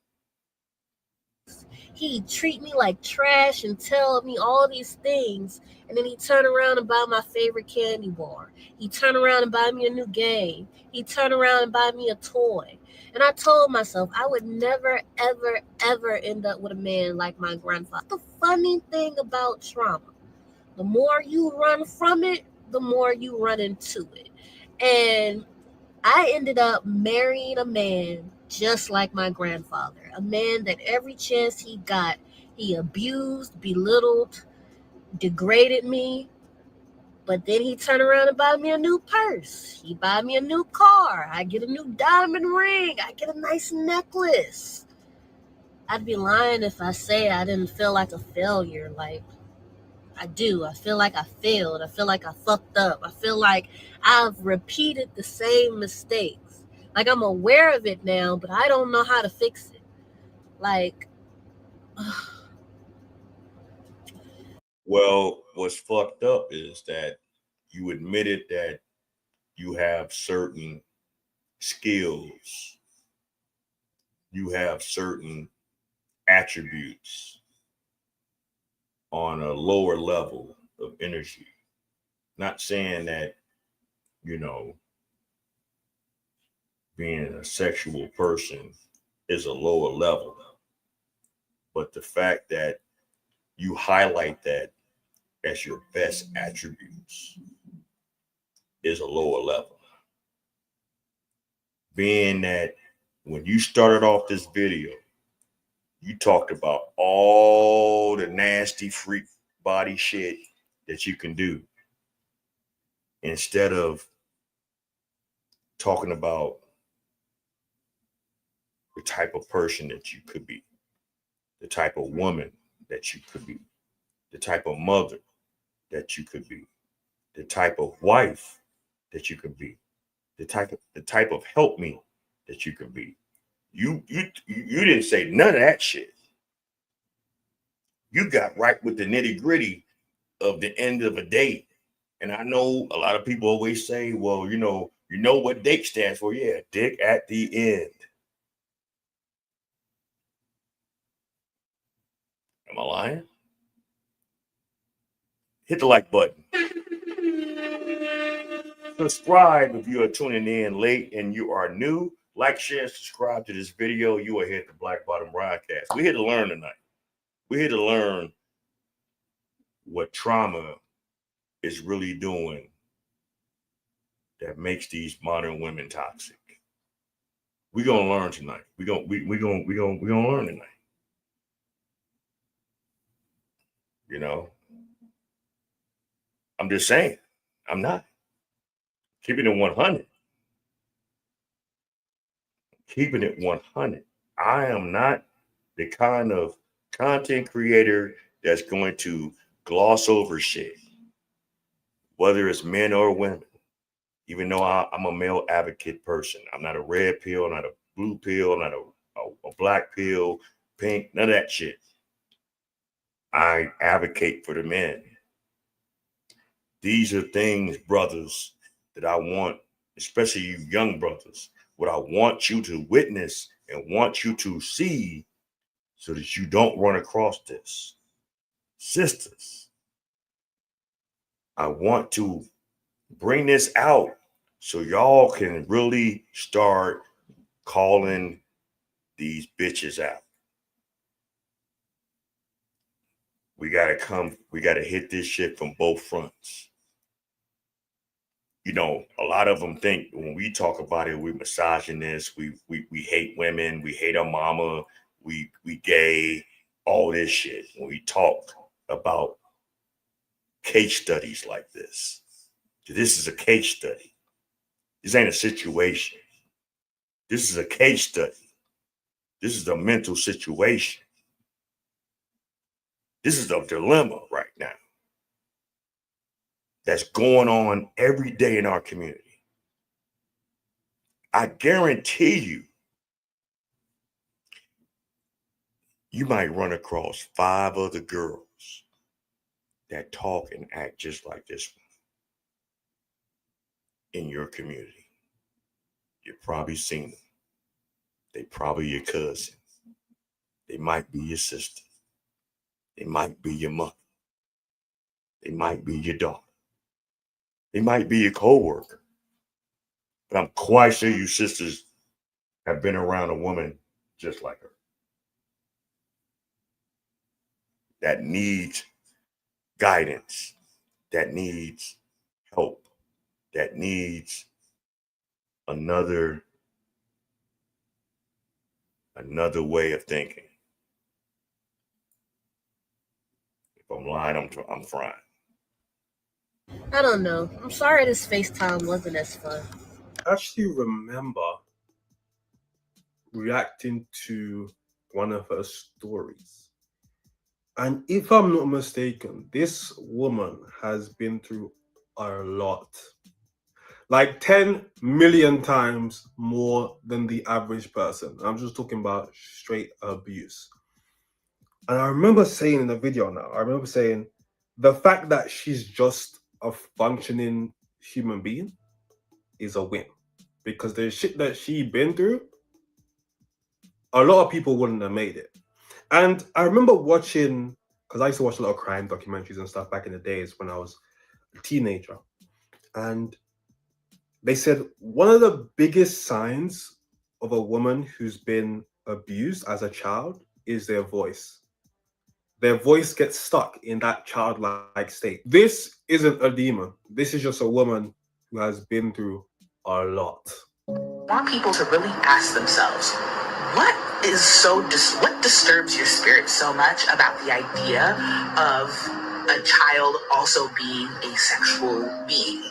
Speaker 8: He'd treat me like trash and tell me all these things, and then he'd turn around and buy my favorite candy bar. He'd turn around and buy me a new game. He'd turn around and buy me a toy. And I told myself I would never, ever, ever end up with a man like my grandfather. The funny thing about trauma, the more you run from it, the more you run into it. And I ended up marrying a man just like my grandfather, a man that every chance he got, he abused, belittled, degraded me. But then he turned around and buy me a new purse. He buy me a new car. I get a new diamond ring. I get a nice necklace. I'd be lying if I say I didn't feel like a failure. Like, I do. I feel like I failed. I feel like I fucked up. I feel like I've repeated the same mistakes. Like, I'm aware of it now, but I don't know how to fix it. Like,
Speaker 2: Well, what's fucked up is that you admitted that you have certain skills, you have certain attributes on a lower level of energy. Not saying that, being a sexual person is a lower level, but the fact that you highlight that as your best attributes is a lower level. Being that when you started off this video, you talked about all the nasty freak body shit that you can do instead of talking about the type of person that you could be, the type of woman that you could be, the type of mother that you could be, the type of wife that you could be, the type of helpmate that you could be. You didn't say none of that shit. You got right with the nitty gritty of the end of a date. And I know a lot of people always say, well, you know what date stands for. Yeah, dick at the end. Am I lying? Hit the like button. Subscribe if you are tuning in late and you are new. Like, share, and subscribe to this video. You are here at the Black Bottom Broadcast. We're here to learn tonight. We're here to learn what trauma is really doing that makes these modern women toxic? We're gonna learn tonight. We're gonna learn tonight. You know, I'm just saying, I'm not keeping it 100. Keeping it 100. I am not the kind of content creator that's going to gloss over shit, whether it's men or women. Even though I'm a male advocate person, I'm not a red pill, not a blue pill, not a black pill, pink, none of that shit. I advocate for the men. These are things, brothers, that I want, especially you young brothers, what I want you to witness and want you to see so that you don't run across this. Sisters, I want to bring this out so y'all can really start calling these bitches out. We gotta hit this shit from both fronts. You know, a lot of them think when we talk about it, we're misogynist, we hate women, we hate our mama, we gay, all this shit. When we talk about case studies like this is a case study. This ain't a situation. This is a case study. This is a mental situation. This is a dilemma right now that's going on every day in our community. I guarantee you might run across 5 other girls that talk and act just like this one in your community. You've probably seen them. They probably your cousin. They might be your sister. They might be your mother. They might be your daughter. They might be your co-worker. But I'm quite sure you sisters have been around a woman just like her that needs guidance, that needs help, that needs another way of thinking. If I'm lying, I'm frying.
Speaker 8: I don't know. I'm sorry this FaceTime wasn't as fun.
Speaker 4: I actually remember reacting to one of her stories. And if I'm not mistaken, this woman has been through a lot. Like 10 million times more than the average person. I'm just talking about straight abuse. And I remember saying in the video the fact that she's just a functioning human being is a win. Because the shit that she been through, a lot of people wouldn't have made it. And I remember watching, because I used to watch a lot of crime documentaries and stuff back in the days when I was a teenager. And they said one of the biggest signs of a woman who's been abused as a child is their voice. Their voice gets stuck in that childlike state. This isn't a demon. This is just a woman who has been through a lot.
Speaker 9: I want people to really ask themselves, what disturbs your spirit so much about the idea of a child also being a sexual being?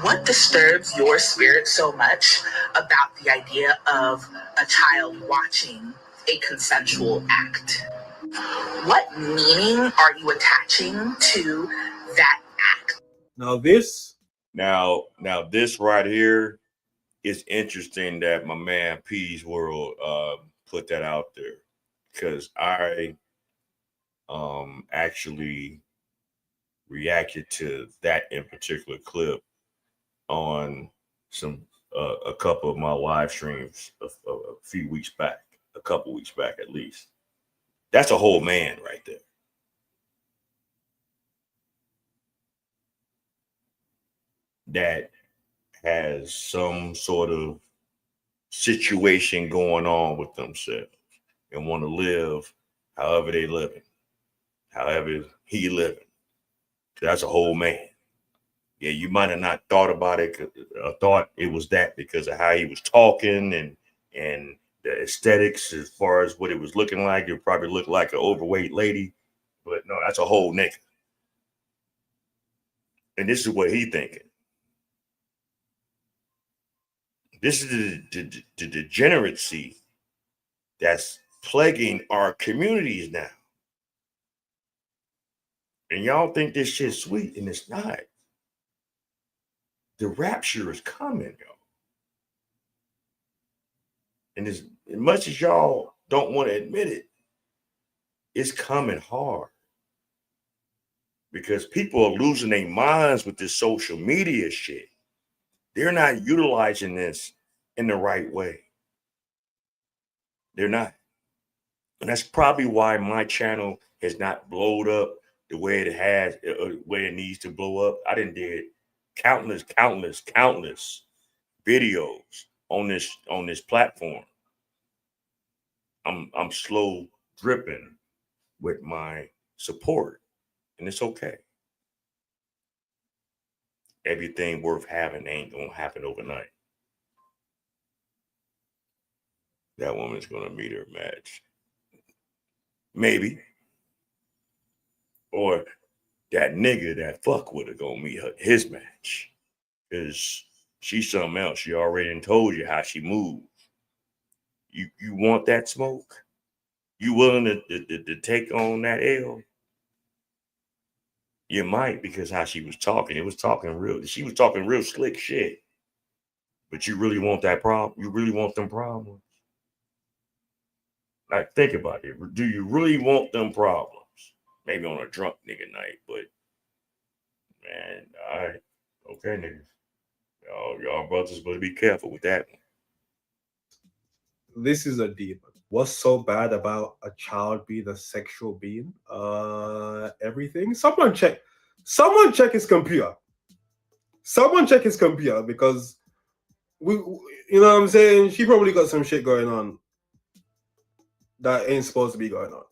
Speaker 9: What disturbs your spirit so much about the idea of a child watching a consensual act? What meaning are you attaching to that act?
Speaker 4: Now this
Speaker 2: right here is interesting that my man P's World put that out there, because I actually reacted to that in particular clip on a couple of my live streams a couple weeks back at least. That's a whole man right there. That has some sort of situation going on with themselves and want to live however they living, however he living. That's a whole man. Yeah, you might have not thought about it, thought it was that because of how he was talking and the aesthetics as far as what it was looking like. It probably looked like an overweight lady, but no, that's a whole nigga. And this is what he thinking. This is the degeneracy that's plaguing our communities now. And y'all think this shit's sweet, and it's not. The rapture is coming, y'all. And as much as y'all don't want to admit it, it's coming hard. Because people are losing their minds with this social media shit. They're not utilizing this in the right way. They're not. And that's probably why my channel has not blowed up the way it has, where it needs to blow up. I done did countless videos on this platform. I'm slow dripping with my support, and it's okay. Everything worth having ain't gonna happen overnight. That woman's gonna meet her match. Maybe. Or that nigga that fuck with her gonna meet his match. Because she's something else. She already told you how she moves. You want that smoke? You willing to take on that L? You might, because how she was talking. She was talking real slick shit. But you really want that problem? You really want them problems? Like, think about it. Do you really want them problems? Maybe on a drunk nigga night, but man, all right. Okay, niggas. Y'all brothers better be careful with that one.
Speaker 4: This is a demon. What's so bad about a child being a sexual being? Everything. Someone check his computer. Someone check his computer, because you know what I'm saying? She probably got some shit going on that ain't supposed to be going on.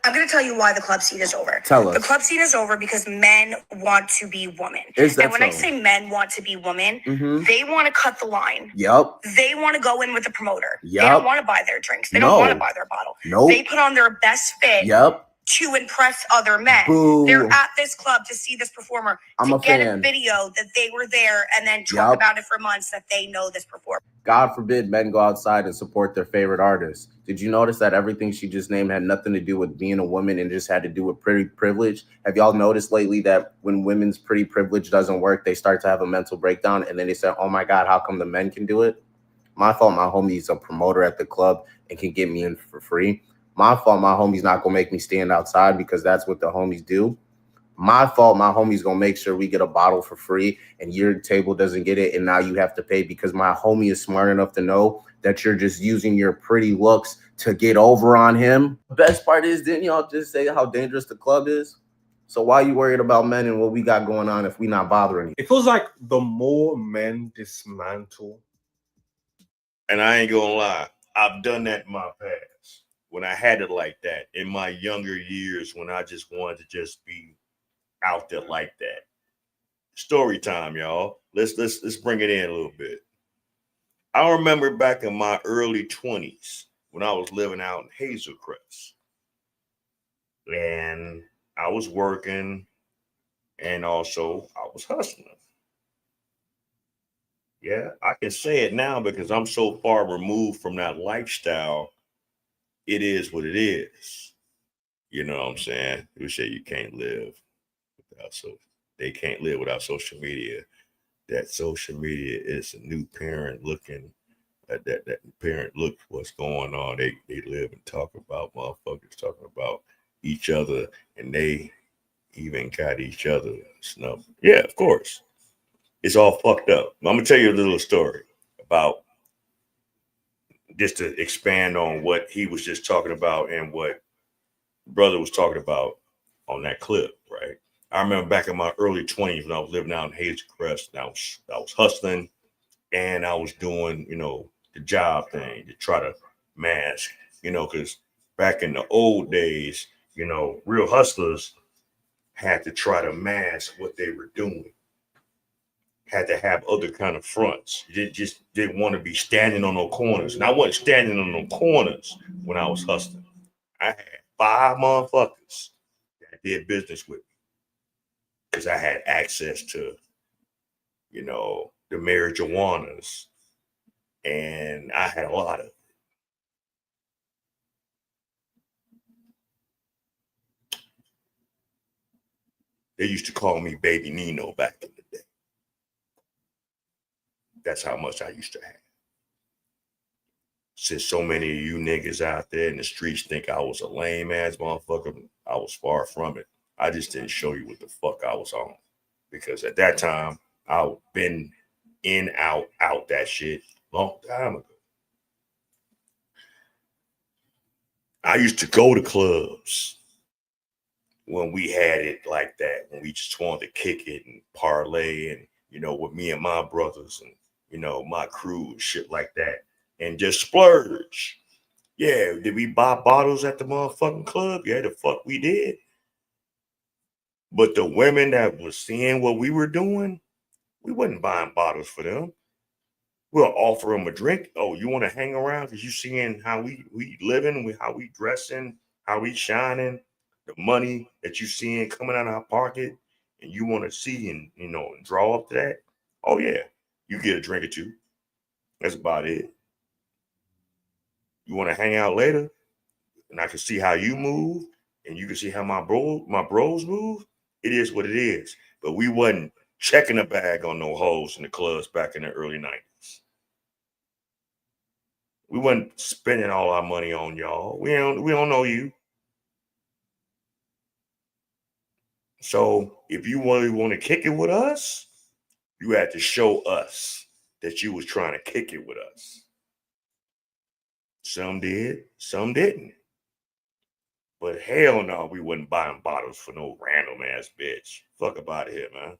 Speaker 9: I'm going to tell you why the club scene is over.
Speaker 10: Tell us.
Speaker 9: The club scene is over because men want to be women.
Speaker 10: Is that
Speaker 9: and when
Speaker 10: so?
Speaker 9: I say men want to be women, they want to cut the line.
Speaker 10: Yup.
Speaker 9: They want to go in with the promoter.
Speaker 10: Yup.
Speaker 9: They don't want to buy their drinks. They don't want to buy their bottle.
Speaker 10: Nope.
Speaker 9: They put on their best fit to impress other men.
Speaker 10: Boo.
Speaker 9: They're at this club to see this performer,
Speaker 10: I'm
Speaker 9: to
Speaker 10: a
Speaker 9: get
Speaker 10: fan.
Speaker 9: a video that they were there and then talk about it for months that they know this performer.
Speaker 10: God forbid men go outside and support their favorite artists. Did you notice that everything she just named had nothing to do with being a woman and just had to do with pretty privilege? Have y'all noticed lately that when women's pretty privilege doesn't work, they start to have a mental breakdown, and then they say, oh my God, how come the men can do it? My fault my homie's a promoter at the club and can get me in for free. My fault my homie's not going to make me stand outside because that's what the homies do. My fault my homie's going to make sure we get a bottle for free and your table doesn't get it, and now you have to pay because my homie is smart enough to know that you're just using your pretty looks to get over on him. The best part is, didn't y'all just say how dangerous the club is? So why are you worried about men and what we got going on if we not bothering you?
Speaker 4: It feels like the more men dismantle.
Speaker 2: And I ain't gonna lie, I've done that in my past when I had it like that in my younger years when I just wanted to just be out there like that. Story time, y'all. Let's bring it in a little bit. I remember back in my early 20s when I was living out in Hazelcrest, and I was working, and also I was hustling. Yeah, I can say it now because I'm so far removed from that lifestyle. It is what it is. You know what I'm saying? We say you can't live without they can't live without social media. That social media is a new parent looking at that parent look what's going on. They live and talk about motherfuckers talking about each other, and they even got each other snubbed. Yeah, of course. It's all fucked up. I'm gonna tell you a little story about, just to expand on what he was just talking about and what brother was talking about on that clip, right? I remember back in my early 20s when I was living out in Hazelcrest, and I was hustling, and I was doing, the job thing to try to mask, because back in the old days, real hustlers, had to try to mask what they were doing. Had to have other kind of fronts. You just didn't want to be standing on no corners. And I wasn't standing on no corners when I was hustling. I had 5 motherfuckers that did business with me because I had access to, you know, the marijuanas, and I had a lot of it. They used to call me Baby Nino back in the day. That's how much I used to have. Since so many of you niggas out there in the streets think I was a lame ass motherfucker, I was far from it. I just didn't show you what the fuck I was on. Because at that time, I've been in, out that shit long time ago. I used to go to clubs when we had it like that, when we just wanted to kick it and parlay and, you know, with me and my brothers and, you know, my crew and shit like that, and just splurge. Yeah, did we buy bottles at the motherfucking club? Yeah, the fuck we did. But the women that was seeing what we were doing, we wasn't buying bottles for them. We'll offer them a drink. Oh, you want to hang around because you seeing how we living, how we dressing, how we shining, the money that you seeing coming out of our pocket, and you want to see and, you know, and draw up to that. Oh yeah, you get a drink or two. That's about it. You want to hang out later, and I can see how you move, and you can see how my bros move. It is what it is. But we wasn't checking the bag on no hoes in the clubs back in the early 90s. We wasn't spending all our money on y'all. We don't know you. So if you really want to kick it with us, you had to show us that you was trying to kick it with us. Some did, some didn't. But hell no, we wasn't buying bottles for no random ass bitch. Fuck about here, man.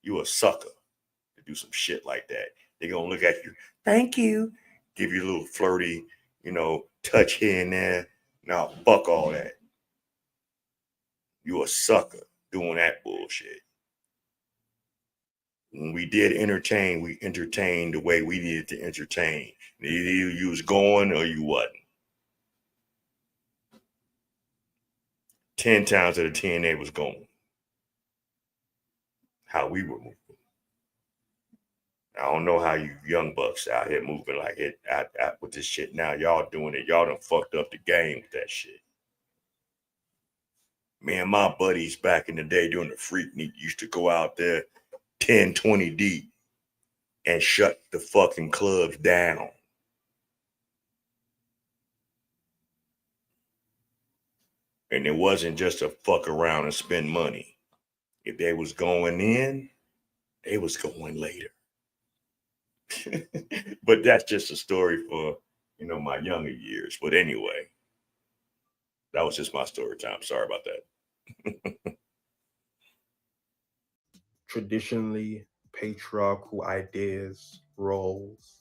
Speaker 2: You a sucker to do some shit like that. They gonna look at you, thank you, give you a little flirty, you know, touch here and there. Now fuck all that. You a sucker doing that bullshit. When we did entertain, we entertained the way we needed to entertain. Either you was going or you wasn't. 10 times out of 10, they was going. How we were moving. I don't know how you young bucks out here moving like it with this shit now. Y'all doing it. Y'all done fucked up the game with that shit. Me and my buddies back in the day doing the Freaknik used to go out there 10, 20 deep and shut the fucking clubs down. And it wasn't just a fuck around and spend money. If they was going in, they was going later. But that's just a story for, you know, my younger years. But anyway, that was just my story time. Sorry about that.
Speaker 4: Traditionally patriarchal ideas, roles,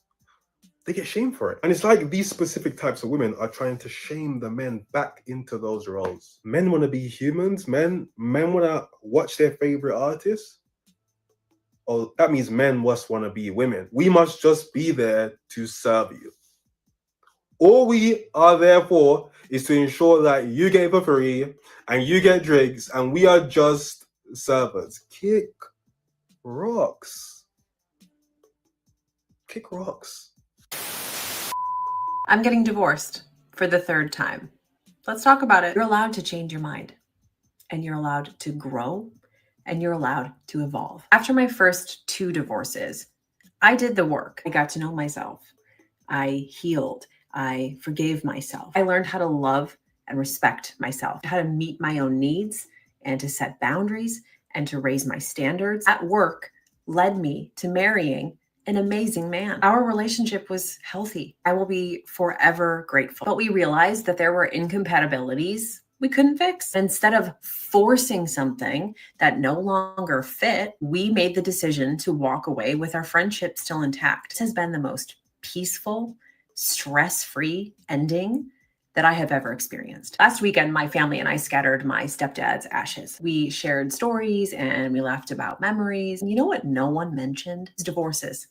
Speaker 4: they get shamed for it. And it's like these specific types of women are trying to shame the men back into those roles. Men want to be humans. Men want to watch their favorite artists. Oh, that means men must want to be women. We must just be there to serve you. All we are there for is to ensure that you get for free and you get drinks, and we are just servers. Kick rocks. Kick rocks.
Speaker 11: I'm getting divorced for the 3rd time. Let's talk about it. You're allowed to change your mind, and you're allowed to grow, and you're allowed to evolve. After my first 2 divorces, I did the work. I got to know myself. I healed. I forgave myself. I learned how to love and respect myself, how to meet my own needs and to set boundaries and to raise my standards. That work led me to marrying an amazing man. Our relationship was healthy. I will be forever grateful. But we realized that there were incompatibilities we couldn't fix. Instead of forcing something that no longer fit, we made the decision to walk away with our friendship still intact. This has been the most peaceful, stress-free ending that I have ever experienced. Last weekend, my family and I scattered my stepdad's ashes. We shared stories and we laughed about memories. And you know what no one mentioned? His divorces,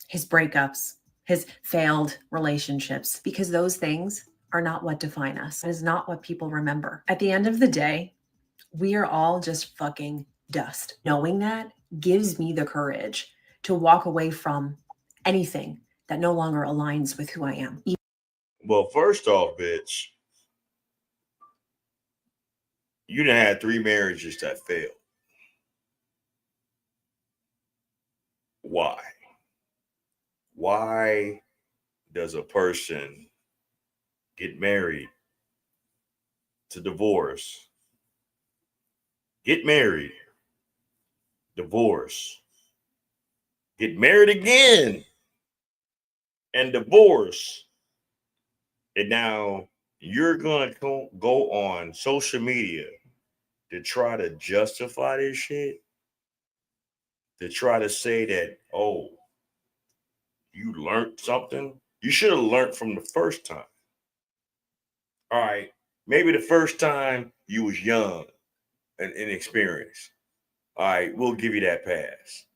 Speaker 11: his breakups, his failed relationships, because those things are not what define us. It is not what people remember. At the end of the day, we are all just fucking dust. Knowing that gives me the courage to walk away from anything that no longer aligns with who I am.
Speaker 2: Well, first off, bitch, you done had 3 marriages that failed. Why? Why does a person get married to divorce, get married, divorce, get married again, and divorce, and now you're going to go on social media to try to justify this shit, to try to say that, oh, you learned something? You should have learned from the first time. All right, maybe the first time you was young and inexperienced. All right, we'll give you that pass.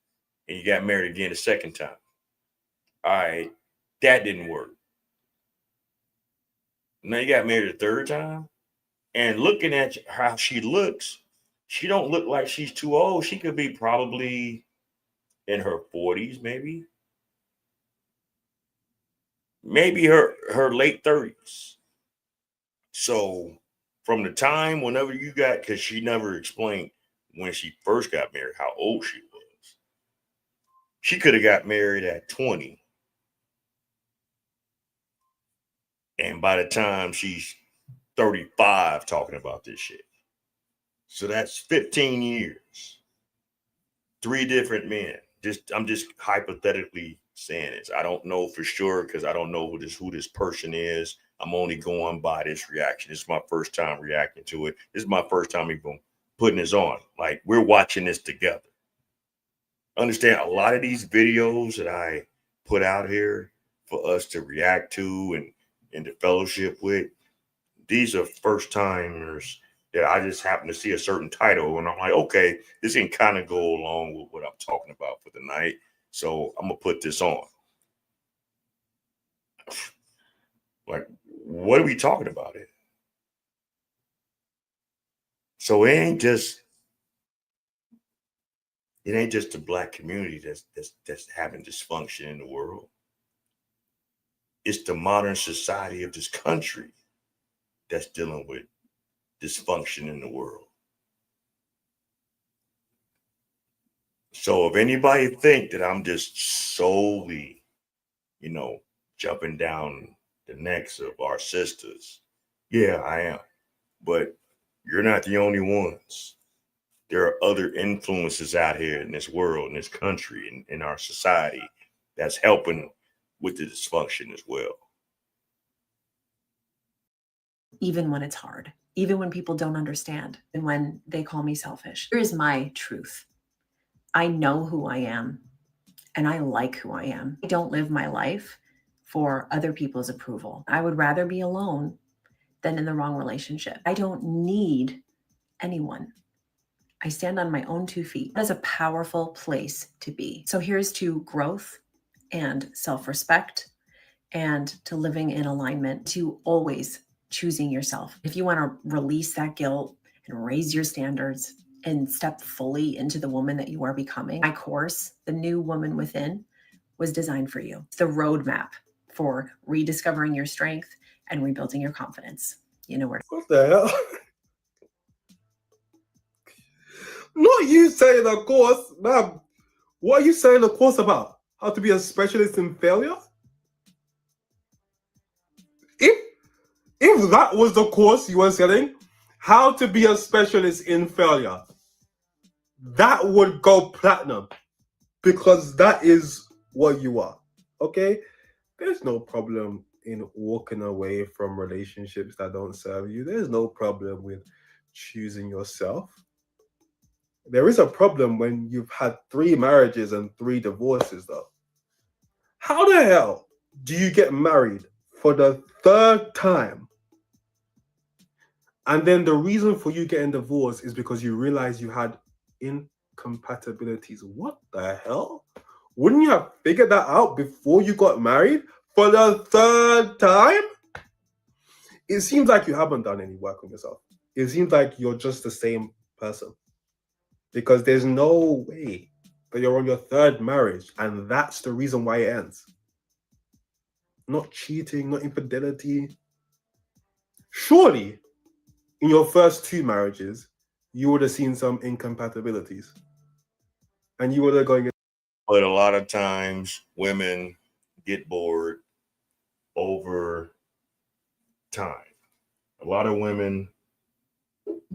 Speaker 2: And you got married again the second time. All right, that didn't work. Now you got married a third time. And looking at how she looks, she don't look like she's too old. She could be probably in her 40s, maybe. Maybe her late 30s. So from the time whenever you got, because she never explained when she first got married how old she was. She could have got married at 20. And by the time she's 35 talking about this shit. So that's 15 years. 3 different men. I'm just hypothetically saying this. I don't know for sure because I don't know who this person is. I'm only going by this reaction. This is my first time reacting to it. This is my first time even putting this on. Like, we're watching this together. Understand, a lot of these videos that I put out here for us to react to and to fellowship with, these are first timers that I just happen to see a certain title and I'm like, okay, this can kind of go along with what I'm talking about for the night. So I'm gonna put this on. Like, what are we talking about here? So it ain't just the Black community that's having dysfunction in the world. It's the modern society of this country that's dealing with dysfunction in the world. So if anybody think that I'm just solely, jumping down the necks of our sisters, yeah, I am. But you're not the only ones. There are other influences out here in this world, in this country, in our society that's helping with the dysfunction as well.
Speaker 11: Even when it's hard, even when people don't understand, and when they call me selfish. Here is my truth. I know who I am, and I like who I am. I don't live my life for other people's approval. I would rather be alone than in the wrong relationship. I don't need anyone. I stand on my own 2 feet. That is a powerful place to be. So here's to growth and self-respect and to living in alignment, to always choosing yourself. If you want to release that guilt and raise your standards and step fully into the woman that you are becoming, my course, The New Woman Within, was designed for you. It's the roadmap for rediscovering your strength and rebuilding your confidence. You know where to.
Speaker 4: What the hell? Not you saying a course, ma'am. What are you saying a course about? How to be a specialist in failure? If that was the course you were selling, how to be a specialist in failure, that would go platinum because that is what you are. Okay? There's no problem in walking away from relationships that don't serve you. There's no problem with choosing yourself. There is a problem when you've had 3 marriages and 3 divorces, though. How the hell do you get married for the third time, and then the reason for you getting divorced is because you realize you had incompatibilities. What the hell? Wouldn't you have figured that out before you got married for the third time? It seems like you haven't done any work on yourself. It seems like you're just the same person, because there's no way that you're on your third marriage and that's the reason why it ends. Not cheating, not infidelity. Surely, in your first two marriages, you would have seen some incompatibilities. And you would have gone.
Speaker 2: But a lot of times women get bored over time. A lot of women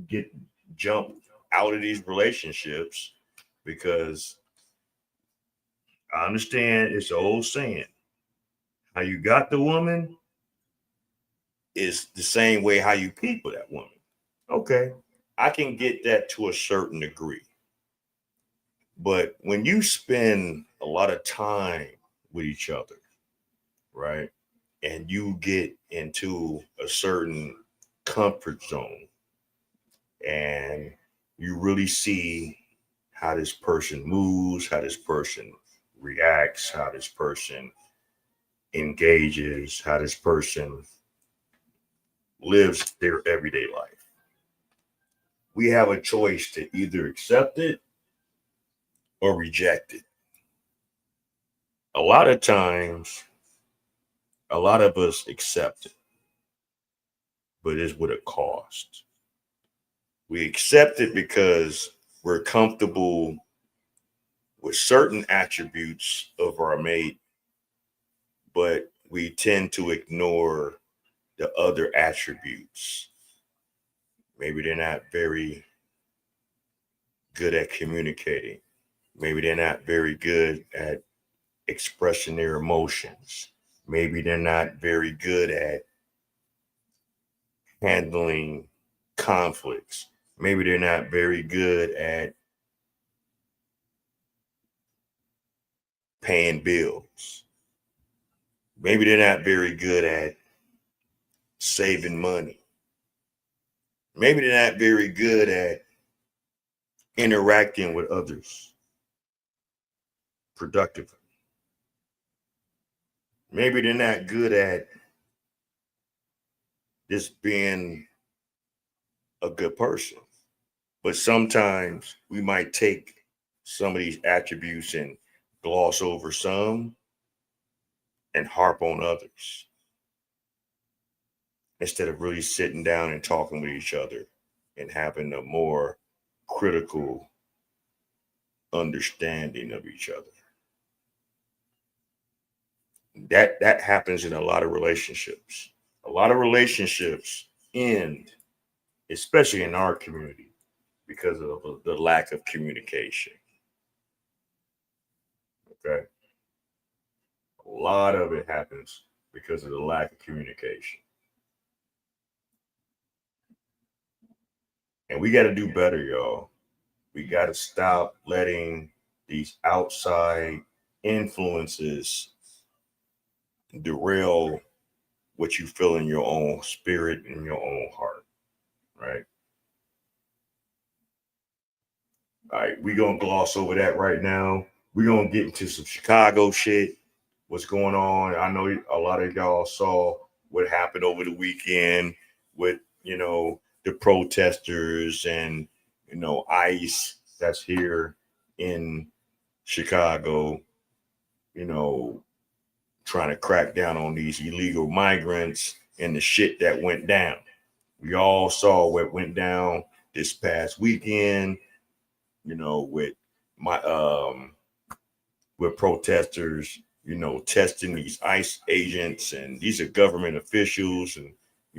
Speaker 2: get jumped out of these relationships because I understand it's an old saying. How you got the woman is the same way how you keep with that woman. Okay, I can get that to a certain degree. But when you spend a lot of time with each other, right, and you get into a certain comfort zone and you really see how this person moves, how this person reacts, how this person engages, how this person lives their everyday life. We have a choice to either accept it or reject it. A lot of times, a lot of us accept it, but it's with a cost. We accept it because we're comfortable with certain attributes of our mate, but we tend to ignore the other attributes. Maybe they're not very good at communicating. Maybe they're not very good at expressing their emotions. Maybe they're not very good at handling conflicts. Maybe they're not very good at paying bills. Maybe they're not very good at saving money. Maybe they're not very good at interacting with others productively. Maybe they're not good at just being a good person. But sometimes we might take some of these attributes and gloss over some and harp on others instead of really sitting down and talking with each other and having a more critical understanding of each other. That happens in a lot of relationships. A lot of relationships end, especially in our community, because of the lack of communication. Okay. A lot of it happens because of the lack of communication. And we got to do better, y'all. We got to stop letting these outside influences derail what you feel in your own spirit and your own heart, right? All right, we're going to gloss over that right now. We're going to get into some Chicago shit, what's going on. I know a lot of y'all saw what happened over the weekend with, the protesters and, ICE that's here in Chicago, trying to crack down on these illegal migrants and the shit that went down. We all saw what went down this past weekend, with with protesters, testing these ICE agents, and these are government officials, and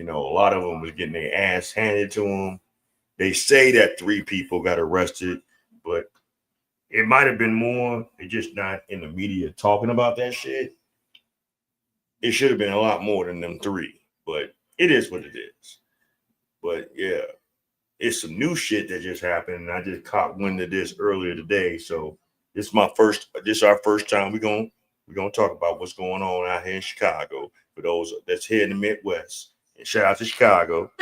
Speaker 2: a lot of them was getting their ass handed to them. They say that 3 people got arrested, but it might have been more. They're just not in the media talking about that shit. It should have been a lot more than them 3, but it is what it is. But yeah, it's some new shit that just happened, and I just caught wind of this earlier today. So this is our first time. We're We're going to talk about what's going on out here in Chicago for those that's here in the Midwest. And shout out to Chicago.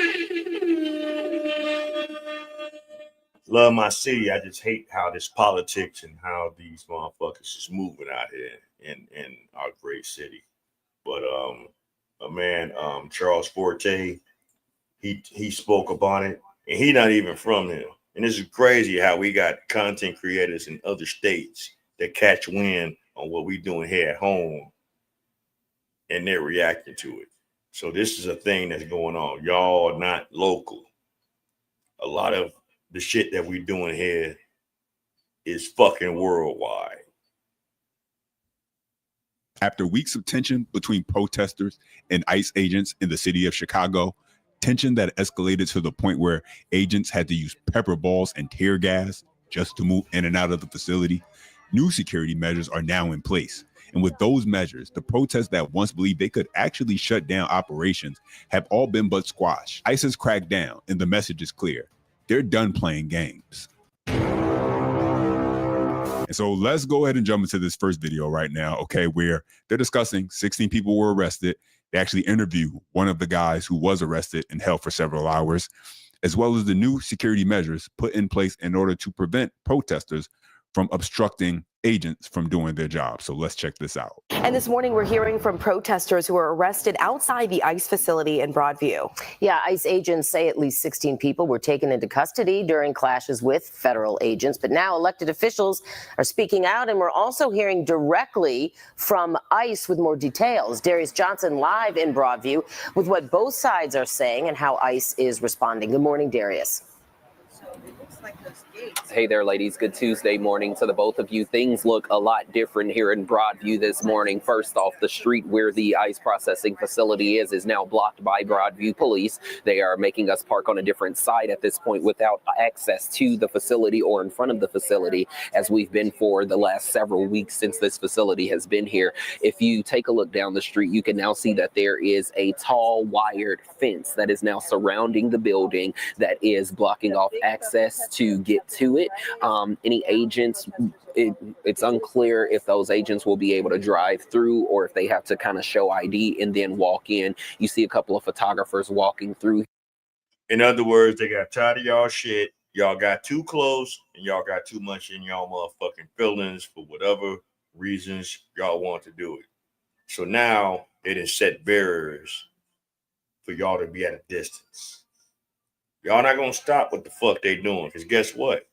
Speaker 2: Love my city. I just hate how this politics and how these motherfuckers is moving out here in our great city. But a man, Charles Forte, he spoke about it, and he not even from here. And this is crazy how we got content creators in other states that catch wind on what we doing here at home, and they're reacting to it. So this is a thing that's going on. Y'all are not local. A lot of the shit that we doing here is fucking worldwide.
Speaker 12: After weeks of tension between protesters and ICE agents in the city of Chicago, tension that escalated to the point where agents had to use pepper balls and tear gas just to move in and out of the facility, new security measures are now in place. And with those measures, the protests that once believed they could actually shut down operations have all been but squashed. ICE has cracked down, and the message is clear. They're done playing games. And so let's go ahead and jump into this first video right now, okay, where they're discussing 16 people were arrested. They actually interview one of the guys who was arrested and held for several hours, as well as the new security measures put in place in order to prevent protesters from obstructing agents from doing their job. So let's check this out.
Speaker 13: And this morning, we're hearing from protesters who were arrested outside the ICE facility in Broadview.
Speaker 14: Yeah, ICE agents say at least 16 people were taken into custody during clashes with federal agents. But now elected officials are speaking out, and we're also hearing directly from ICE with more details. Darius Johnson live in Broadview with what both sides are saying and how ICE is responding. Good morning, Darius.
Speaker 15: Hey there, ladies. Good Tuesday morning to the both of you. Things look a lot different here in Broadview this morning. First off, the street where the ICE processing facility is now blocked by Broadview police. They are making us park on a different side at this point without access to the facility or in front of the facility, as we've been for the last several weeks since this facility has been here. If you take a look down the street, you can now see that there is a tall wired fence that is now surrounding the building that is blocking off access to get to it. Any agents, it's unclear if those agents will be able to drive through or if they have to kind of show ID and then walk in. You see a couple of photographers walking through.
Speaker 2: In other words, they got tired of y'all shit. Y'all got too close and y'all got too much in y'all motherfucking feelings for whatever reasons y'all want to do it. So now it has set barriers for y'all to be at a distance. Y'all not gonna stop what the fuck they doing, because guess what?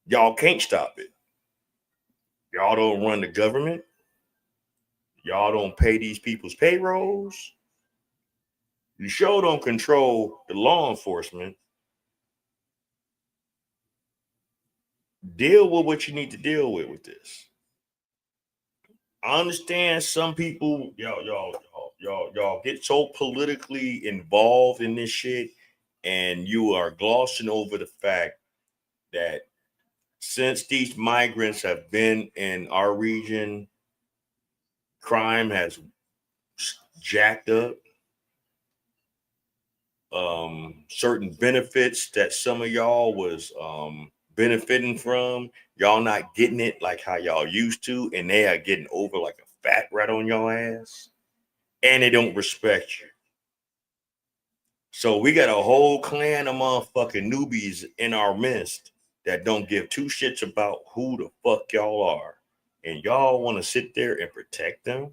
Speaker 2: Y'all can't stop it. Y'all don't run the government. Y'all don't pay these people's payrolls. You sure don't control the law enforcement. Deal with what you need to deal with this. I understand some people, y'all get so politically involved in this shit, and you are glossing over the fact that since these migrants have been in our region, crime has jacked up. Certain benefits that some of y'all was benefiting from, y'all not getting it like how y'all used to, and they are getting over like a fat rat on your ass, and they don't respect you. So we got a whole clan of motherfucking newbies in our midst that don't give two shits about who the fuck y'all are. And y'all want to sit there and protect them?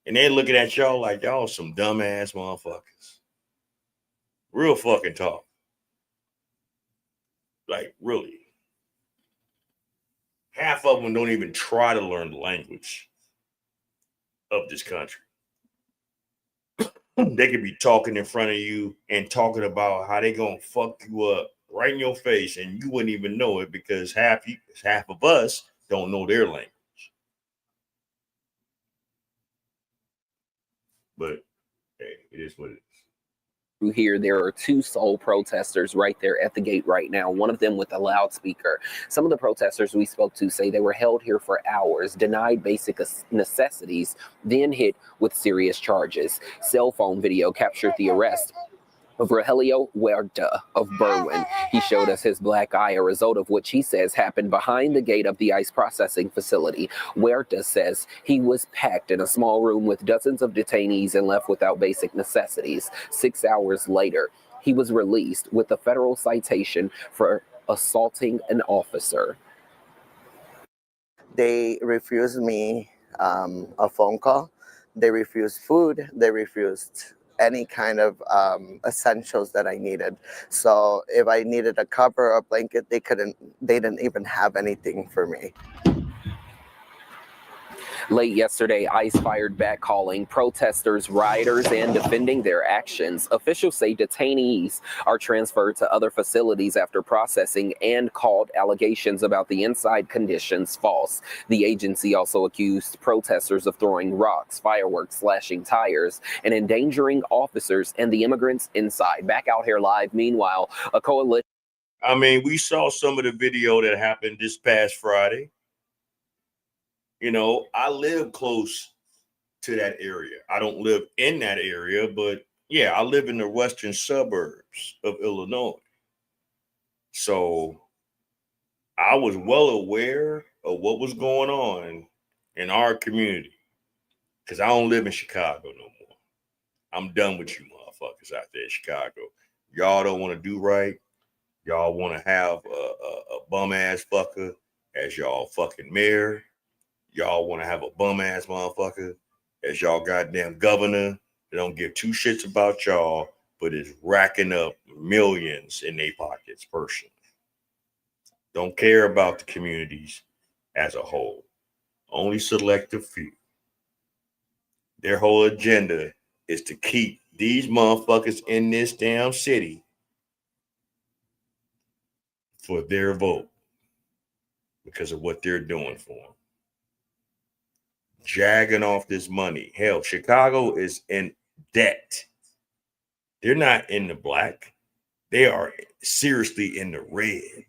Speaker 2: And they're looking at y'all like y'all some dumbass motherfuckers. Real fucking talk. Like, really. Half of them don't even try to learn the language of this country. They could be talking in front of you and talking about how they gonna fuck you up right in your face, and you wouldn't even know it because half of us don't know their language. But hey, it is what it is.
Speaker 15: Here, there are two sole protesters right there at the gate right now, one of them with a loudspeaker. Some of the protesters we spoke to say they were held here for hours, denied basic necessities, then hit with serious charges. Cell phone video captured the arrest of Rogelio Huerta of Berwyn. He showed us his black eye, a result of which he says happened behind the gate of the ICE processing facility. Huerta says he was packed in a small room with dozens of detainees and left without basic necessities. 6 hours later, he was released with a federal citation for assaulting an officer.
Speaker 16: They refused me a phone call. They refused food. They refused any kind of essentials that I needed. So if I needed a cover or a blanket, they didn't even have anything for me.
Speaker 15: Late yesterday, ICE fired back, calling protesters rioters and defending their actions. Officials say detainees are transferred to other facilities after processing and called allegations about the inside conditions false. The agency also accused protesters of throwing rocks, fireworks, slashing tires, and endangering officers and the immigrants inside. Back out here live, meanwhile, a coalition.
Speaker 2: I mean, we saw some of the video that happened this past Friday. You know, I live close to that area. I don't live in that area, but yeah, I live in the western suburbs of Illinois. So I was well aware of what was going on in our community because I don't live in Chicago no more. I'm done with you motherfuckers out there in Chicago. Y'all don't want to do right. Y'all want to have a bum ass fucker as y'all fucking mayor. Y'all want to have a bum ass motherfucker as y'all goddamn governor. They don't give two shits about y'all, but is racking up millions in their pockets personally. Don't care about the communities as a whole. Only select a few. Their whole agenda is to keep these motherfuckers in this damn city for their vote because of what they're doing for them. Jagging off this money. Hell, Chicago is in debt. They're not in the black. They are seriously in the red.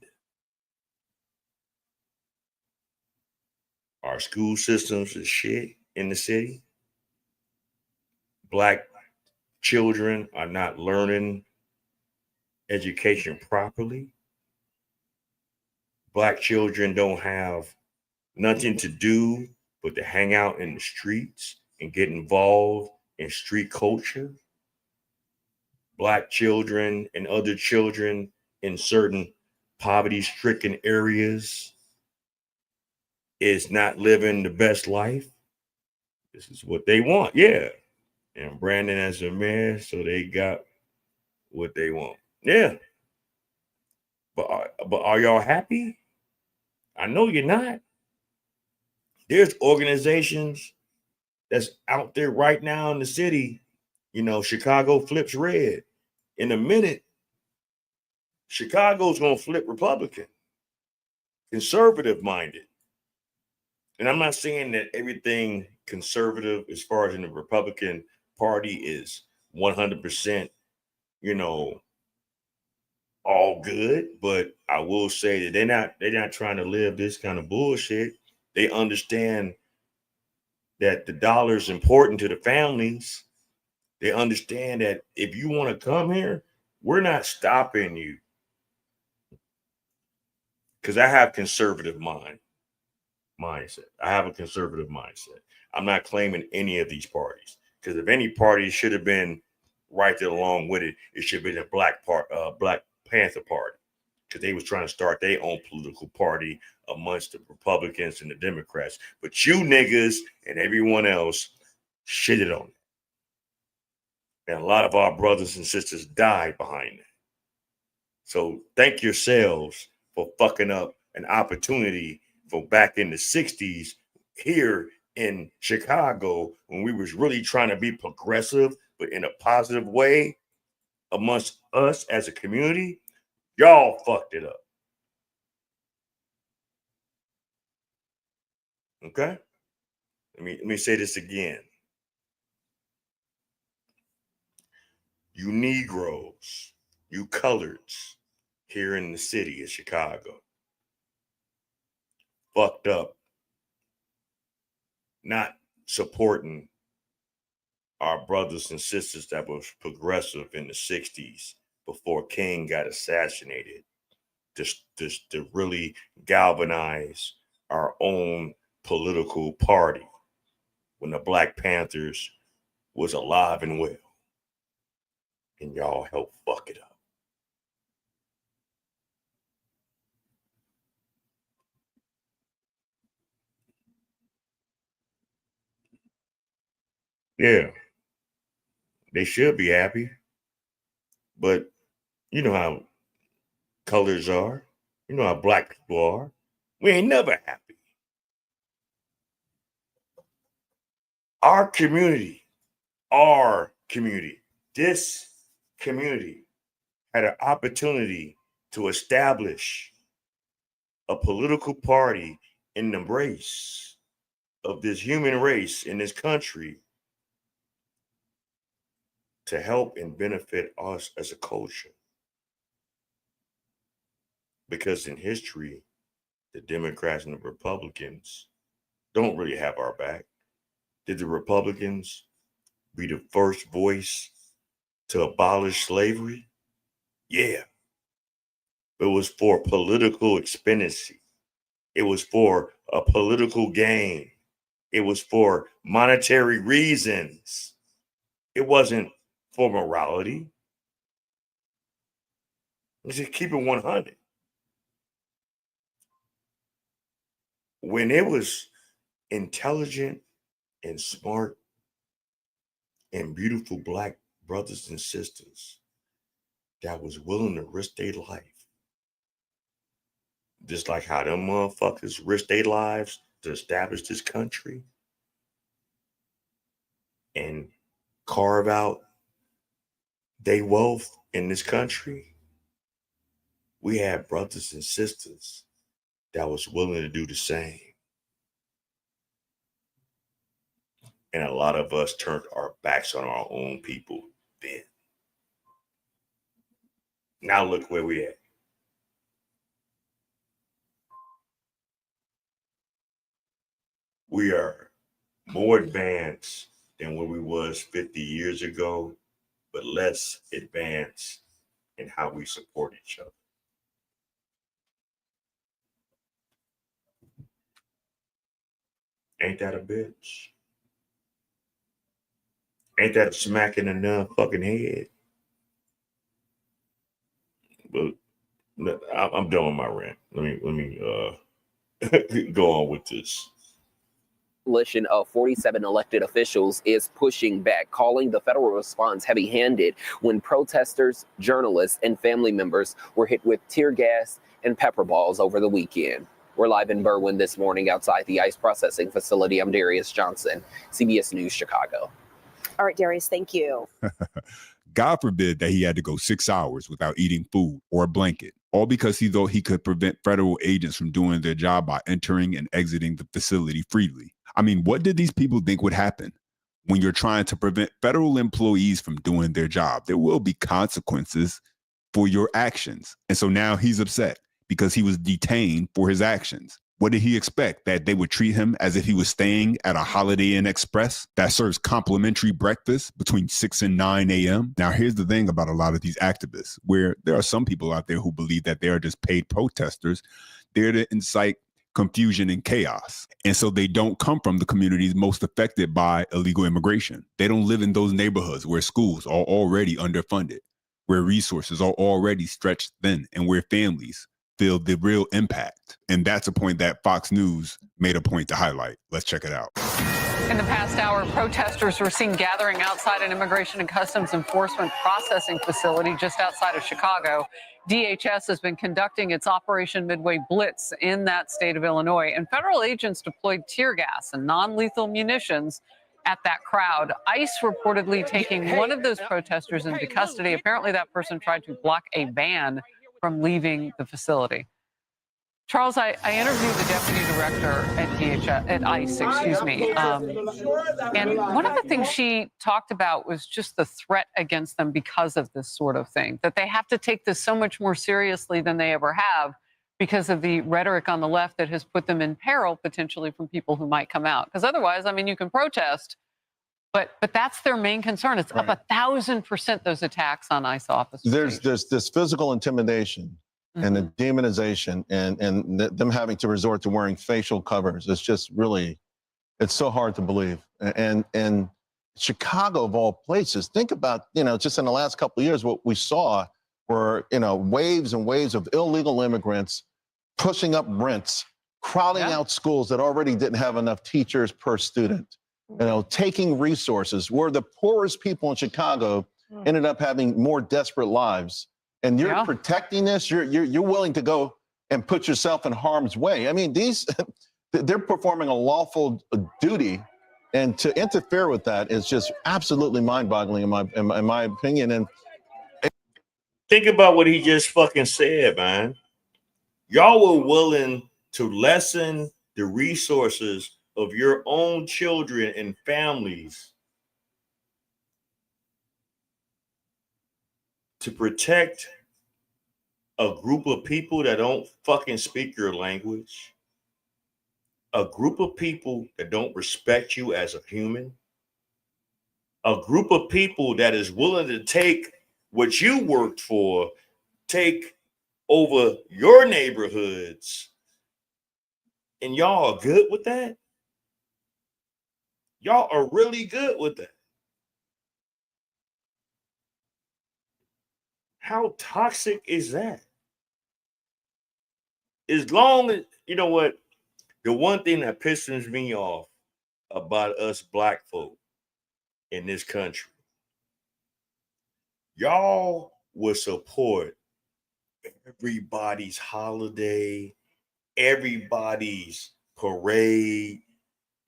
Speaker 2: Our school systems is shit in the city. Black children are not learning education properly. Black children don't have nothing to do but to hang out in the streets and get involved in street culture. Black children and other children in certain poverty-stricken areas is not living the best life. This is what they want, yeah. And Brandon as a mayor, so they got what they want, yeah. But are y'all happy? I know you're not. There's organizations that's out there right now in the city. You know, Chicago flips red. In a minute, Chicago's gonna flip Republican, conservative minded. And I'm not saying that everything conservative as far as in the Republican Party is 100%, you know, all good, but I will say that they're not trying to live this kind of bullshit. They understand that the dollar is important to the families. They understand that if you want to come here, we're not stopping you. Because I have conservative mindset. I have a conservative mindset. I'm not claiming any of these parties. Because if any party should have been right there along with it, it should have been a Black Panther Party. Because they was trying to start their own political party amongst the Republicans and the Democrats. But you niggas and everyone else shitted on it. And a lot of our brothers and sisters died behind it. So thank yourselves for fucking up an opportunity for back in the 60s here in Chicago when we was really trying to be progressive, but in a positive way amongst us as a community. Y'all fucked it up. Okay? Let me say this again. You Negroes, you coloreds here in the city of Chicago fucked up not supporting our brothers and sisters that was progressive in the 60s before King got assassinated to really galvanize our own political party when the Black Panthers was alive and well. And y'all helped fuck it up. Yeah, they should be happy. But you know how colors are. You know how Black people are. We ain't never happy. Our community, this community had an opportunity to establish a political party in the embrace of this human race in this country to help and benefit us as a culture. Because in history, the Democrats and the Republicans don't really have our back. Did the Republicans be the first voice to abolish slavery? Yeah. It was for political expediency. It was for a political gain. It was for monetary reasons. It wasn't for morality. Let's just keep it 100. When it was intelligent and smart and beautiful Black brothers and sisters that was willing to risk their life, just like how them motherfuckers risked their lives to establish this country and carve out their wealth in this country, we had brothers and sisters that was willing to do the same. And a lot of us turned our backs on our own people then. Now look where we at. We are more advanced than where we was 50 years ago, but less advanced in how we support each other. Ain't that a bitch? Ain't that a smack in the numb fucking head? But I'm done with my rant. Let me go on with this.
Speaker 15: Coalition of 47 elected officials is pushing back, calling the federal response heavy-handed when protesters, journalists, and family members were hit with tear gas and pepper balls over the weekend. We're live in Berwyn this morning outside the ICE processing facility. I'm Darius Johnson, CBS News, Chicago.
Speaker 13: All right, Darius, thank you.
Speaker 12: God forbid that he had to go 6 hours without eating food or a blanket, all because he thought he could prevent federal agents from doing their job by entering and exiting the facility freely. I mean, what did these people think would happen? When you're trying to prevent federal employees from doing their job, there will be consequences for your actions. And so now he's upset because he was detained for his actions. What did he expect? That they would treat him as if he was staying at a Holiday Inn Express that serves complimentary breakfast between 6 and 9 a.m.? Now, here's the thing about a lot of these activists, where there are some people out there who believe that they are just paid protesters. They're to incite confusion and chaos. And so they don't come from the communities most affected by illegal immigration. They don't live in those neighborhoods where schools are already underfunded, where resources are already stretched thin, and where families feel the real impact. And that's a point that Fox News made a point to highlight. Let's check it out.
Speaker 17: In the past hour, protesters were seen gathering outside an Immigration and Customs Enforcement processing facility just outside of Chicago. DHS has been conducting its Operation Midway Blitz in that state of Illinois, and federal agents deployed tear gas and non-lethal munitions at that crowd. ICE reportedly taking one of those protesters into custody. Apparently, that person tried to block a van from leaving the facility. Charles, I interviewed the deputy director at ICE, and one of the things she talked about was just the threat against them because of this sort of thing, that they have to take this so much more seriously than they ever have because of the rhetoric on the left that has put them in peril potentially from people who might come out. Because otherwise, I mean, you can protest, But that's their main concern. It's up 1,000% those attacks on ICE officers.
Speaker 18: There's this physical intimidation and the demonization and them having to resort to wearing facial covers. It's just really, it's so hard to believe. And Chicago of all places, think about, just in the last couple of years, what we saw were, waves and waves of illegal immigrants pushing up rents, crowding out schools that already didn't have enough teachers per student. Taking resources where the poorest people in Chicago ended up having more desperate lives. And you're protecting this. You're willing to go and put yourself in harm's way. I mean, they're performing a lawful duty, and to interfere with that is just absolutely mind-boggling in my opinion. And
Speaker 2: think about what he just fucking said, man. Y'all were willing to lessen the resources of your own children and families to protect a group of people that don't fucking speak your language, a group of people that don't respect you as a human, a group of people that is willing to take what you worked for, take over your neighborhoods, and y'all are good with that? Y'all are really good with that. How toxic is that? As long as, you know what, the one thing that pisses me off about us black folk in this country, y'all will support everybody's holiday, everybody's parade.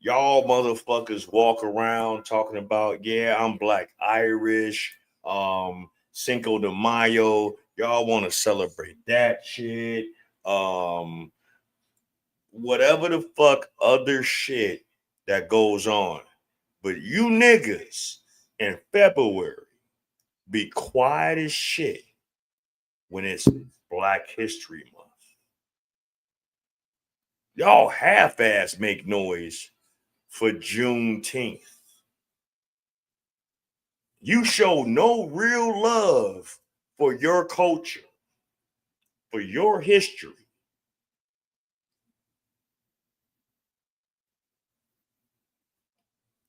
Speaker 2: Y'all motherfuckers walk around talking about, yeah, I'm Black Irish, Cinco de Mayo. Y'all want to celebrate that shit. Whatever the fuck other shit that goes on. But you niggas in February be quiet as shit when it's Black History Month. Y'all half-ass make noise for Juneteenth. You show no real love for your culture, for your history.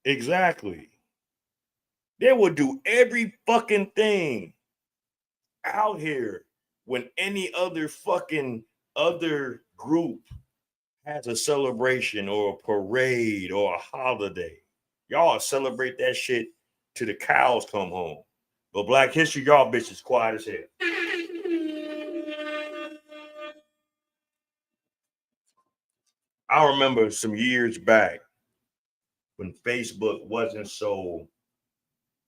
Speaker 2: Exactly. They will do every fucking thing out here when any other group has a celebration or a parade or a holiday. Y'all celebrate that shit till the cows come home. But Black History, y'all bitches quiet as hell. I remember some years back when Facebook wasn't so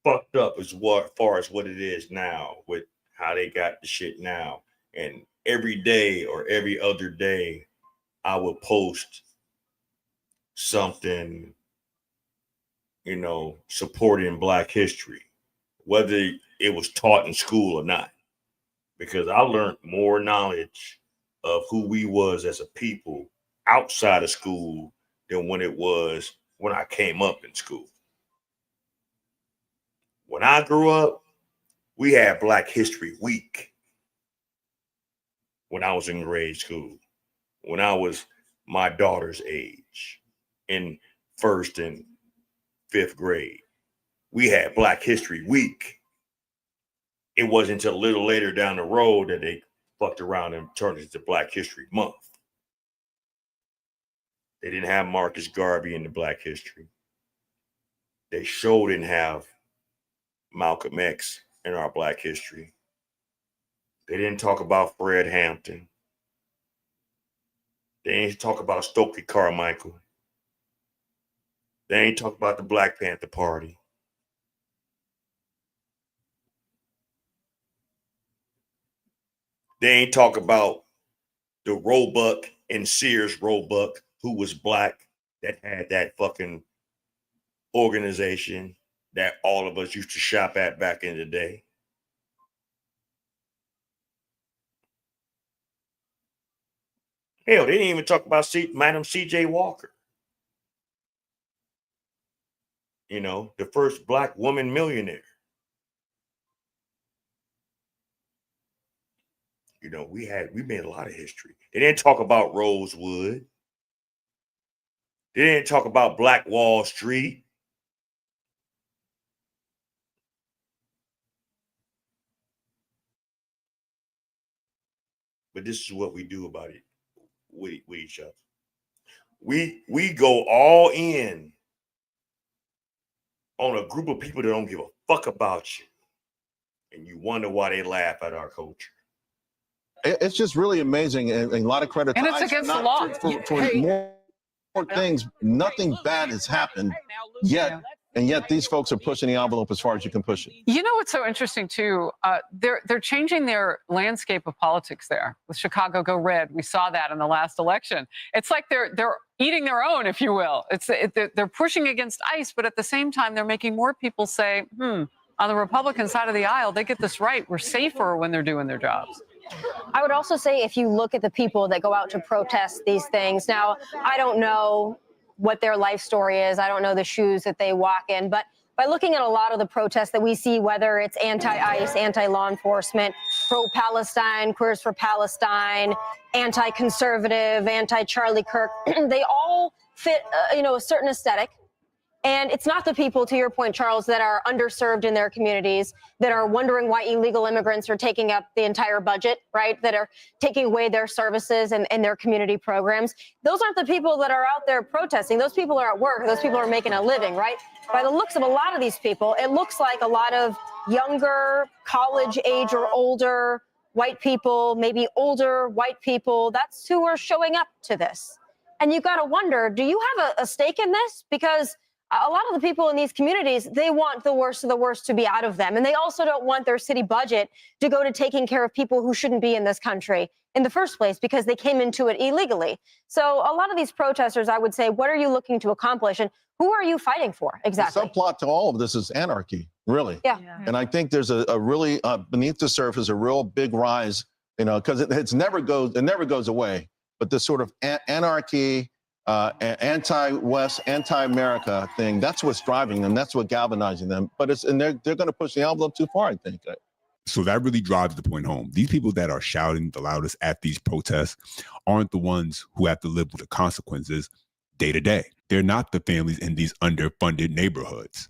Speaker 2: fucked up as far as what it is now, with how they got the shit now. And every day or every other day, I would post something, supporting Black history, whether it was taught in school or not, because I learned more knowledge of who we was as a people outside of school than when I came up in school. When I grew up, we had Black History Week when I was in grade school, when I was my daughter's age, in first and fifth grade. We had Black History Week. It wasn't until a little later down the road that they fucked around and turned it into Black History Month. They didn't have Marcus Garvey in the Black History. They sure didn't have Malcolm X in our Black History. They didn't talk about Fred Hampton. They ain't talk about Stokely Carmichael. They ain't talk about the Black Panther Party. They ain't talk about the Roebuck and Sears Roebuck, who was Black, that had that fucking organization that all of us used to shop at back in the day. Hell, they didn't even talk about Madam C.J. Walker. You know, the first black woman millionaire. You know, we made a lot of history. They didn't talk about Rosewood. They didn't talk about Black Wall Street. But this is what we do about it with each other. We go all in on a group of people that don't give a fuck about you. And you wonder why they laugh at our culture.
Speaker 18: It's just really amazing, and a lot of credit.
Speaker 17: And it's against the law.
Speaker 18: For more things. Nothing bad has happened yet, and yet these folks are pushing the envelope as far as you can push it.
Speaker 17: You know what's so interesting too? They're changing their landscape of politics there with Chicago Go Red. We saw that in the last election. It's like they're eating their own, if you will. They're pushing against ICE, but at the same time, they're making more people say, on the Republican side of the aisle, they get this right. We're safer when they're doing their jobs.
Speaker 8: I would also say if you look at the people that go out to protest these things, now, I don't know what their life story is. I don't know the shoes that they walk in. But by looking at a lot of the protests that we see, whether it's anti-ICE, anti-law enforcement, pro-Palestine, Queers for Palestine, anti-conservative, anti-Charlie Kirk, they all fit, a certain aesthetic. And it's not the people, to your point, Charles, that are underserved in their communities, that are wondering why illegal immigrants are taking up the entire budget, right? That are taking away their services and their community programs. Those aren't the people that are out there protesting. Those people are at work. Those people are making a living, right? By the looks of a lot of these people, it looks like a lot of younger, college age or older white people, maybe older white people. That's who are showing up to this. And you got to wonder, do you have a stake in this? Because a lot of the people in these communities, they want the worst of the worst to be out of them. And they also don't want their city budget to go to taking care of people who shouldn't be in this country in the first place because they came into it illegally. So a lot of these protesters, I would say, what are you looking to accomplish? And who are you fighting for exactly?
Speaker 18: The subplot to all of this is anarchy, really.
Speaker 8: Yeah.
Speaker 18: And I think there's a really, beneath the surface, a real big rise, because it never goes away. But this sort of anarchy, anti-West, anti-America thing, that's what's driving them. That's what galvanizing them. But they're going to push the envelope too far, I think.
Speaker 12: So that really drives the point home. These people that are shouting the loudest at these protests aren't the ones who have to live with the consequences day to day. They're not the families in these underfunded neighborhoods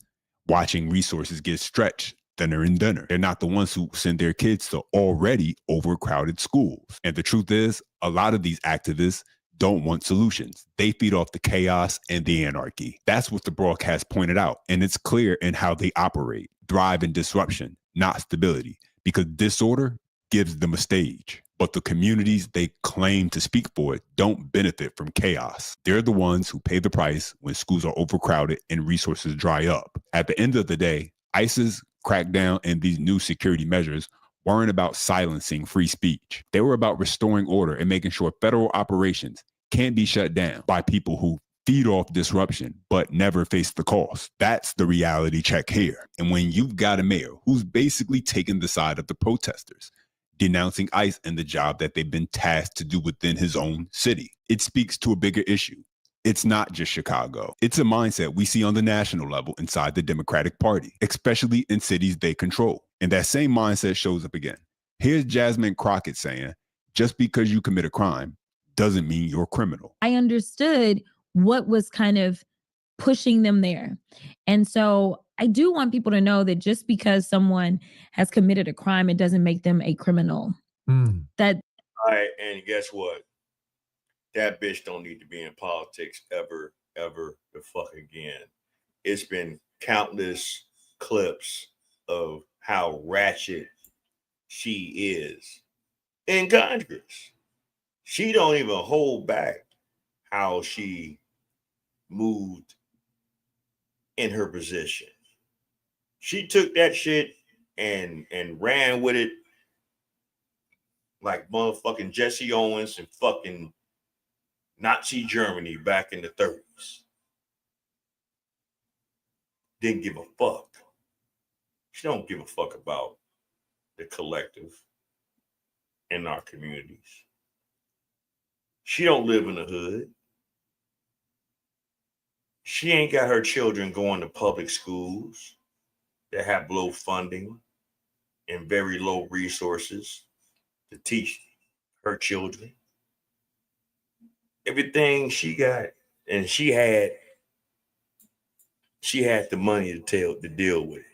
Speaker 12: watching resources get stretched thinner and thinner. They're not the ones who send their kids to already overcrowded schools. And the truth is, a lot of these activists don't want solutions. They feed off the chaos and the anarchy. That's what the broadcast pointed out. And it's clear in how they operate. Thrive in disruption, not stability, because disorder gives them a stage. But the communities they claim to speak for don't benefit from chaos. They're the ones who pay the price when schools are overcrowded and resources dry up. At the end of the day, ICE's crackdown and these new security measures weren't about silencing free speech. They were about restoring order and making sure federal operations can't be shut down by people who feed off disruption but never face the cost. That's the reality check here. And when you've got a mayor who's basically taken the side of the protesters, denouncing ICE and the job that they've been tasked to do within his own city, it speaks to a bigger issue. It's not just Chicago. It's a mindset we see on the national level inside the Democratic Party, especially in cities they control. And that same mindset shows up again. Here's Jasmine Crockett saying, just because you commit a crime doesn't mean you're a criminal.
Speaker 19: I understood what was kind of pushing them there. And so I do want people to know that just because someone has committed a crime, it doesn't make them a criminal. That.
Speaker 2: All right, and guess what? That bitch don't need to be in politics ever the fuck again. It's been countless clips of how ratchet she is in Congress. She don't even hold back how she moved in her position. She took that shit and ran with it like motherfucking Jesse Owens and fucking Nazi Germany back in the 30s. Didn't give a fuck. She don't give a fuck about the collective in our communities. She don't live in the hood. She ain't got her children going to public schools that have low funding and very low resources to teach her children. Everything she got, and she had the money to deal with it,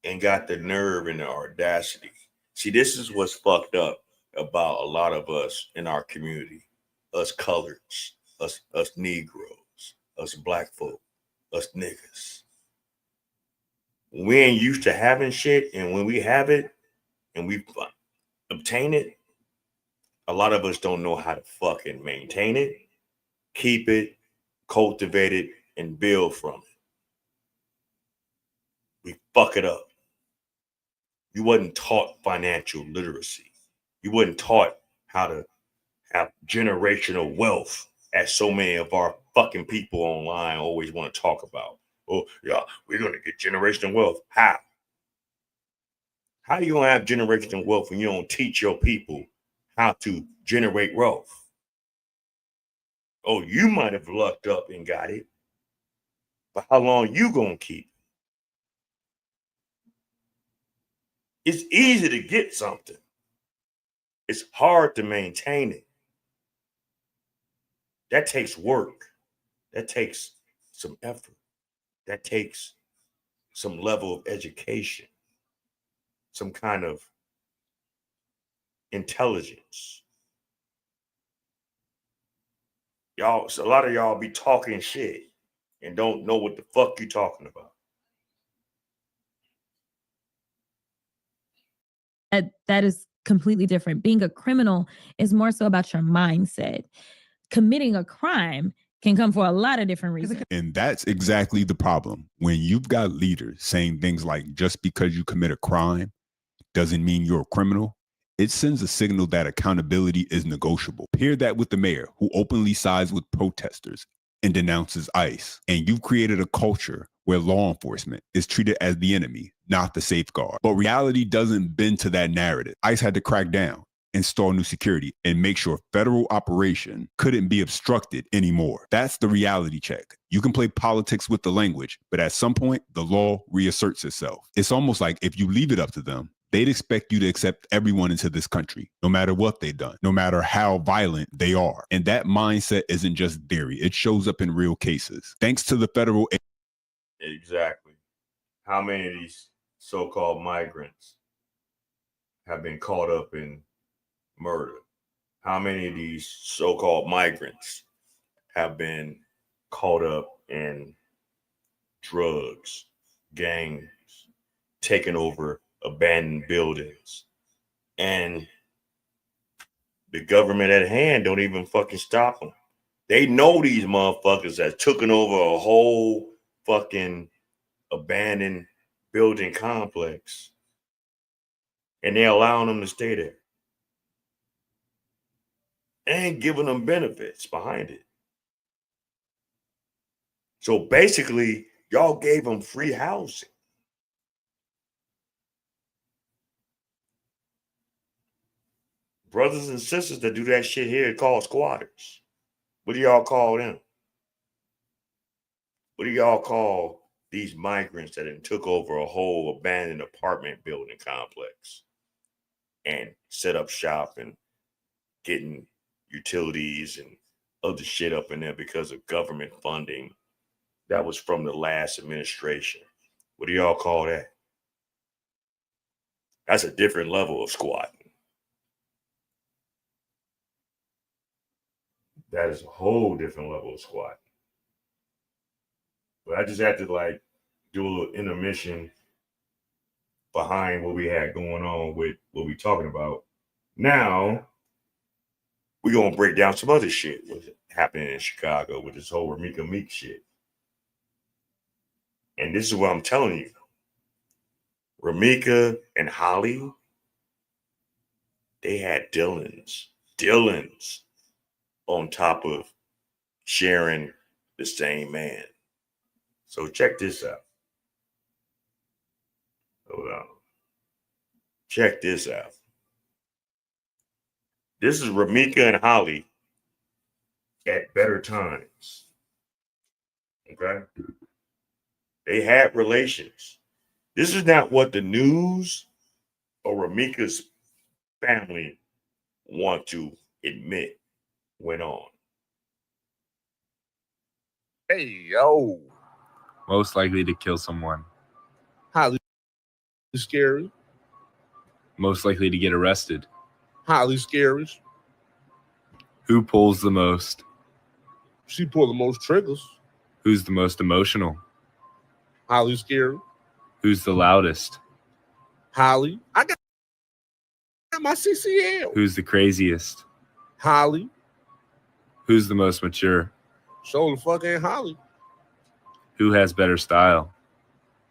Speaker 2: and got the nerve and the audacity. See, this is what's fucked up about a lot of us in our community, us coloreds, us Negroes, us black folk, us niggas. We ain't used to having shit, and when we have it and we obtain it, a lot of us don't know how to fucking maintain it, keep it, cultivate it, and build from it. We fuck it up. You wasn't taught financial literacy. You wasn't taught how to have generational wealth, as so many of our fucking people online always want to talk about. Oh, yeah, we're going to get generational wealth. How? How are you going to have generational wealth when you don't teach your people how to generate wealth? Oh, you might have lucked up and got it, but how long you going to keep it? It's easy to get something. It's hard to maintain it. That takes work. That takes some effort. That takes some level of education, some kind of intelligence. Y'all, so a lot of y'all be talking shit and don't know what the fuck you talking about.
Speaker 19: That is completely different. Being a criminal is more so about your mindset. Committing a crime can come for a lot of different reasons.
Speaker 12: And that's exactly the problem. When you've got leaders saying things like, just because you commit a crime doesn't mean you're a criminal, it sends a signal that accountability is negotiable. Pair that with the mayor who openly sides with protesters and denounces ICE. And you've created a culture where law enforcement is treated as the enemy, not the safeguard. But reality doesn't bend to that narrative. ICE had to crack down, install new security, and make sure federal operation couldn't be obstructed anymore. That's the reality check. You can play politics with the language, but at some point, the law reasserts itself. It's almost like if you leave it up to them, they'd expect you to accept everyone into this country, no matter what they've done, no matter how violent they are. And that mindset isn't just theory. It shows up in real cases. Thanks to the federal...
Speaker 2: Exactly. How many of these so-called migrants have been caught up in murder? How many of these so-called migrants have been caught up in drugs, gangs, taking over abandoned buildings, and the government at hand don't even fucking stop them? They know these motherfuckers have taken over a whole fucking abandoned building complex, and they're allowing them to stay there and giving them benefits behind it. So basically, y'all gave them free housing. Brothers and sisters that do that shit here are called squatters. What do y'all call them? What do y'all call these migrants that took over a whole abandoned apartment building complex and set up shop and getting utilities and other shit up in there because of government funding that was from the last administration? What do y'all call that? That's a different level of squatting. That is a whole different level of squatting. But I just had to do a little intermission behind what we had going on with what we talking about. Now, we're going to break down some other shit what's happening in Chicago with this whole Ramika Meek shit. And this is what I'm telling you. Ramika and Holly, they had Dylans on top of sharing the same man. So check this out. Hold on. Check this out. This is Ramika and Holly at better times. Okay? They had relations. This is not what the news or Ramika's family want to admit went on.
Speaker 20: Hey, yo.
Speaker 21: Most likely to kill someone.
Speaker 20: Highly scary.
Speaker 21: Most likely to get arrested.
Speaker 20: Highly scary.
Speaker 21: Who pulls the most?
Speaker 20: She pulled the most triggers.
Speaker 21: Who's the most emotional?
Speaker 20: Highly scary.
Speaker 21: Who's the loudest?
Speaker 20: Holly. I got my CCL.
Speaker 21: Who's the craziest?
Speaker 20: Holly.
Speaker 21: Who's the most mature?
Speaker 20: So the fuck ain't Holly.
Speaker 21: Who has better style?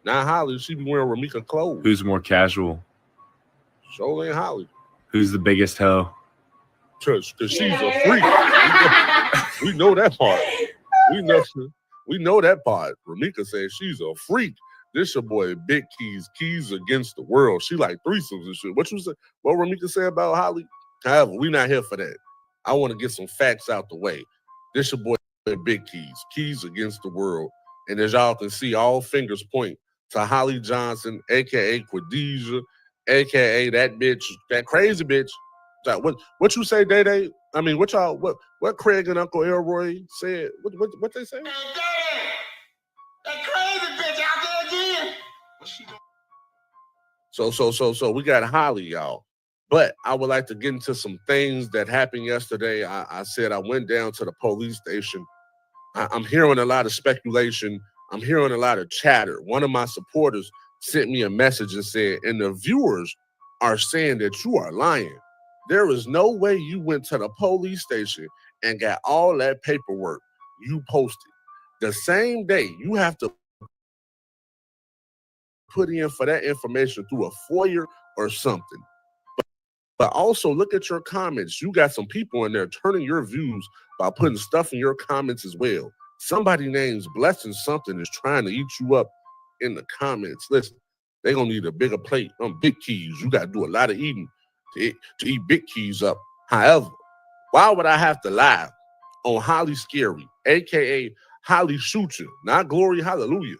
Speaker 20: Not Holly. She be wearing Ramika clothes.
Speaker 21: Who's more casual?
Speaker 20: So ain't Holly.
Speaker 21: Who's the biggest hoe?
Speaker 20: Cause she's a freak. We know that part. We know that part. Ramika says she's a freak. This your boy Big Keys against the world. She like threesomes and shit. What Ramika say about Holly? However, we not here for that. I want to get some facts out the way. This your boy Big Keys against the world. And as y'all can see, all fingers point to Holly Johnson, aka Quadesia, aka that bitch, that crazy bitch. What you say, Day Day? I mean, what Craig and Uncle Elroy said? What they say?
Speaker 1: Hey, Daddy, that crazy bitch out there again.
Speaker 20: So we got Holly, y'all. But I would like to get into some things that happened yesterday. I said I went down to the police station. I'm hearing a lot of speculation. I'm hearing a lot of chatter. One of my supporters sent me a message and said, and the viewers are saying that you are lying. There is no way you went to the police station and got all that paperwork you posted. The same day you have to put in for that information through a FOIA or something. But also look at your comments. You got some people in there turning your views by putting stuff in your comments as well. Somebody named Blessing something is trying to eat you up in the comments. Listen, they're going to need a bigger plate on Big Keys. You got to do a lot of eating to eat Big Keys up. However, why would I have to lie on Holly Scary, a.k.a. Holly Shoot You, not Glory Hallelujah?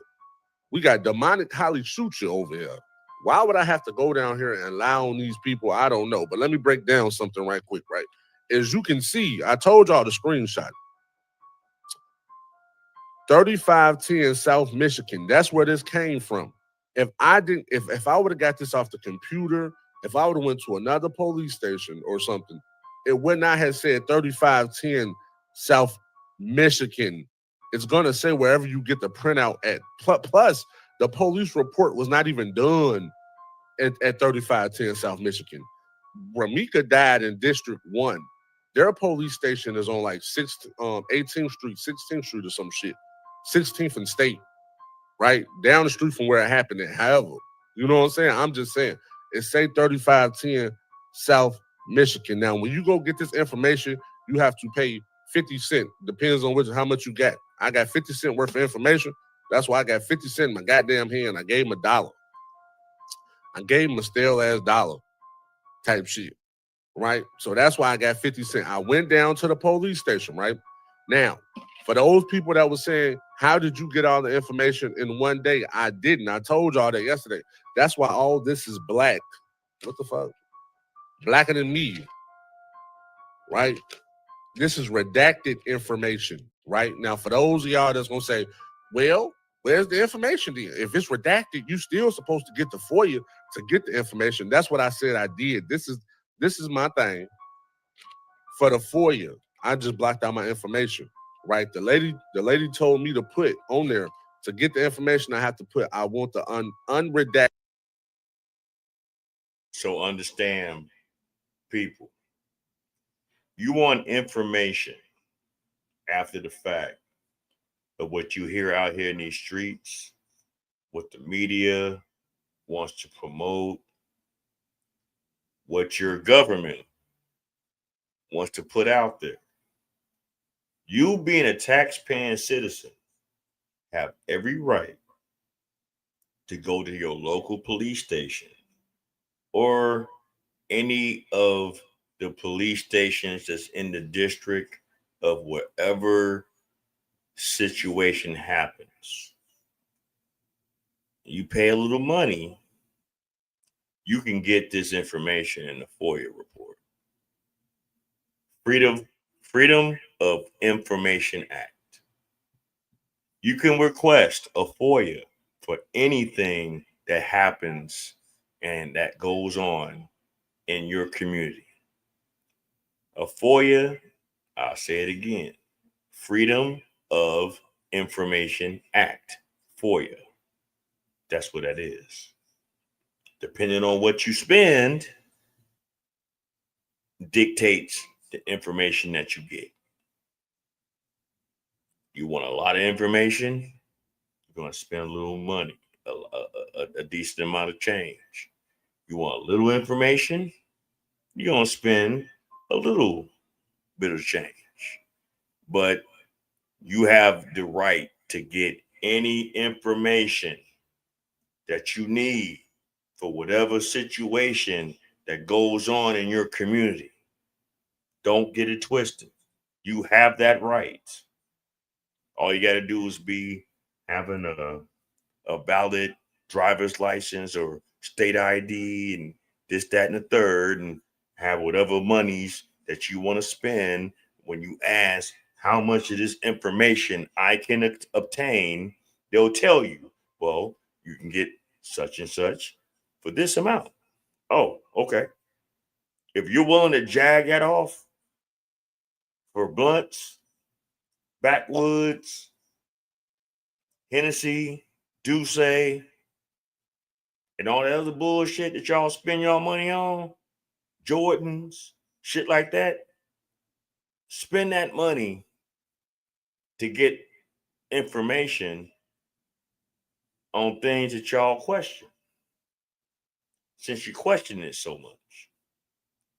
Speaker 20: We got demonic Holly Shoot You over here. Why would I have to go down here and lie on these people? I don't know. But let me break down something right quick, right? As you can see, I told y'all the screenshot. 3510 South Michigan. That's where this came from. If I would have got this off the computer, if I would have went to another police station or something, it would not have said 3510 South Michigan. It's going to say wherever you get the printout at. Plus, the police report was not even done at 3510 South Michigan. Ramika died in District 1. Their police station is on like 18th Street, 16th Street or some shit. 16th and State, right? Down the street from where it happened at. However, you know what I'm saying? I'm just saying, it say 3510 South Michigan. Now, when you go get this information, you have to pay 50 cents. Depends on how much you got. I got 50 cents worth of information. That's why I got 50 cents in my goddamn hand. I gave him $1. I gave him a stale-ass dollar type shit, right? So that's why I got 50 cents. I went down to the police station, right? Now, for those people that were saying, how did you get all the information in one day? I didn't. I told y'all that yesterday. That's why all this is black. What the fuck? Blacker than me, right? This is redacted information, right? Now, for those of y'all that's going to say, well, where's the information then? If it's redacted, you still supposed to get the FOIA to get the information. That's what I said I did. This is my thing. For the FOIA, I just blocked out my information, right? The lady told me to put on there to get the information I have to put, I want the unredacted.
Speaker 2: So understand, people, you want information after the fact of what you hear out here in these streets, what the media wants to promote, what your government wants to put out there. You being a taxpaying citizen have every right to go to your local police station or any of the police stations that's in the district of wherever situation happens, you pay a little money, you can get this information in the FOIA report. Freedom of Information Act. You can request a FOIA for anything that happens and that goes on in your community. A FOIA, I'll say it again, Freedom of Information Act, FOIA. That's what that is. Depending on what you spend, dictates the information that you get. You want a lot of information, you're going to spend a little money, a decent amount of change. You want a little information, you're going to spend a little bit of change. But you have the right to get any information that you need for whatever situation that goes on in your community. Don't get it twisted. You have that right. All you got to do is be having a valid driver's license or state ID and this, that, and the third, and have whatever monies that you want to spend. When you ask how much of this information I can obtain, they'll tell you, well, you can get such and such for this amount. Oh, okay. If you're willing to jag that off for blunts, backwoods, Hennessy, Douce, and all that other bullshit that y'all spend y'all money on, Jordans, shit like that, spend that money to get information on things that y'all question, since you question it so much.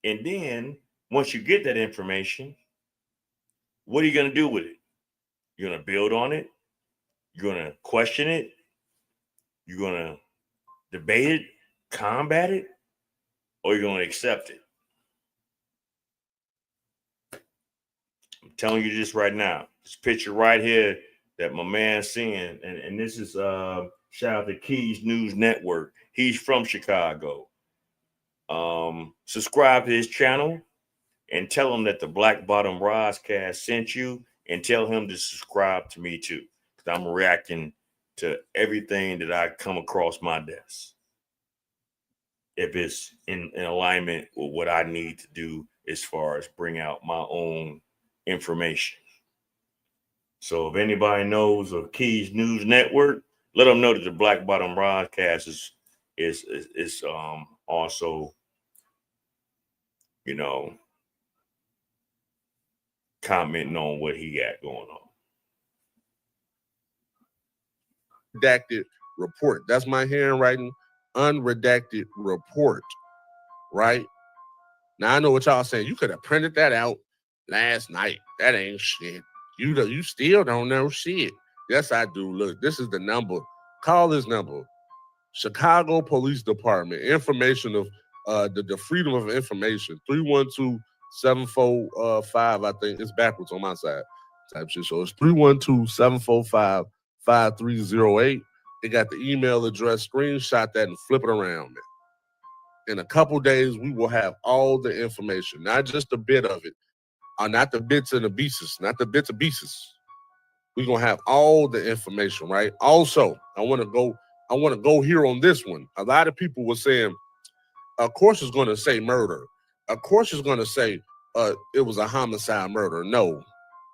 Speaker 2: And then once you get that information, what are you going to do with it? You're going to build on it? You're going to question it? You're going to debate it, combat it, or you're going to accept it? I'm telling you this right now. This picture right here that my man's seeing, and this is shout out to Keys News Network. He's from Chicago. Subscribe to his channel and tell him that the Black Bottom Roscast sent you, and tell him to subscribe to me too, because I'm reacting to everything that I come across my desk, if it's in alignment with what I need to do as far as bring out my own information. So if anybody knows of Keys News Network, let them know that the Black Bottom Broadcast is also, commenting on what he got going on.
Speaker 20: Redacted report. That's my handwriting. Unredacted report. Right? Now I know what y'all saying. You could have printed that out last night. That ain't shit. You still don't know shit. Yes, I do. Look, this is the number. Call this number. Chicago Police Department. Information of the Freedom of Information. 312-745. I think it's backwards on my side. Type shit. So it's 312-745-5308. They got the email address. Screenshot that and flip it around, man. In a couple days, we will have all the information, not just a bit of it, not the bits and the pieces, not the bits and pieces. We're gonna have all the information, right? Also, I want to go here on this one. A lot of people were saying, of course, it's going to say murder. Of course, it's going to say it was a homicide murder. No,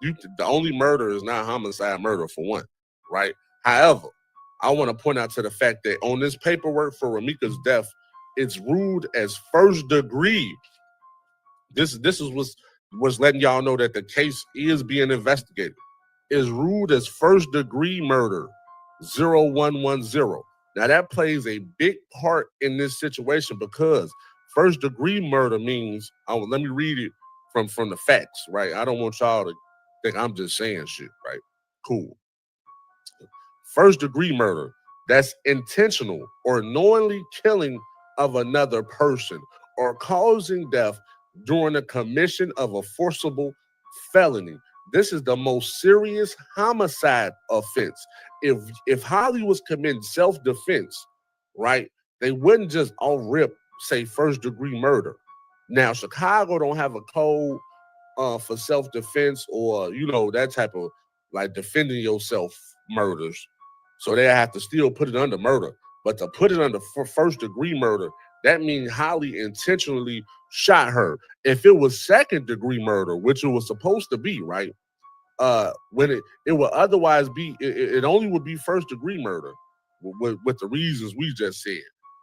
Speaker 20: the only murder is not homicide murder, for one, right? However, I want to point out to the fact that on this paperwork for Ramika's death, it's ruled as first degree. This was letting y'all know that the case is being investigated. Is ruled as first degree murder, 0110. Now that plays a big part in this situation, because first degree murder means, let me read it from the facts, right? I don't want y'all to think I'm just saying shit, right? Cool. First degree murder, that's intentional or knowingly killing of another person or causing death during the commission of a forcible felony This is the most serious homicide offense. If Holly was committing self-defense, right, they wouldn't just all rip say first-degree murder. Now, Chicago don't have a code for self-defense or, that type of like defending yourself murders. So they have to still put it under murder. But to put it under first-degree murder, that means Holly intentionally shot her. If it was second-degree murder, which it was supposed to be, right? When it would otherwise be, it only would be first-degree murder with the reasons we just said.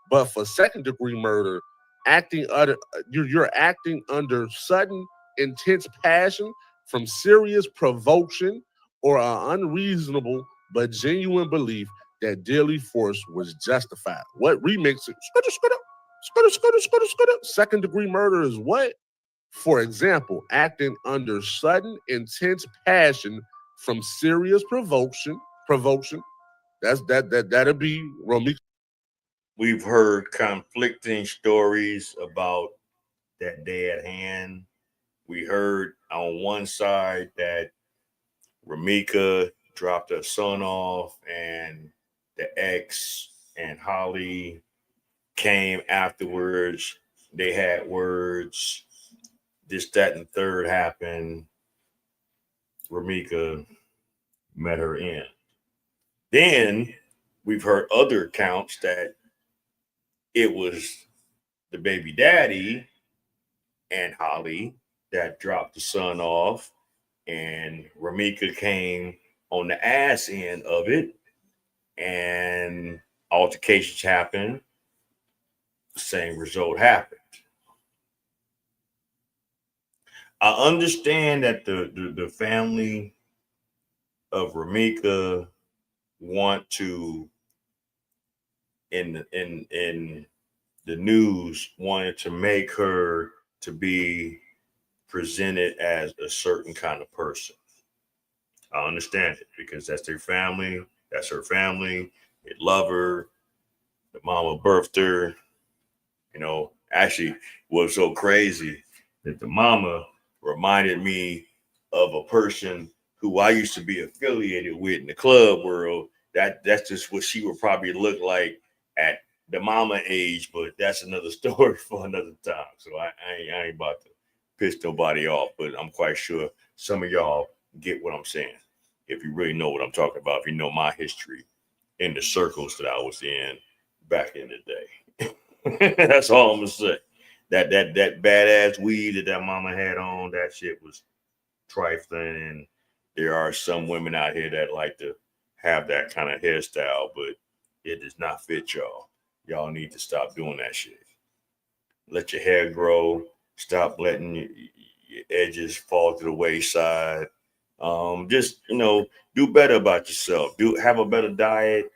Speaker 20: But for second-degree murder, you're acting under sudden, intense passion from serious provocation or an unreasonable but genuine belief that deadly force was justified. What remix it? Second degree murder is what? For example, acting under sudden, intense passion from serious provocation. That'll be Romika.
Speaker 2: We've heard conflicting stories about that day at hand. We heard on one side that Romika dropped her son off and the ex and Holly came afterwards. They had words. This, that, and the third happened. Romika met her end. Then we've heard other accounts that it was the baby daddy and Holly that dropped the son off, and Romika came on the ass end of it, and altercations happened. The same result happened. I understand that the family of Romika want to in the news wanted to make her to be presented as a certain kind of person. I understand it because that's their family, that's her family. They love her. The mama birthed her. Actually, was so crazy that the mama reminded me of a person who I used to be affiliated with in the club world. That's just what she would probably look like at the mama age, but that's another story for another time. So I ain't about to piss nobody off, but I'm quite sure some of y'all get what I'm saying. If you really know what I'm talking about, if you know my history in the circles that I was in back in the day. That's all I'm gonna say. That badass weed that mama had on, that shit was trifling. And there are some women out here that like to have that kind of hairstyle, but it does not fit y'all. Y'all need to stop doing that shit. Let your hair grow. Stop letting your edges fall to the wayside. Just do better about yourself. Have a better diet.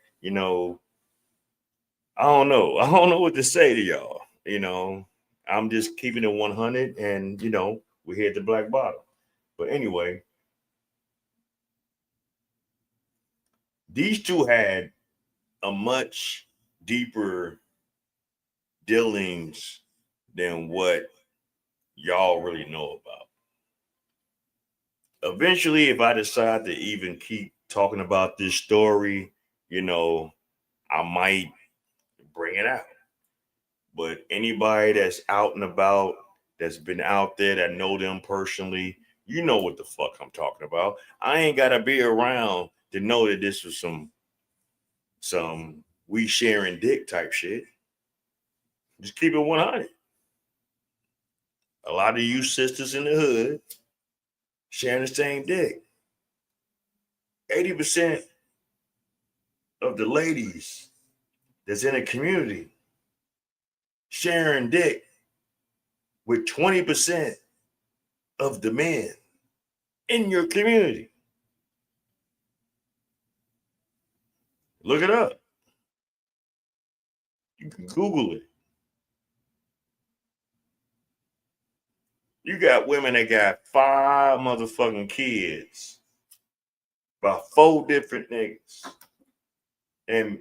Speaker 2: I don't know. I don't know what to say to y'all. I'm just keeping it 100, and we're here at the Black Bottom. But anyway, these two had a much deeper dealings than what y'all really know about. Eventually, if I decide to even keep talking about this story, I might bring it out. But anybody that's out and about, that's been out there, that know them personally, you know what the fuck I'm talking about. I ain't gotta be around to know that this was some we sharing dick type shit. Just keep it 100. A lot of you sisters in the hood sharing the same dick. 80% of the ladies that's in a community sharing dick with 20% of the men in your community. Look it up. You can Google it. You got women that got 5 motherfucking kids by 4 different niggas. And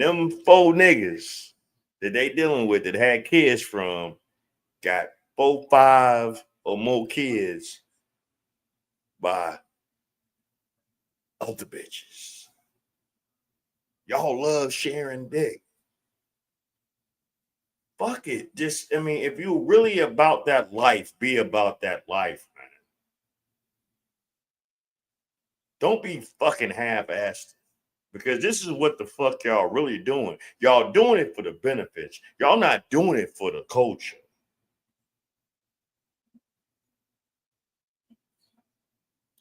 Speaker 2: them 4 niggas that they dealing with that had kids from got 4, 5 or more kids by other bitches. Y'all love sharing dick. Fuck it. Just, I mean, if you're really about that life, be about that life, man. Don't be fucking half-assed. Because this is what the fuck y'all really doing. Y'all doing it for the benefits. Y'all not doing it for the culture.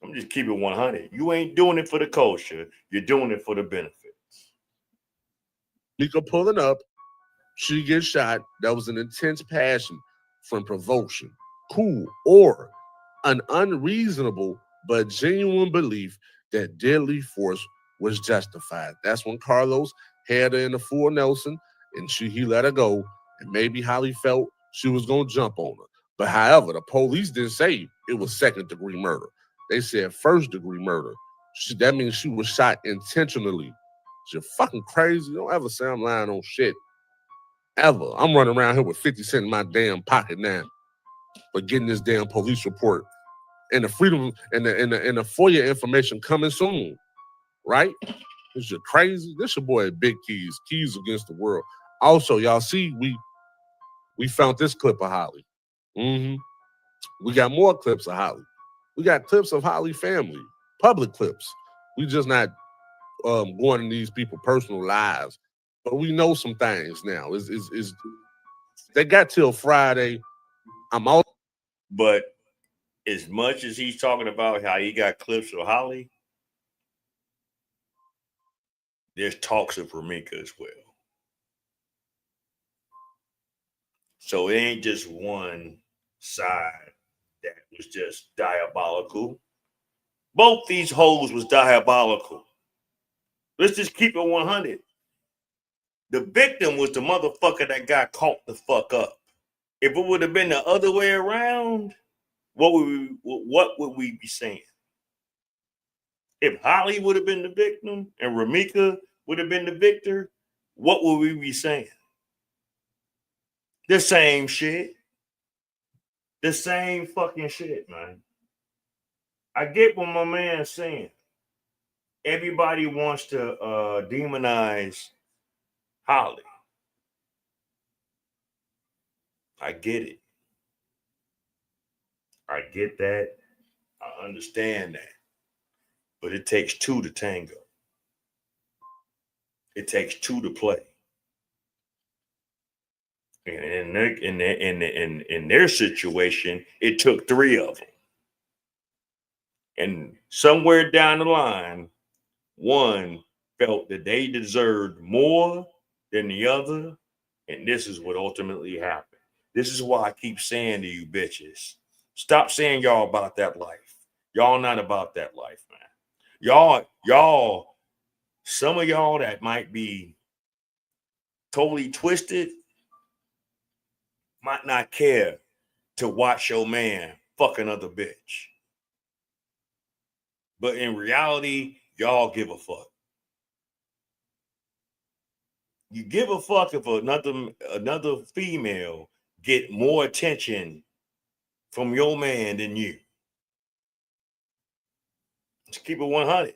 Speaker 2: I'm just keeping it 100. You ain't doing it for the culture. You're doing it for the benefits.
Speaker 20: Nika pulling up. She gets shot. That was an intense passion from provocation. Cool. Or an unreasonable but genuine belief that deadly force was justified. That's when Carlos had her in the full Nelson and he let her go. And maybe Holly felt she was going to jump on her. But however, the police didn't say it was second-degree murder. They said first-degree murder. That means she was shot intentionally. You're fucking crazy. Don't ever say I'm lying on shit. Ever. I'm running around here with 50 cents in my damn pocket now for getting this damn police report. And the freedom and the FOIA information coming soon. Right? This shit crazy. This your boy Big Keys. Keys against the world. Also, y'all see, we found this clip of Holly. We got more clips of Holly. We got clips of Holly family. Public clips. We just not going in these people's personal lives. But we know some things now. They got till Friday. I'm out.
Speaker 2: But as much as he's talking about how he got clips of Holly, there's talks of Ramika as well. So it ain't just one side that was just diabolical. Both these hoes was diabolical. Let's just keep it 100. The victim was the motherfucker that got caught the fuck up. If it would have been the other way around, what would we be saying? If Holly would have been the victim and Ramika would have been the victor, what would we be saying? The same shit. The same fucking shit, man. I get what my man's saying. Everybody wants to demonize Holly. I get it. I get that. I understand that. But it takes two to tango. It takes two to play. And in their situation, it took three of them. And somewhere down the line, one felt that they deserved more than the other. And this is what ultimately happened. This is why I keep saying to you bitches, stop saying y'all about that life. Y'all not about that life, man. Y'all, some of y'all that might be totally twisted might not care to watch your man fuck another bitch. But in reality, y'all give a fuck. You give a fuck if another female get more attention from your man than you. Just keep it 100.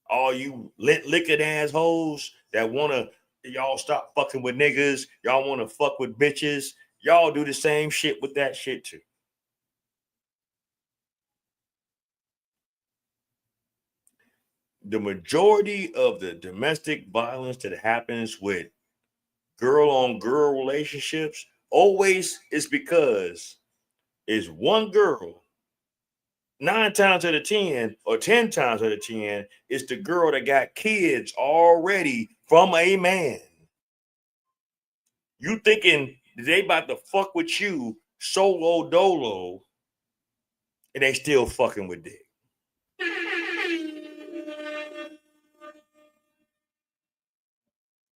Speaker 2: All you licking assholes that wanna y'all stop fucking with niggas, y'all wanna fuck with bitches, y'all do the same shit with that shit too. The majority of the domestic violence that happens with girl-on-girl relationships always is because it's one girl. 9 times out of 10 or 10 times out of 10, it's the girl that got kids already from a man. You thinking they about to fuck with you solo dolo and they still fucking with dick.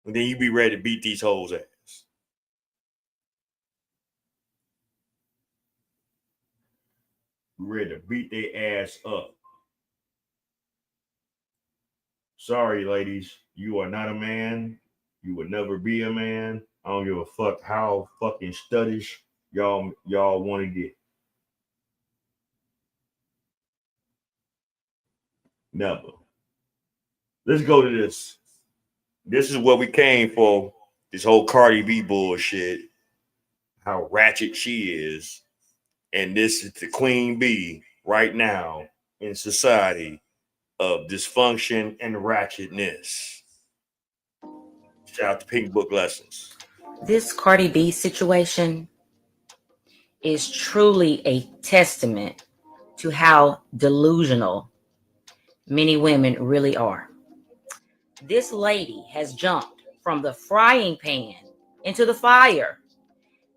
Speaker 2: And then you be ready to beat these hoes ass. Ready to beat their ass up. Sorry, ladies, you are not a man. You will never be a man. I don't give a fuck how fucking studdish y'all want to get. Never. Let's go to this. This is what we came for. This whole Cardi B bullshit. How ratchet she is. And this is the queen bee right now in society of dysfunction and ratchetness. Shout out to Pink Book Lessons.
Speaker 3: This Cardi B situation is truly a testament to how delusional many women really are. This lady has jumped from the frying pan into the fire.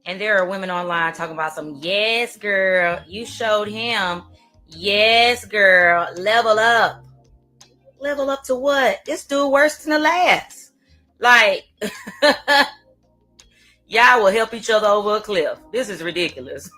Speaker 3: And there are women online talking about some, yes, girl, you showed him. Yes, girl, level up. Level up to what? This dude worse than the last. Like, y'all will help each other over a cliff. This is ridiculous.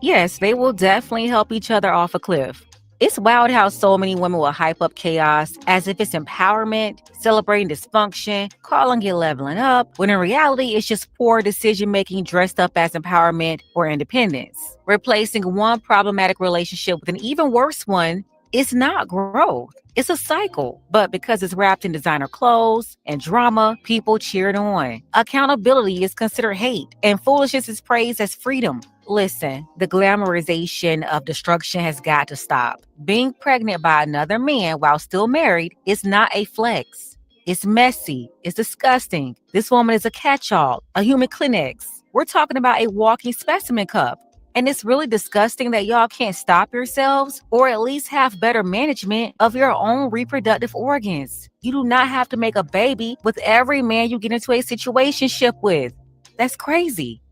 Speaker 22: Yes, they will definitely help each other off a cliff. It's wild how so many women will hype up chaos as if it's empowerment, celebrating dysfunction, calling it leveling up, when in reality it's just poor decision-making dressed up as empowerment or independence. Replacing one problematic relationship with an even worse one is not growth. It's a cycle, but because it's wrapped in designer clothes and drama, people cheer it on. Accountability is considered hate, and foolishness is praised as freedom. Listen, the glamorization of destruction has got to stop. Being pregnant by another man while still married is not a flex. It's messy. It's disgusting. This woman is a catch-all, a human Kleenex. We're talking about a walking specimen cup. And it's really disgusting that y'all can't stop yourselves or at least have better management of your own reproductive organs. You do not have to make a baby with every man you get into a situationship with. That's crazy.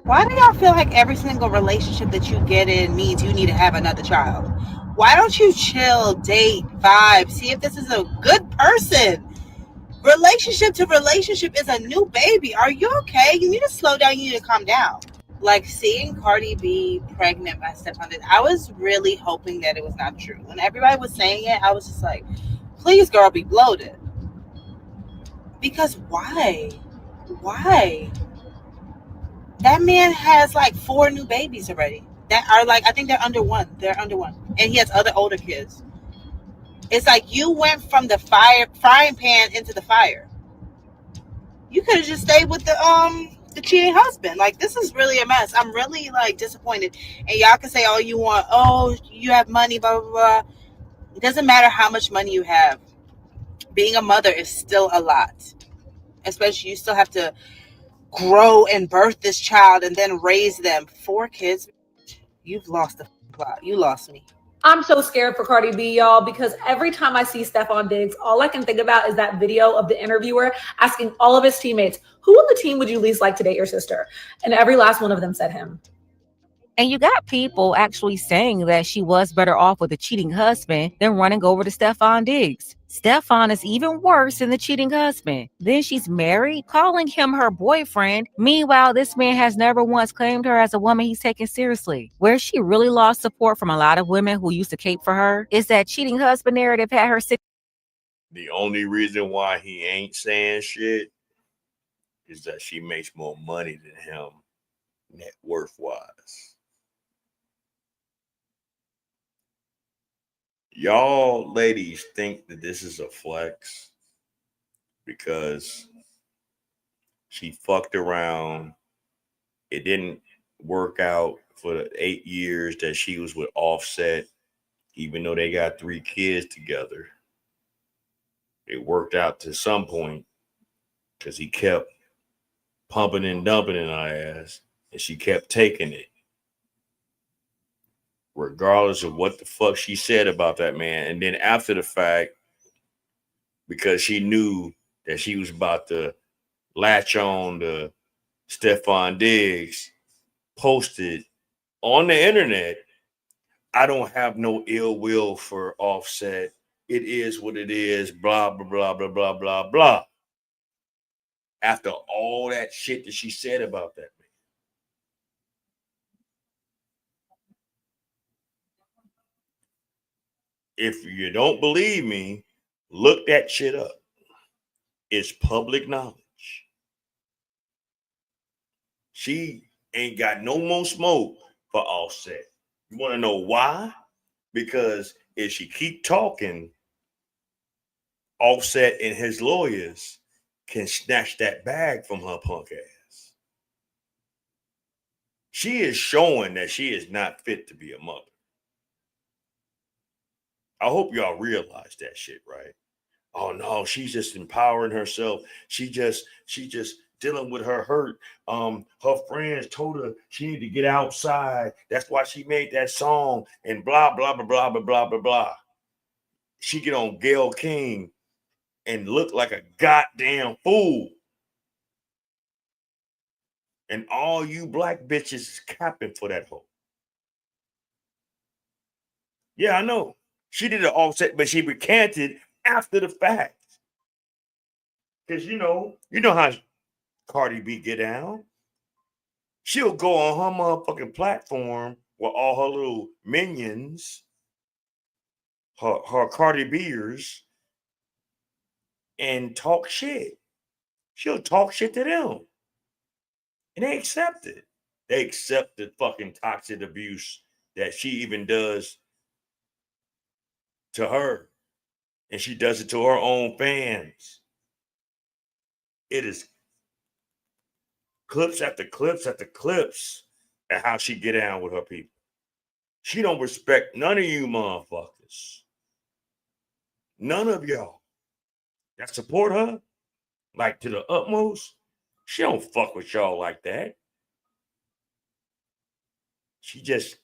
Speaker 23: Why do y'all feel like every single relationship that you get in means you need to have another child? Why don't you chill, date, vibe, see if this is a good person? Relationship to relationship is a new baby. Are you okay? You need to slow down. You need to calm down. Like seeing Cardi B pregnant by stepmother, I was really hoping that it was not true. When everybody was saying it, I was just like, please, girl, be bloated. Because why? Why? That man has like 4 new babies already that are like, I think they're under 1. They're under 1. And he has other older kids. It's like you went from the frying pan into the fire. You could have just stayed with the cheating husband. Like, this is really a mess. I'm really like disappointed. And y'all can say all you want. Oh, you have money, blah, blah, blah. It doesn't matter how much money you have. Being a mother is still a lot. Especially you still have to grow and birth this child and then raise them. 4 kids. You've lost the plot. You lost me.
Speaker 24: I'm so scared for Cardi B, y'all, because every time I see Stephon Diggs, all I can think about is that video of the interviewer asking all of his teammates, who on the team would you least like to date your sister? And every last one of them said him.
Speaker 22: And you got people actually saying that she was better off with a cheating husband than running over to Stephon Diggs. Stephon is even worse than the cheating husband. Then she's married, calling him her boyfriend. Meanwhile, this man has never once claimed her as a woman he's taken seriously. Where she really lost support from a lot of women who used to cape for her is that cheating husband narrative had her sick.
Speaker 2: The only reason why he ain't saying shit is that she makes more money than him net worth wise. Y'all ladies think that this is a flex because she fucked around. It didn't work out for the 8 years that she was with Offset, even though they got 3 kids together. It worked out to some point because he kept pumping and dumping in her ass, and she kept taking it. Regardless of what the fuck she said about that man. And then after the fact, because she knew that she was about to latch on to Stephon Diggs, posted on the internet, I don't have no ill will for Offset. It is what it is, blah, blah, blah, blah, blah, blah, blah. After all that shit that she said about that man. If you don't believe me, look that shit up. It's public knowledge. She ain't got no more smoke for Offset. You want to know why? Because if she keep talking, Offset and his lawyers can snatch that bag from her punk ass. She is showing that she is not fit to be a mother. I hope y'all realize that shit, right? Oh no, she's just empowering herself. She just dealing with her hurt. Her friends told her she needed to get outside. That's why she made that song and blah blah blah blah blah blah blah blah. She get on Gayle King and look like a goddamn fool. And all you black bitches is capping for that hoe. Yeah, I know. She did an Offset, but she recanted after the fact. Because you know how Cardi B get down. She'll go on her motherfucking platform with all her little minions, her Cardi B'ers, and talk shit. She'll talk shit to them. And they accept it. They accept the fucking toxic abuse that she even does to her. And she does it to her own fans. It is clips after clips after clips at how she get down with her people. She don't respect none of you motherfuckers. None of y'all that support her, like to the utmost. She don't fuck with y'all like that. She just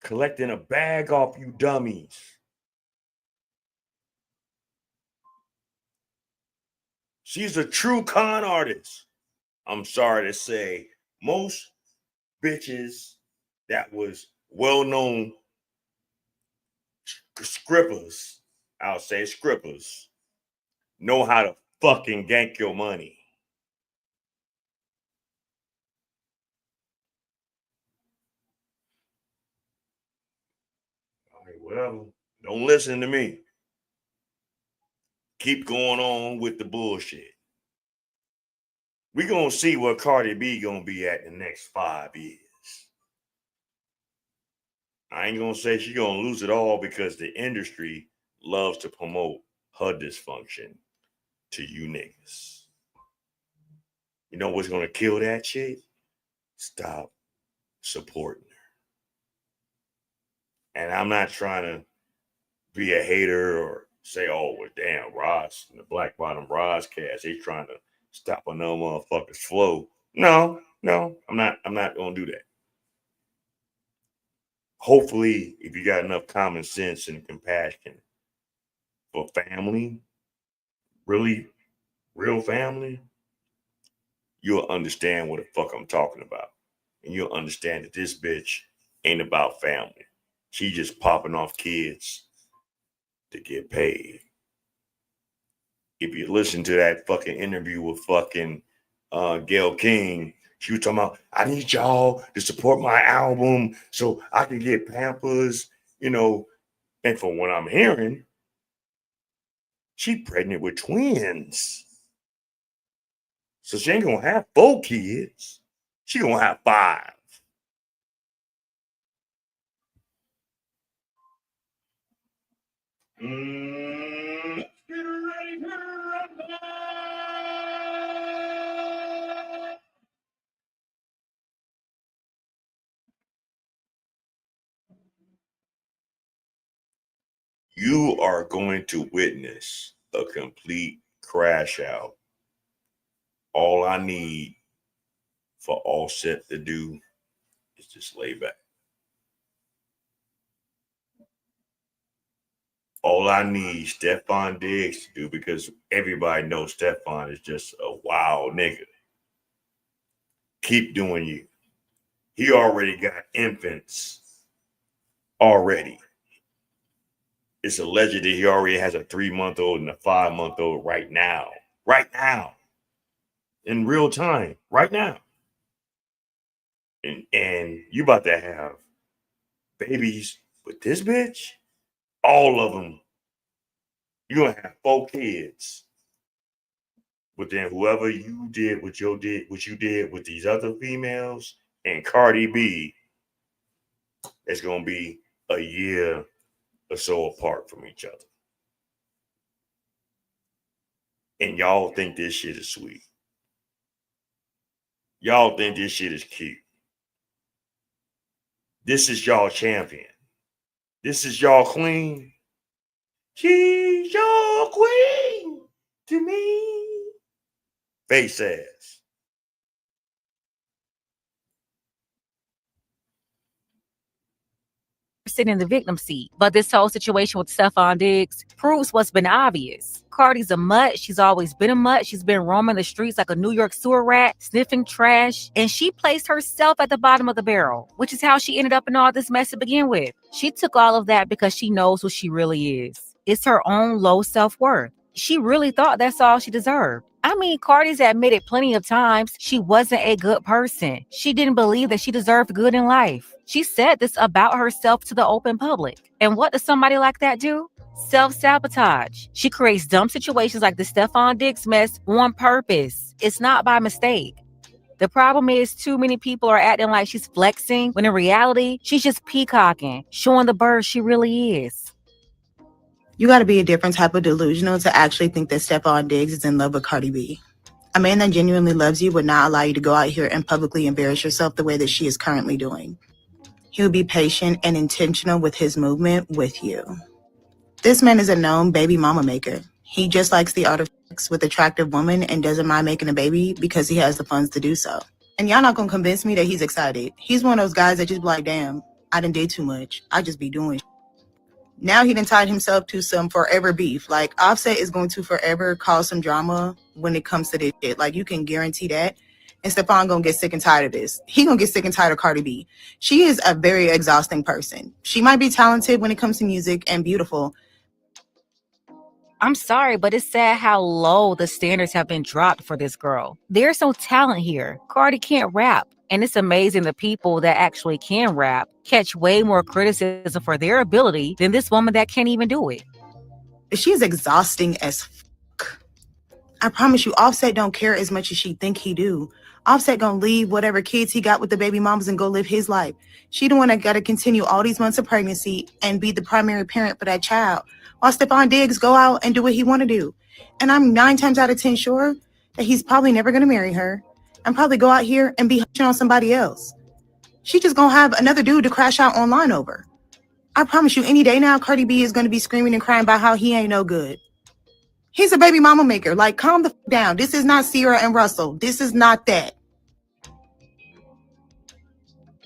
Speaker 2: collecting a bag off you dummies. She's a true con artist. I'm sorry to say, most bitches that was well-known scrippers, I'll say scrippers, know how to fucking gank your money. I mean, whatever. Don't listen to me. Keep going on with the bullshit. We're going to see what Cardi B going to be at in the next 5 years. I ain't going to say she's going to lose it all because the industry loves to promote her dysfunction to you niggas. You know what's going to kill that shit? Stop supporting her. And I'm not trying to be a hater or say, oh, well, damn, Ross and the Black Bottom Ross cast, they trying to stop another motherfucker's flow. No, I'm not going to do that. Hopefully, if you got enough common sense and compassion for family, really real family, you'll understand what the fuck I'm talking about. And you'll understand that this bitch ain't about family. She just popping off kids to get paid. If you listen to that fucking interview with fucking Gayle King, she was talking about, I need y'all to support my album so I can get Pampers, And from what I'm hearing, she pregnant with twins. So she ain't gonna have 4 kids. She gonna have 5. You are going to witness a complete crash out. All I need for Offset to do is just lay back. All I need Stephon Diggs to do, because everybody knows Stephon is just a wild nigga. Keep doing you. He already got infants. Already. It's alleged that he already has a 3-month-old and a 5-month-old right now. Right now. In real time. Right now. And you about to have babies with this bitch? All of them. You're going to have 4 kids. But then whoever you did what you did with these other females and Cardi B, is going to be a year or so apart from each other. And y'all think this shit is sweet. Y'all think this shit is cute. This is y'all champion. This is y'all queen. She's your queen to me. Face ass.
Speaker 22: Sitting in the victim seat. But this whole situation with Stephon Diggs proves what's been obvious. Cardi's a mutt. She's always been a mutt. She's been roaming the streets like a New York sewer rat, sniffing trash, and she placed herself at the bottom of the barrel, which is how she ended up in all this mess to begin with. She took all of that because she knows who she really is. It's her own low self-worth. She really thought that's all she deserved. I mean, Cardi's admitted plenty of times she wasn't a good person. She didn't believe that she deserved good in life. She said this about herself to the open public. And what does somebody like that do? Self-sabotage. She creates dumb situations like the Stephon Diggs mess on purpose. It's not by mistake. The problem is too many people are acting like she's flexing, when in reality, she's just peacocking, showing the bird she really is.
Speaker 23: You got to be a different type of delusional to actually think that Stephon Diggs is in love with Cardi B. A man that genuinely loves you would not allow you to go out here and publicly embarrass yourself the way that she is currently doing. He would be patient and intentional with his movement with you. This man is a known baby mama maker. He just likes the art of sex with attractive women and doesn't mind making a baby because he has the funds to do so. And y'all not gonna convince me that he's excited. He's one of those guys that just be like, damn, I done did too much. I just be doing shit. Now he done tied himself to some forever beef. Like, Offset is going to forever cause some drama when it comes to this shit. Like, you can guarantee that. And Stephon gonna get sick and tired of this. He gonna get sick and tired of Cardi B. She is a very exhausting person. She might be talented when it comes to music and beautiful.
Speaker 22: I'm sorry, but it's sad how low the standards have been dropped for this girl. There's no talent here. Cardi can't rap. And it's amazing the people that actually can rap catch way more criticism for their ability than this woman that can't even do it.
Speaker 23: She's exhausting as fuck. I promise you, Offset don't care as much as she think he do. Offset gonna leave whatever kids he got with the baby mamas and go live his life. She the one that gotta continue all these months of pregnancy and be the primary parent for that child, while Stephon Diggs go out and do what he wanna do. And I'm 9 times out of 10 sure that he's probably never gonna marry her and probably go out here and be hushing on somebody else. She just gonna have another dude to crash out online over. I promise you, any day now, Cardi B is gonna be screaming and crying about how he ain't no good. He's a baby mama maker. Like, calm the down. This is not Sierra and Russell. This is not that.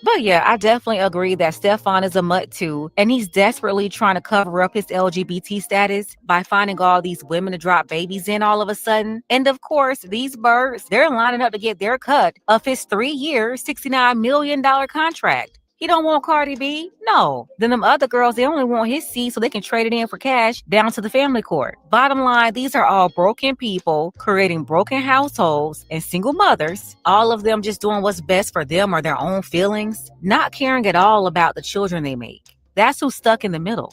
Speaker 22: But yeah, I definitely agree that Stephon is a mutt too, and he's desperately trying to cover up his LGBT status by finding all these women to drop babies in all of a sudden. And of course, these birds, they're lining up to get their cut of his 3-year, $69 million contract. He don't want Cardi B? No. Then them other girls, they only want his seed so they can trade it in for cash down to the family court. Bottom line, these are all broken people creating broken households and single mothers, all of them just doing what's best for them or their own feelings, not caring at all about the children they make. That's who's stuck in the middle.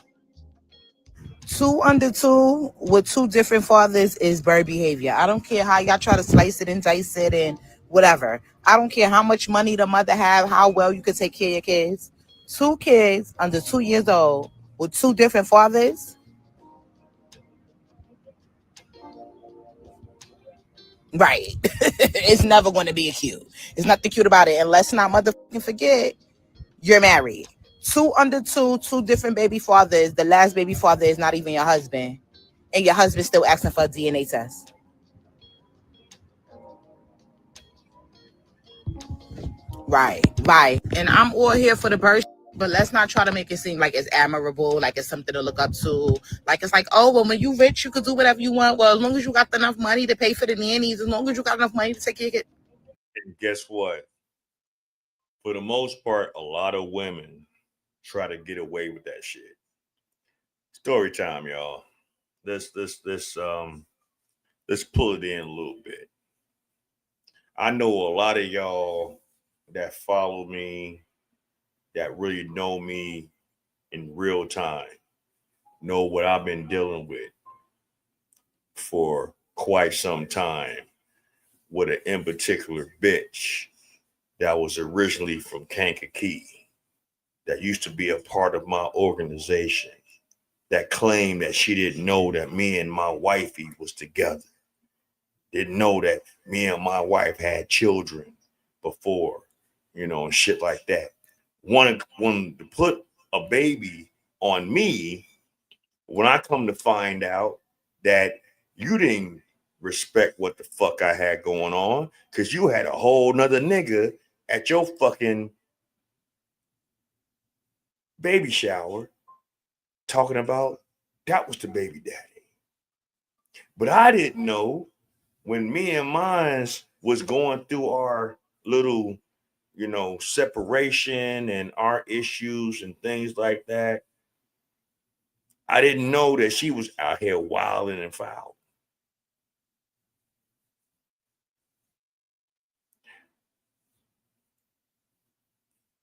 Speaker 23: 2 under 2 with 2 different fathers is bird behavior. I don't care how y'all try to slice it and dice it and whatever. I don't care how much money the mother have, how well you can take care of your kids. 2 kids under 2 years old with 2 different fathers. Right. It's never going to be cute. It's nothing cute about it. And let's not motherfucking forget, you're married. 2 under 2, 2 different baby fathers. The last baby father is not even your husband. And your husband's still asking for a DNA test. Right. And I'm all here for the birth, but let's not try to make it seem like it's admirable, like it's something to look up to. Like it's like, oh, well, when you rich, you could do whatever you want. Well, as long as you got enough money to pay for the nannies, as long as you got enough money to take care of it.
Speaker 2: And guess what? For the most part, a lot of women try to get away with that shit. Story time, y'all. Let's pull it in a little bit. I know a lot of y'all that follow me, that really know me in real time, know what I've been dealing with for quite some time with an in particular bitch that was originally from Kankakee that used to be a part of my organization that claimed that she didn't know that me and my wifey was together. Didn't know that me and my wife had children before, and shit like that. Wanted to put a baby on me when I come to find out that you didn't respect what the fuck I had going on because you had a whole nother nigga at your fucking baby shower talking about that was the baby daddy. But I didn't know when me and mine was going through our little, separation and our issues and things like that. I didn't know that she was out here wilding and foul.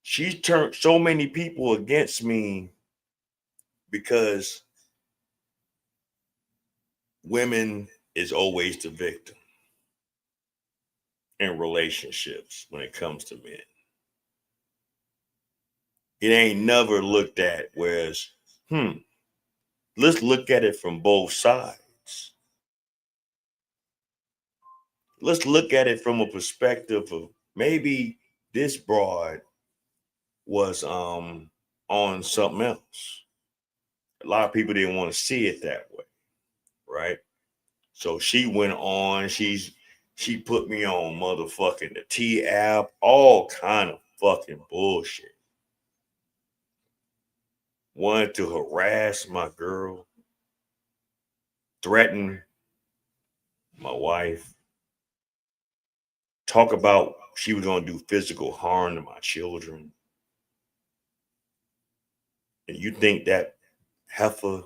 Speaker 2: She's turned so many people against me because women is always the victim in relationships when it comes to men. It ain't never looked at whereas, let's look at it from both sides. Let's look at it from a perspective of maybe this broad was on something else. A lot of people didn't want to see it that way, right? So she went on, she put me on motherfucking the T app, all kind of fucking bullshit. Wanted to harass my girl, threaten my wife, talk about she was going to do physical harm to my children. And you think that heifer,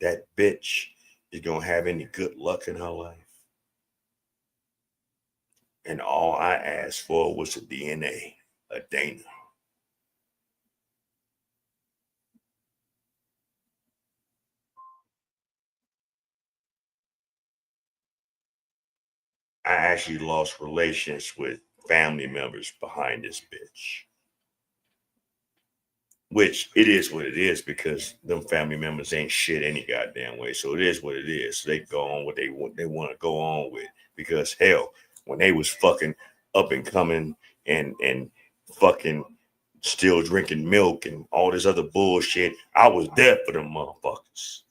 Speaker 2: that bitch, is going to have any good luck in her life? And all I asked for was a DNA, a Dana. I actually lost relations with family members behind this bitch. Which it is what it is because them family members ain't shit any goddamn way. So it is what it is. So they go on what they want to go on with. Because hell, when they was fucking up and coming and fucking still drinking milk and all this other bullshit, I was there for them motherfuckers.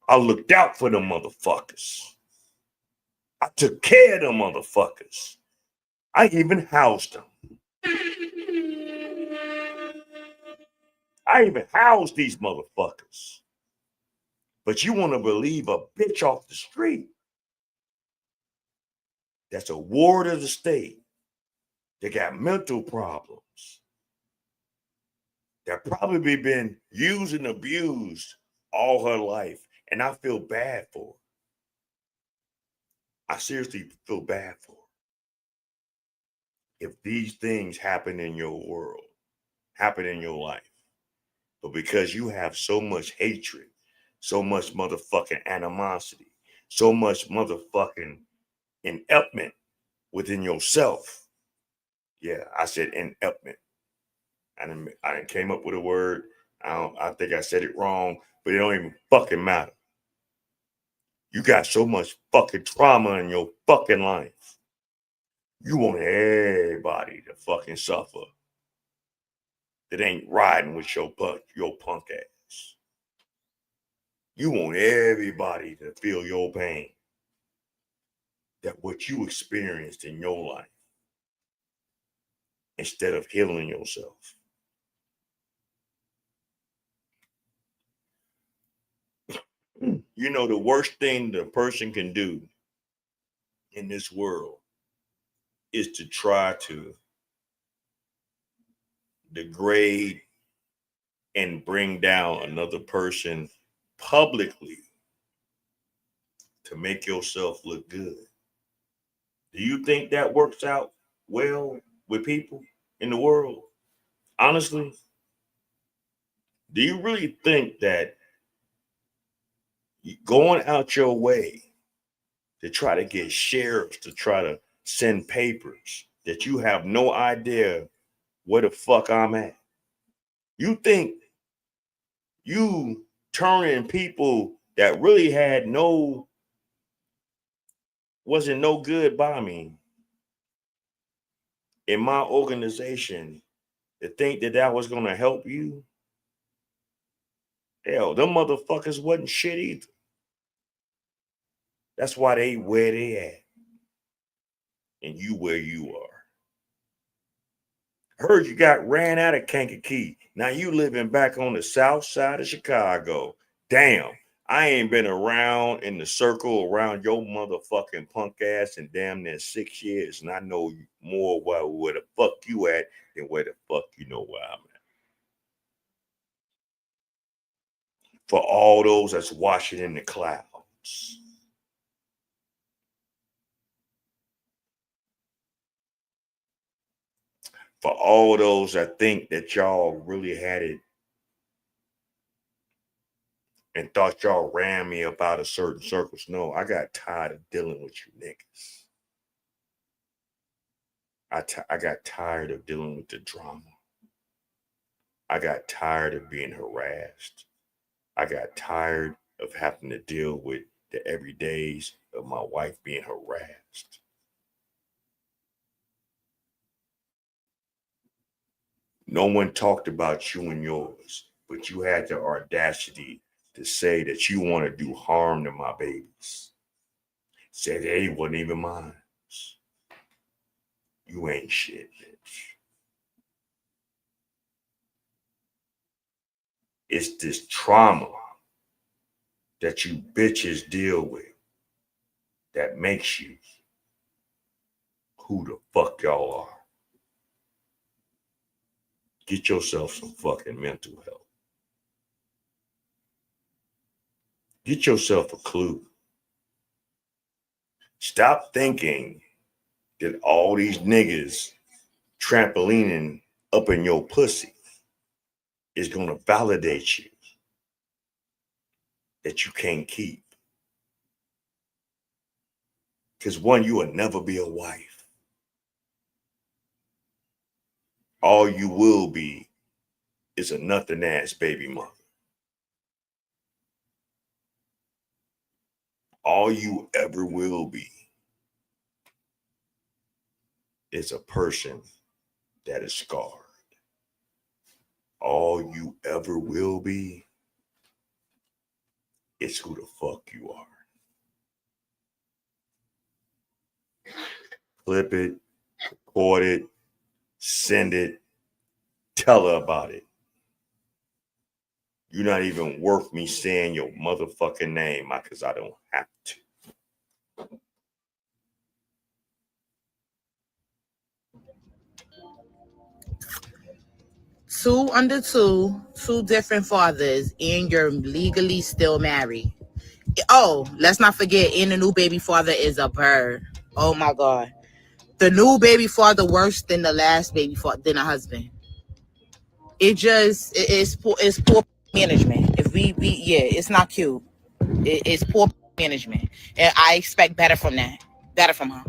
Speaker 2: I looked out for them motherfuckers. I took care of them motherfuckers. I even housed them. I even housed these motherfuckers. But you want to believe a bitch off the street that's a ward of the state that got mental problems, that probably been used and abused all her life, and I feel bad for her. I seriously feel bad for her. If these things happen in your world, happen in your life, but because you have so much hatred, so much motherfucking animosity, so much motherfucking ineptment within yourself. Yeah, I said ineptment. I didn't came up with a word. I think I said it wrong, but it don't even fucking matter. You got so much fucking trauma in your fucking life. You want everybody to fucking suffer that ain't riding with your punk ass. You want everybody to feel your pain. That what you experienced in your life instead of healing yourself. You know, the worst thing the person can do in this world is to try to degrade and bring down another person publicly to make yourself look good. Do you think that works out well with people in the world? Honestly, do you really think that going out your way to try to get sheriffs to try to send papers that you have no idea where the fuck I'm at. You think you turning people that really wasn't no good by me in my organization to think that was going to help you? Hell, them motherfuckers wasn't shit either. That's why they where they at. And you where you are. Heard you got ran out of Kankakee. Now you living back on the south side of Chicago. Damn, I ain't been around in the circle around your motherfucking punk ass in damn near 6 years. And I know more where the fuck you at than where the fuck you know where I'm at. For all those that's watching in the clouds. For all those that think that y'all really had it and thought y'all ran me up out of certain circles. No, I got tired of dealing with you niggas. I got tired of dealing with the drama. I got tired of being harassed. I got tired of having to deal with the everydays of my wife being harassed. No one talked about you and yours, but you had the audacity to say that you want to do harm to my babies. Said they wasn't even mine. You ain't shit, bitch. It's this trauma that you bitches deal with that makes you who the fuck y'all are. Get yourself some fucking mental health. Get yourself a clue. Stop thinking that all these niggas trampolining up in your pussy is going to validate you that you can't keep. Because one, you will never be a wife. All you will be is a nothing ass baby mother. All you ever will be is a person that is scarred. All you ever will be is who the fuck you are. Clip it, record it, send it, tell her about it. You're not even worth me saying your motherfucking name because I don't have to.
Speaker 23: Two under two different fathers, and you're legally still married. Oh, let's not forget, and the new baby father is a bird. Oh my God. The new baby father worse than the last baby father, than a husband. It's poor management. If we it's not cute. It's poor management. And I expect better from that. Better from her.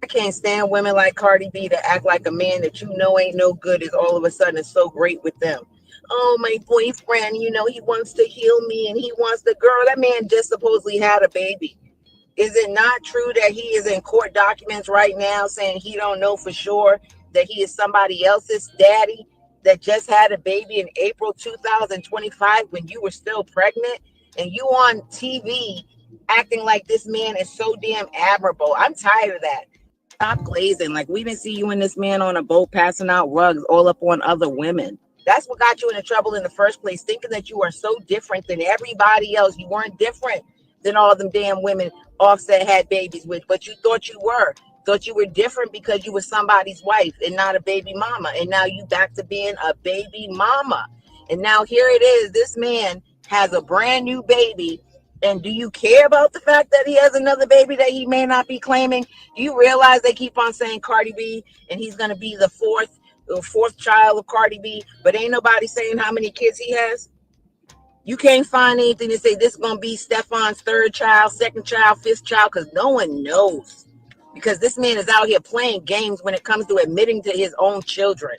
Speaker 5: I can't stand women like Cardi B to act like a man that you know ain't no good is all of a sudden so great with them. Oh, my boyfriend, he wants to heal me and he wants the girl. That man just supposedly had a baby. Is it not true that he is in court documents right now saying he don't know for sure that he is somebody else's daddy that just had a baby in April 2025 when you were still pregnant, and you on TV acting like this man is so damn admirable? I'm tired of that. Stop glazing. Like, we didn't see you and this man on a boat passing out rugs all up on other women. That's what got you into trouble in the first place, thinking that you are so different than everybody else. You weren't different than all them damn women Offset had babies with, but you thought you were. Thought you were different because you were somebody's wife and not a baby mama. And now you back to being a baby mama. And now here it is. This man has a brand new baby. And do you care about the fact that he has another baby that he may not be claiming? Do you realize they keep on saying Cardi B and he's going to be the fourth child of Cardi B, but ain't nobody saying how many kids he has? You can't find anything to say this is going to be Stefan's third child, second child, fifth child, because no one knows. Because this man is out here playing games when it comes to admitting to his own children.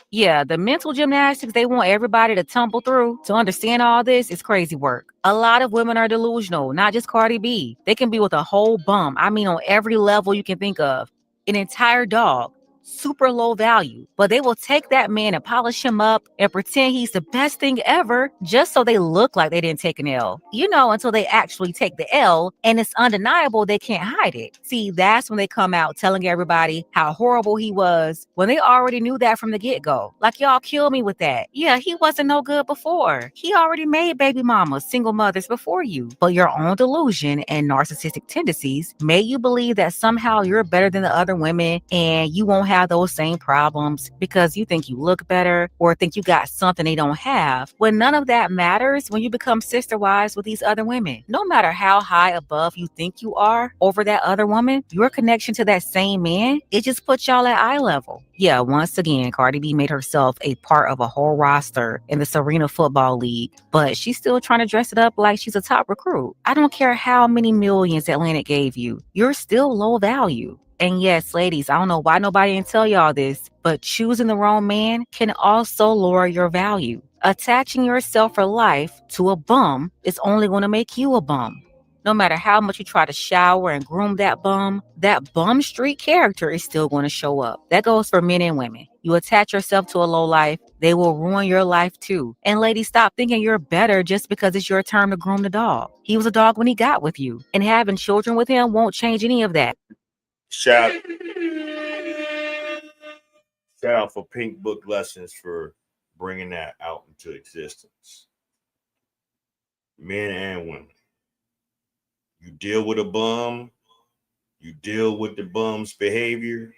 Speaker 22: Yeah, the mental gymnastics they want everybody to tumble through to understand all this is crazy work. A lot of women are delusional, not just Cardi B. They can be with a whole bum. I mean, on every level you can think of. An entire dog, super low value, but they will take that man and polish him up and pretend he's the best thing ever just so they look like they didn't take an L. You know, until they actually take the L and it's undeniable they can't hide it. See, that's when they come out telling everybody how horrible he was when they already knew that from the get-go. Like, y'all kill me with that. Yeah, he wasn't no good before. He already made baby mamas, single mothers before you. But your own delusion and narcissistic tendencies made you believe that somehow you're better than the other women and you won't have those same problems because you think you look better or think you got something they don't have. When none of that matters when you become sister wives with these other women. No matter how high above you think you are over that other woman, your connection to that same man, it just puts y'all at eye level. Yeah, once again, Cardi B made herself a part of a whole roster in the Serena Football League, but she's still trying to dress it up like she's a top recruit. I don't care how many millions Atlantic gave you, you're still low value. And yes, ladies, I don't know why nobody didn't tell y'all this, but choosing the wrong man can also lower your value. Attaching yourself for life to a bum is only going to make you a bum. No matter how much you try to shower and groom that bum street character is still going to show up. That goes for men and women. You attach yourself to a low life, they will ruin your life too. And ladies, stop thinking you're better just because it's your turn to groom the dog. He was a dog when he got with you, and having children with him won't change any of that.
Speaker 2: Shout out for Pink Book Lessons for bringing that out into existence. Men and women. You deal with a bum, you deal with the bum's behavior,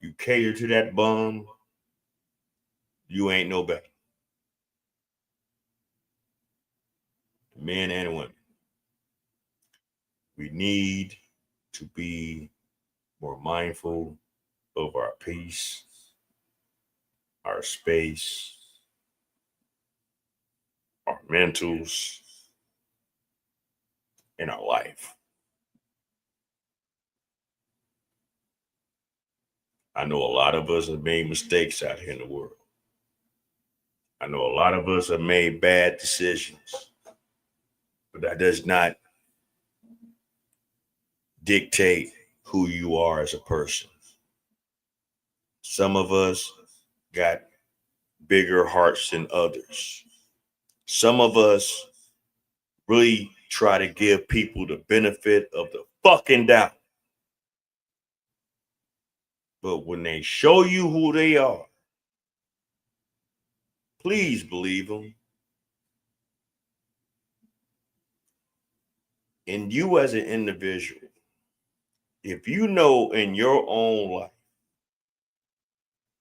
Speaker 2: you cater to that bum, you ain't no better. Men and women. We need to be more mindful of our peace, our space, our mentals, and our life. I know a lot of us have made mistakes out here in the world. I know a lot of us have made bad decisions, but that does not dictate who you are as a person. Some of us got bigger hearts than others. Some of us really try to give people the benefit of the fucking doubt. But when they show you who they are, please believe them. And you as an individual, if you know in your own life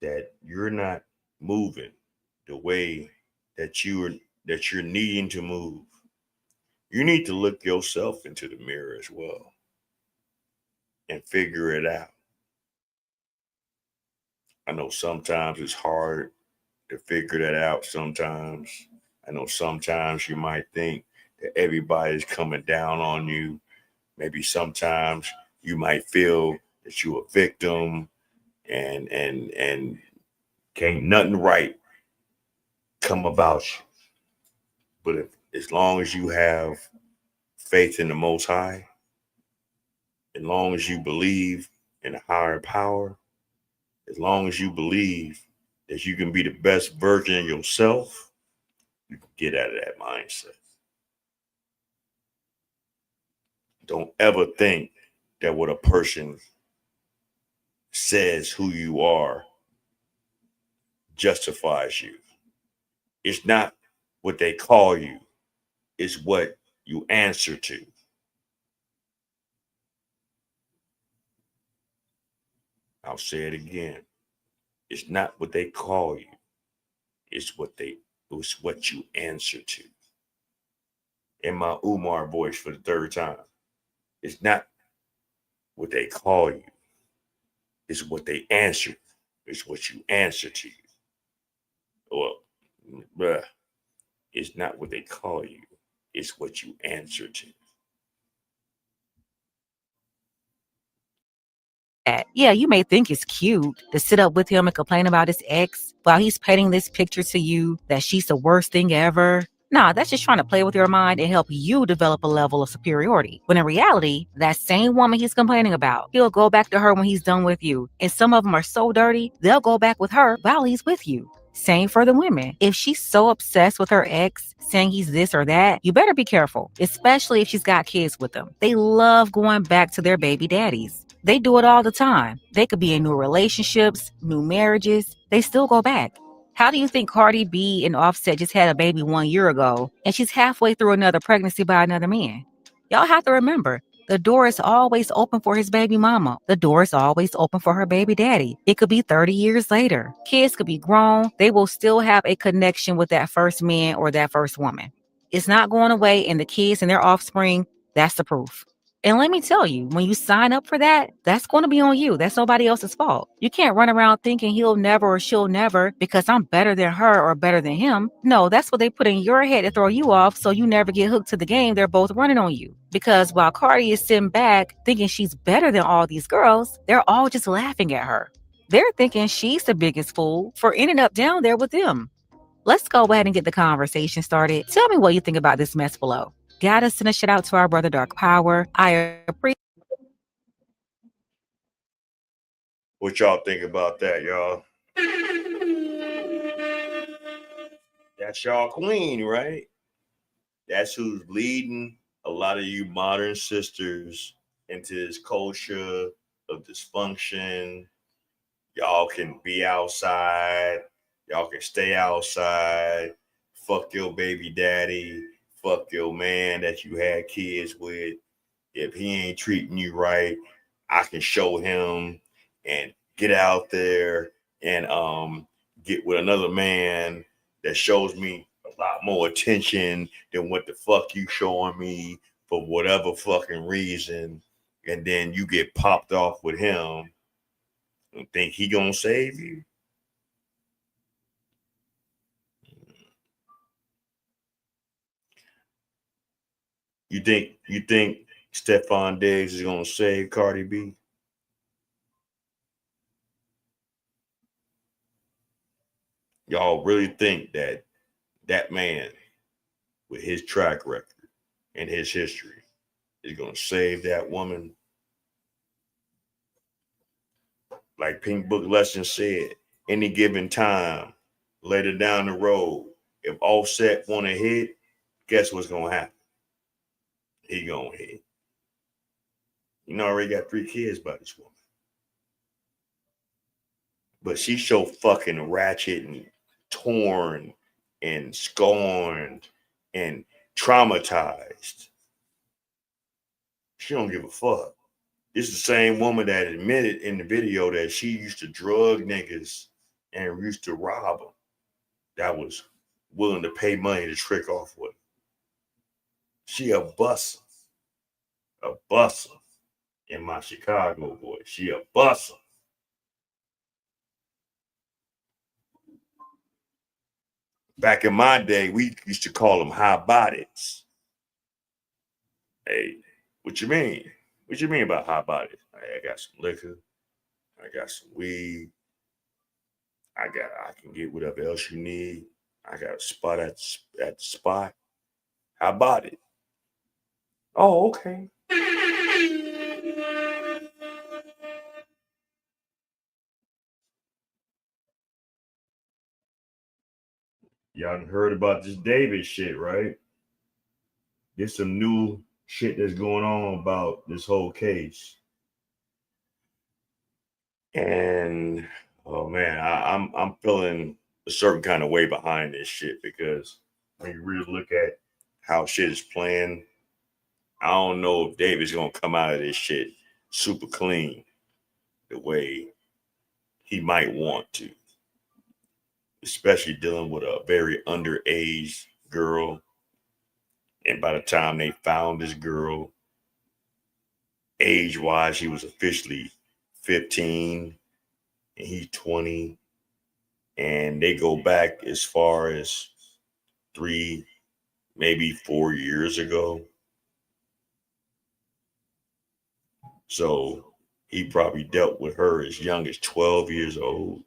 Speaker 2: that you're not moving the way that you're needing to move, you need to look yourself into the mirror as well and figure it out. I know sometimes it's hard to figure that out sometimes. I know sometimes you might think that everybody's coming down on you. Maybe sometimes you might feel that you're a victim and can't nothing right come about you. But as long as you have faith in the Most High, as long as you believe in a higher power, as long as you believe that you can be the best version of yourself, you can get out of that mindset. Don't ever think that what a person says who you are justifies you. It's not what they call you, it's what you answer to. I'll say it again. It's not what they call you, it's what you answer to. In my Umar voice for the third time. It's not what they call you, it's what they answer. It's what you answer to. Well, it's not what they call you, it's what you answer to.
Speaker 22: Yeah, you may think it's cute to sit up with him and complain about his ex while he's painting this picture to you that she's the worst thing ever. Nah, that's just trying to play with your mind and help you develop a level of superiority. When in reality, that same woman he's complaining about, he'll go back to her when he's done with you. And some of them are so dirty, they'll go back with her while he's with you. Same for the women. If she's so obsessed with her ex, saying he's this or that, you better be careful, especially if she's got kids with them. They love going back to their baby daddies. They do it all the time. They could be in new relationships, new marriages. They still go back. How do you think Cardi B and Offset just had a baby 1 year ago, and she's halfway through another pregnancy by another man? Y'all have to remember, the door is always open for his baby mama. The door is always open for her baby daddy. It could be 30 years later. Kids could be grown. They will still have a connection with that first man or that first woman. It's not going away, and the kids and their offspring, that's the proof. And let me tell you, when you sign up for that, that's going to be on you. That's nobody else's fault. You can't run around thinking he'll never or she'll never because I'm better than her or better than him. No, that's what they put in your head to throw you off so you never get hooked to the game they're both running on you. Because while Cardi is sitting back thinking she's better than all these girls, they're all just laughing at her. They're thinking she's the biggest fool for ending up down there with them. Let's go ahead and get the conversation started. Tell me what you think about this mess below. Gotta send a shout out to our brother Dark Power. I appreciate.
Speaker 2: What y'all think about that, y'all? That's y'all queen, right? That's who's leading a lot of you modern sisters into this culture of dysfunction. Y'all can be outside. Y'all can stay outside. Fuck your baby daddy. Fuck your man that you had kids with. If he ain't treating you right, I can show him and get out there and get with another man that shows me a lot more attention than what the fuck you showing me for whatever fucking reason. And then you get popped off with him and think he gonna save you. You think Stephon Diggs is gonna save Cardi B? Y'all really think that that man with his track record and his history is gonna save that woman? Like Pink Book Lesson said, any given time, later down the road, if Offset want to hit, guess what's gonna happen? He gonna hit. You know, I already got 3 kids by this woman. But she's so fucking ratchet and torn and scorned and traumatized. She don't give a fuck. This is the same woman that admitted in the video that she used to drug niggas and used to rob them. That was willing to pay money to trick off with. She a busser. A busser. In my Chicago voice. She a busser. Back in my day, we used to call them high bodies. Hey, what you mean? What you mean about high bodies? Hey, I got some liquor. I got some weed. I can get whatever else you need. I got a spot at the spot. How about it? Oh, okay. Y'all done heard about this David shit, right? There's some new shit that's going on about this whole case. And oh man, I'm feeling a certain kind of way behind this shit because when you really look at how shit is playing, I don't know if David's gonna come out of this shit super clean the way he might want to, especially dealing with a very underage girl. And by the time they found this girl, age-wise, she was officially 15 and he's 20. And they go back as far as 3, maybe 4 years ago. So he probably dealt with her as young as 12 years old.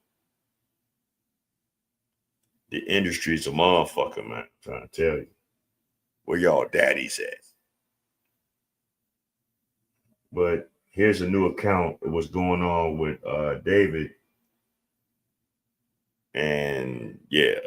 Speaker 2: The industry's a motherfucker, man. I'm trying to tell you. Where y'all daddies at? But here's a new account of what's going on with David. And yeah.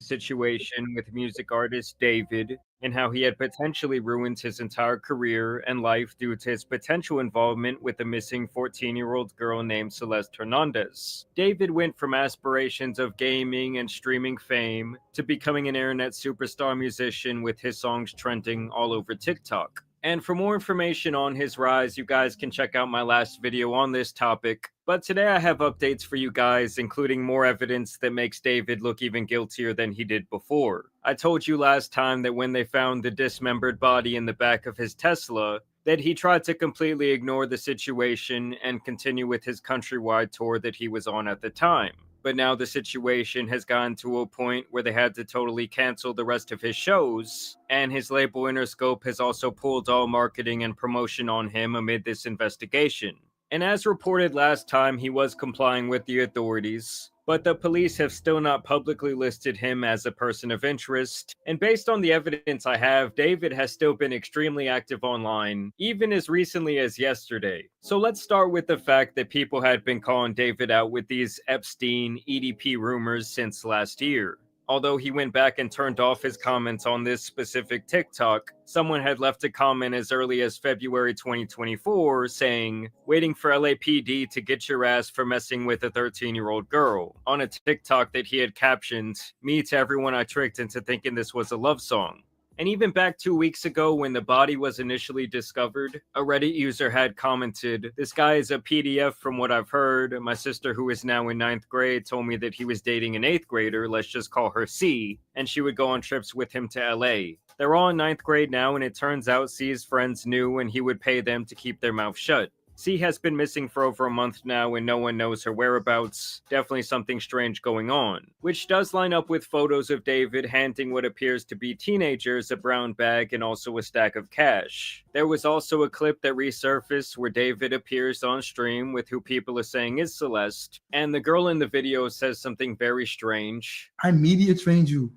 Speaker 6: Situation with music artist David and how he had potentially ruined his entire career and life due to his potential involvement with a missing 14-year-old girl named Celeste Hernandez. David went from aspirations of gaming and streaming fame to becoming an internet superstar musician with his songs trending all over TikTok. And for more information on his rise, you guys can check out my last video on this topic. But today I have updates for you guys, including more evidence that makes David look even guiltier than he did before. I told you last time that when they found the dismembered body in the back of his Tesla, that he tried to completely ignore the situation and continue with his countrywide tour that he was on at the time. But now the situation has gotten to a point where they had to totally cancel the rest of his shows, and his label Interscope has also pulled all marketing and promotion on him amid this investigation. And as reported last time, he was complying with the authorities, but the police have still not publicly listed him as a person of interest. And based on the evidence I have, David has still been extremely active online, even as recently as yesterday. So let's start with the fact that people had been calling David out with these Epstein EDP rumors since last year. Although he went back and turned off his comments on this specific TikTok, someone had left a comment as early as February 2024 saying, "Waiting for LAPD to get your ass for messing with a 13-year-old girl," on a TikTok that he had captioned, "Me to everyone I tricked into thinking this was a love song." And even back 2 weeks ago when the body was initially discovered, a Reddit user had commented, "This guy is a PDF from what I've heard. My sister, who is now in 9th grade, told me that he was dating an 8th grader, let's just call her C, and she would go on trips with him to LA. They're all in 9th grade now, and it turns out C's friends knew and he would pay them to keep their mouth shut. C has been missing for over a month now and no one knows her whereabouts. Definitely something strange going on." Which does line up with photos of David handing what appears to be teenagers a brown bag and also a stack of cash. There was also a clip that resurfaced where David appears on stream with who people are saying is Celeste, and the girl in the video says something very strange.
Speaker 7: "I media trained you."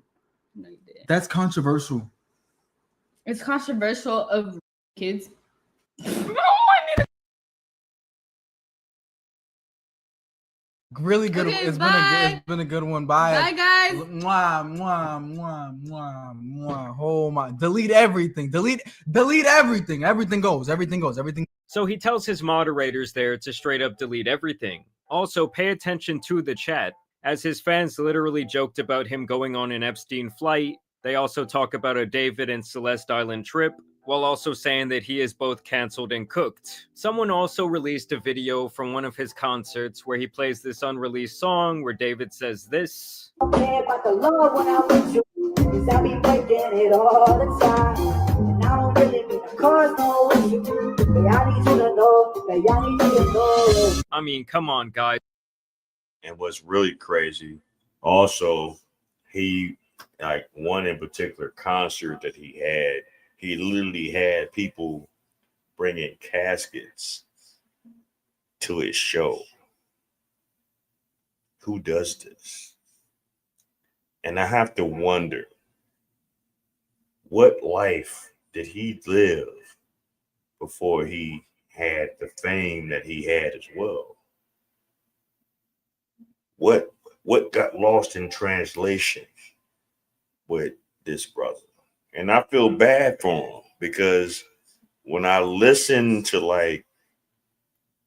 Speaker 7: That's controversial.
Speaker 9: It's controversial of kids.
Speaker 7: Really good.
Speaker 9: Okay,
Speaker 7: It's been a good one.
Speaker 9: Bye, guys.
Speaker 7: Mwah, mwah, mwah, mwah, mwah. Oh my! Delete everything. Delete everything. Everything goes.
Speaker 6: So he tells his moderators there to straight up delete everything. Also, pay attention to the chat, as his fans literally joked about him going on an Epstein flight. They also talk about a David and Celeste Island trip, while also saying that he is both cancelled and cooked. Someone also released a video from one of his concerts where he plays this unreleased song where David says this.
Speaker 10: About the love when I'm with you, 'cause I be breaking it all the time. And I don't really mean to cause no issue. But I need you to know, that I need you to know.
Speaker 6: I mean, come on, guys.
Speaker 2: And what's really crazy, also, he, like one in particular concert that he literally had people bringing caskets to his show. Who does this? And I have to wonder, what life did he live before he had the fame that he had as well? What got lost in translation with this brother? And I feel bad for him because when I listen to like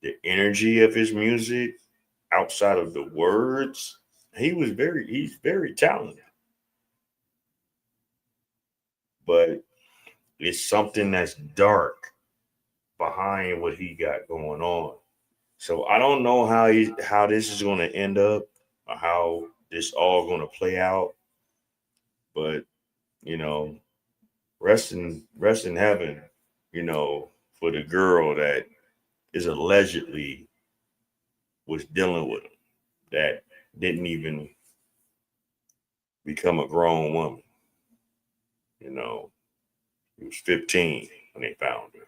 Speaker 2: the energy of his music outside of the words, he's very talented. But it's something that's dark behind what he got going on. So I don't know how this is going to end up or how this all going to play out. But, you know, rest in heaven, you know, for the girl that is allegedly was dealing with him, that didn't even become a grown woman. You know, he was 15 when they found her.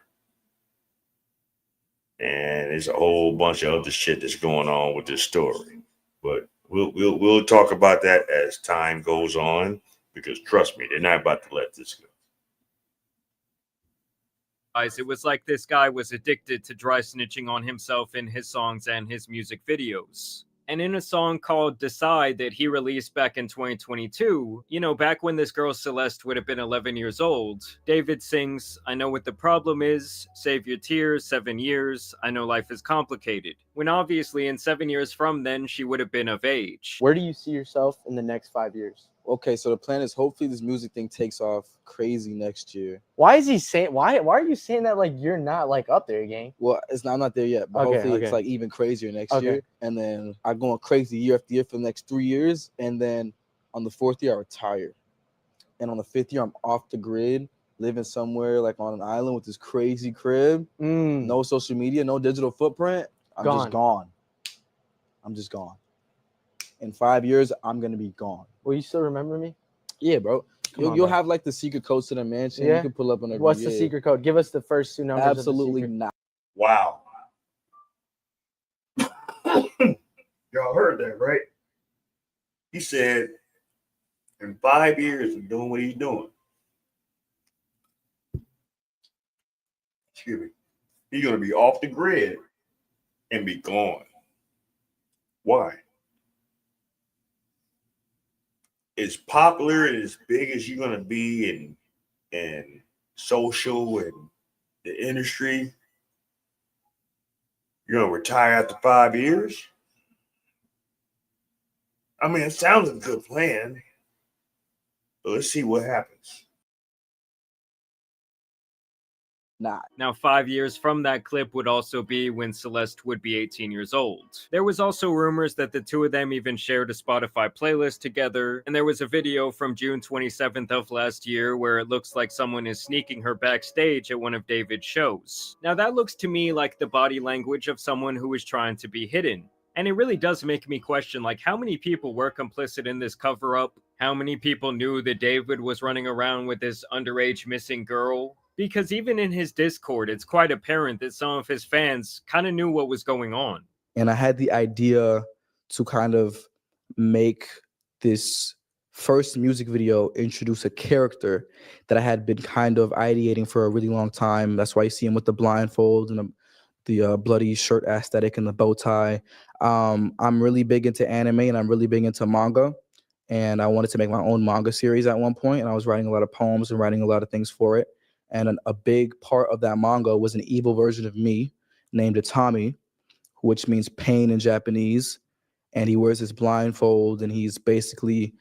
Speaker 2: And there's a whole bunch of other shit that's going on with this story. But we'll talk about that as time goes on, because trust me, they're not about to let this go.
Speaker 6: It was like this guy was addicted to dry snitching on himself in his songs and his music videos. And in a song called Decide that he released back in 2022, back when this girl Celeste would have been 11 years old, David sings, "I know what the problem is, save your tears, 7 years, I know life is complicated." When obviously in 7 years from then, she would have been of age.
Speaker 4: Where do you see yourself in the next 5 years? Okay, so the plan is hopefully this music thing takes off crazy next year. Why is he saying? Why are you saying that like you're not like up there, gang? Well, I'm not there yet, but hopefully it's like even crazier next year. And then I go on crazy year after year for the next 3 years, and then on the 4th year I retire, and on the 5th year I'm off the grid, living somewhere like on an island with this crazy crib, no social media, no digital footprint. I'm just gone. I'm just gone. In 5 years, I'm gonna be gone. Will you still remember me? Yeah, bro. You'll have like the secret codes to the mansion. Yeah? You can pull up on every. What's the secret code? Give us the first 2 numbers. Absolutely not.
Speaker 2: Wow. Y'all heard that, right? He said in 5 years of doing what he's doing, excuse me, he's gonna be off the grid and be gone. Why? As popular and as big as you're gonna be in social and the industry, you're gonna retire after 5 years? I mean, it sounds like a good plan, but let's see what happens.
Speaker 6: Now, 5 years from that clip would also be when Celeste would be 18 years old. There was also rumors that the two of them even shared a Spotify playlist together, and there was a video from June 27th of last year where it looks like someone is sneaking her backstage at one of David's shows. Now, that looks to me like the body language of someone who is trying to be hidden. And it really does make me question, like, how many people were complicit in this cover-up? How many people knew that David was running around with this underage missing girl? Because even in his Discord, it's quite apparent that some of his fans kind of knew what was going on.
Speaker 4: And I had the idea to kind of make this first music video introduce a character that I had been kind of ideating for a really long time. That's why you see him with the blindfold and the bloody shirt aesthetic and the bow tie. I'm really big into anime and I'm really big into manga. And I wanted to make my own manga series at one point. And I was writing a lot of poems and writing a lot of things for it. And a big part of that manga was an evil version of me named Itami, which means pain in Japanese. And he wears this blindfold and he's basically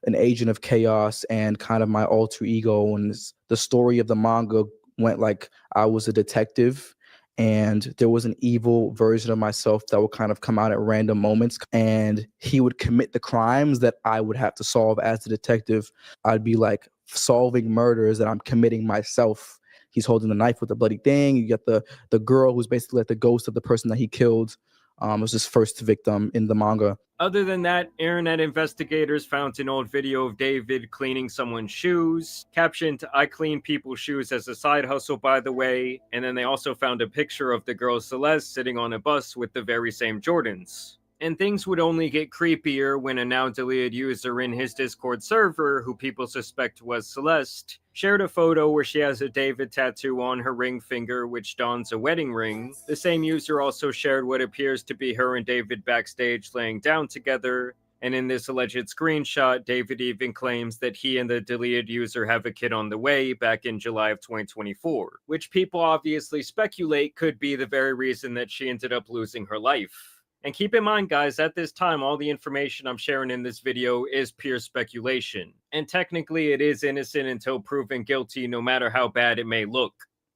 Speaker 4: an agent of chaos and kind of my alter ego. And the story of the manga went like I was a detective and there was an evil version of myself that would kind of come out at random moments, and he would commit the crimes that I would have to solve as the detective. I'd be like solving murders that I'm committing myself. He's holding the knife with the bloody thing. You get the girl who's basically like the ghost of the person that he killed. Was his first victim in the manga.
Speaker 6: Other than that, internet investigators found an old video of David cleaning someone's shoes, captioned, "I clean people's shoes as a side hustle, by the way," and then they also found a picture of the girl Celeste sitting on a bus with the very same Jordans. And things would only get creepier when a now deleted user in his Discord server, who people suspect was Celeste, shared a photo where she has a David tattoo on her ring finger, which dons a wedding ring. The same user also shared what appears to be her and David backstage laying down together. And in this alleged screenshot, David even claims that he and the deleted user have a kid on the way back in July of 2024, which people obviously speculate could be the very reason that she ended up losing her life. And keep in mind, guys, at this time, all the information I'm sharing in this video is pure speculation. And technically, it is innocent until proven guilty, no matter how bad it may look.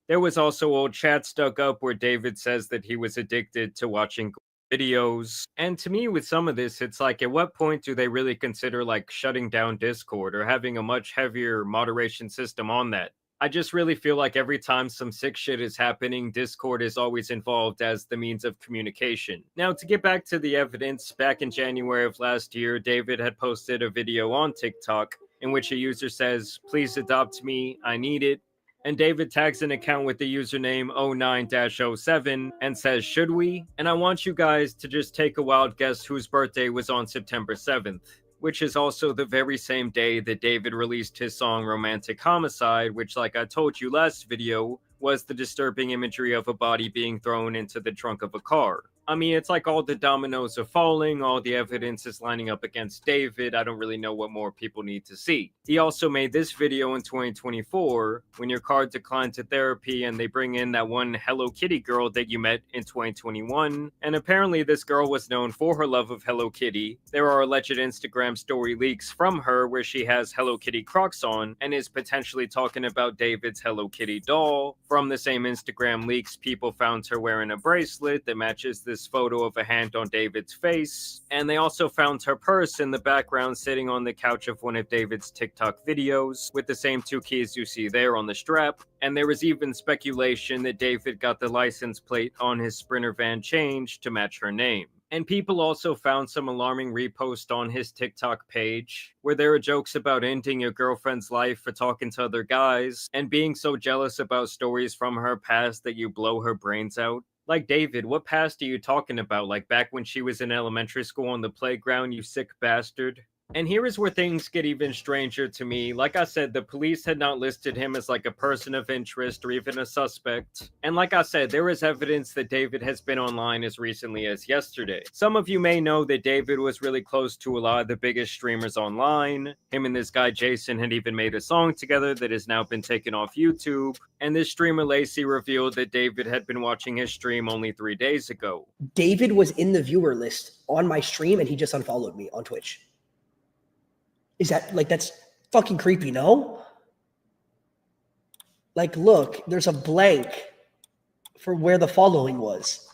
Speaker 6: There was also old chats dug up where David says that he was addicted to watching videos. And to me, with some of this, it's like, at what point do they really consider like shutting down Discord or having a much heavier moderation system on that? I just really feel like every time some sick shit is happening, Discord is always involved as the means of communication. Now, to get back to the evidence, back in January of last year, David had posted a video on TikTok in which a user says, "Please adopt me, I need it." And David tags an account with the username 09-07 and says, should we? And I want you guys to just take a wild guess whose birthday was on September 7th, which is also the very same day that David released his song Romantic Homicide, which, like I told you last video, was the disturbing imagery of a body being thrown into the trunk of a car. I mean, it's like all the dominoes are falling, all the evidence is lining up against David. I don't really know what more people need to see. He also made this video in 2024 when your car declined to therapy and they bring in that one Hello Kitty girl that you met in 2021. And apparently this girl was known for her love of Hello Kitty. There are alleged Instagram story leaks from her where she has Hello Kitty Crocs on and is potentially talking about David's Hello Kitty doll. From the same Instagram leaks, people found her wearing a bracelet that matches this photo of a hand on David's face. And they also found her purse in the background sitting on the couch of one of David's TikTok videos with the same two keys you see there on the strap. And there was even speculation that David got the license plate on his Sprinter van changed to match her name. And people also found some alarming reposts on his TikTok page where there are jokes about ending your girlfriend's life for talking to other guys and being so jealous about stories from her past that you blow her brains out. Like, David, what past are you talking about? Like back when she was in elementary school on the playground, you sick bastard? And here is where things get even stranger to me. Like I said, the police had not listed him as like a person of interest or even a suspect. And like I said, there is evidence that David has been online as recently as yesterday. Some of you may know that David was really close to a lot of the biggest streamers online. Him and this guy Jason had even made a song together that has now been taken off YouTube. And this streamer Lacey revealed that David had been watching his stream only 3 days ago.
Speaker 11: David was in the viewer list on my stream and he just unfollowed me on Twitch. Is that, like, that's fucking creepy, no? Like, look, there's a blank for where the following was.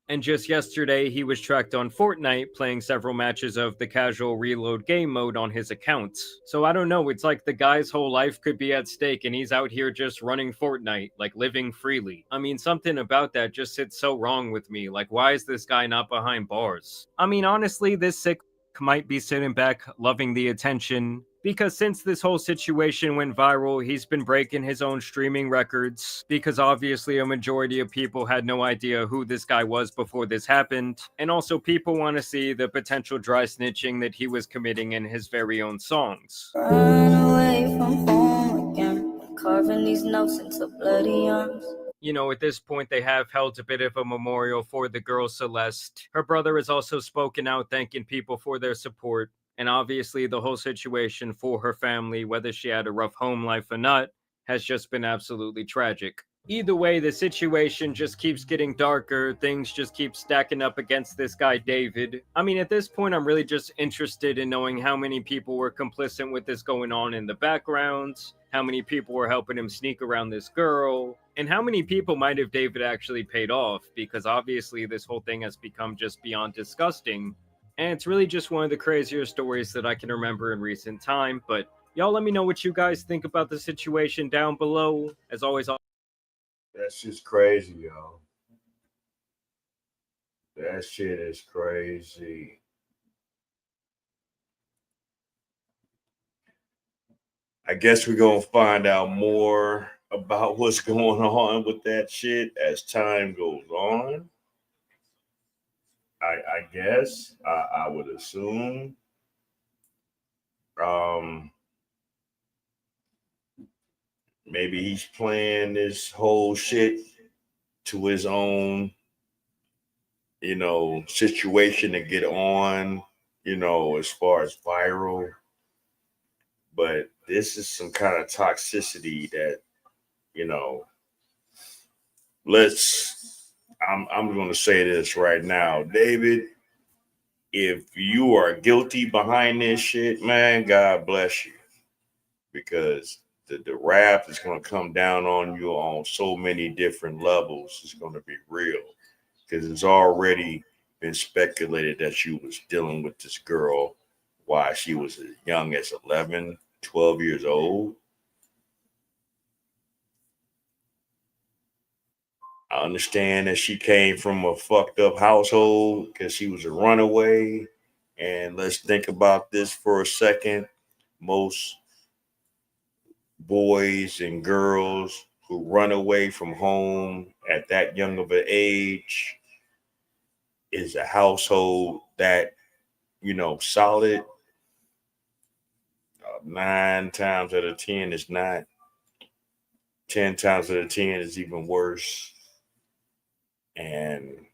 Speaker 6: And just yesterday, he was tracked on Fortnite playing several matches of the casual reload game mode on his account. So I don't know, it's like the guy's whole life could be at stake and he's out here just running Fortnite, like living freely. I mean, something about that just sits so wrong with me. Like, why is this guy not behind bars? I mean, honestly, this sick might be sitting back loving the attention, because since this whole situation went viral, he's been breaking his own streaming records, because obviously a majority of people had no idea who this guy was before this happened, and also people want to see the potential dry snitching that he was committing in his very own songs.
Speaker 14: Run away from home again, carving these notes into bloody arms.
Speaker 6: You know, at this point, they have held a bit of a memorial for the girl Celeste. Her brother has also spoken out thanking people for their support. And obviously, the whole situation for her family, whether she had a rough home life or not, has just been absolutely tragic. Either way, the situation just keeps getting darker. Things just keep stacking up against this guy, David. I mean, at this point, I'm really just interested in knowing how many people were complicit with this going on in the background, how many people were helping him sneak around this girl, and how many people might have David actually paid off, because obviously this whole thing has become just beyond disgusting. And it's really just one of the crazier stories that I can remember in recent time. But y'all let me know what you guys think about the situation down below. As always,
Speaker 2: that's just crazy, y'all. That shit is crazy. I guess we're going to find out more about what's going on with that shit as time goes on. I guess. I would assume. Maybe he's playing this whole shit to his own, situation to get on, as far as viral. But this is some kind of toxicity that, I'm going to say this right now, David, if you are guilty behind this shit, man, God bless you, because the wrath is going to come down on you on so many different levels. It's going to be real, because it's already been speculated that you was dealing with this girl while she was as young as 11, 12 years old. I understand that she came from a fucked up household because she was a runaway. And let's think about this for a second. Most boys and girls who run away from home at that young of an age is a household that, solid 9 times out of 10 is not. 10 times out of 10 is even worse. And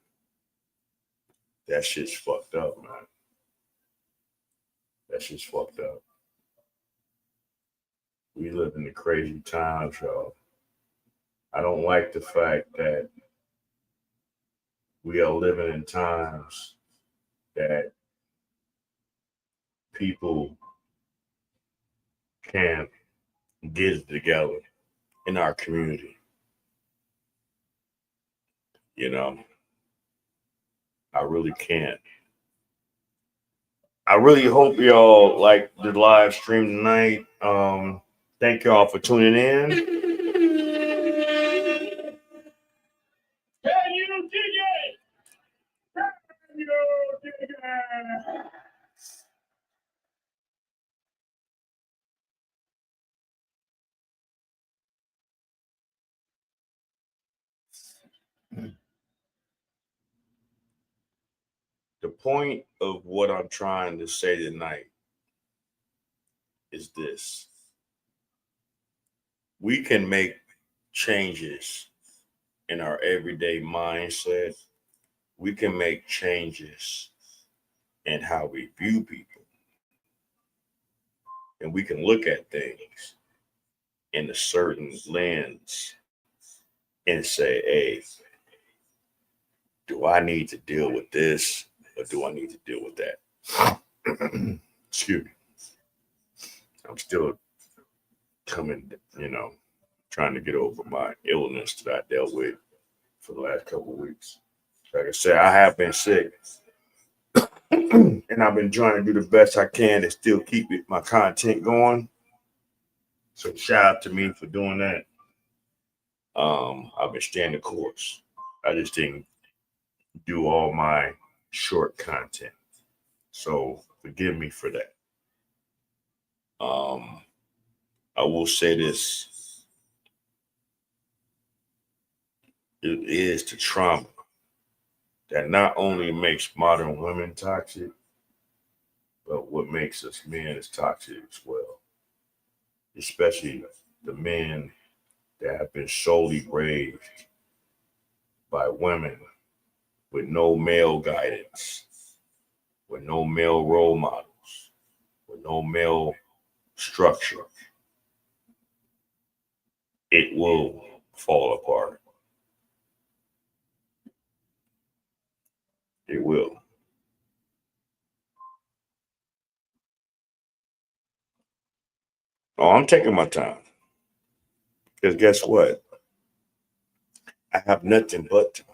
Speaker 2: that shit's fucked up, man. That shit's fucked up. We live in the crazy times, y'all. I don't like the fact that we are living in times that people can't get it together in our community. I really can't. I really hope y'all like the live stream tonight. Thank y'all for tuning in. Can you dig it? Can you dig it? The point of what I'm trying to say tonight is this. We can make changes in our everyday mindset. We can make changes in how we view people. And we can look at things in a certain lens and say, hey, do I need to deal with this or do I need to deal with that? Excuse me. I'm still coming, trying to get over my illness that I dealt with for the last couple of weeks. Like I said, I have been sick. And I've been trying to do the best I can to still keep my content going. So shout out to me for doing that. I've been staying the course. I just didn't do all my short content. So forgive me for that. I will say this. It is the trauma that not only makes modern women toxic, but what makes us men is toxic as well. Especially the men that have been solely raised by women with no male guidance, with no male role models, with no male structure. It will fall apart. It will. Oh, I'm taking my time. Because guess what? I have nothing but time.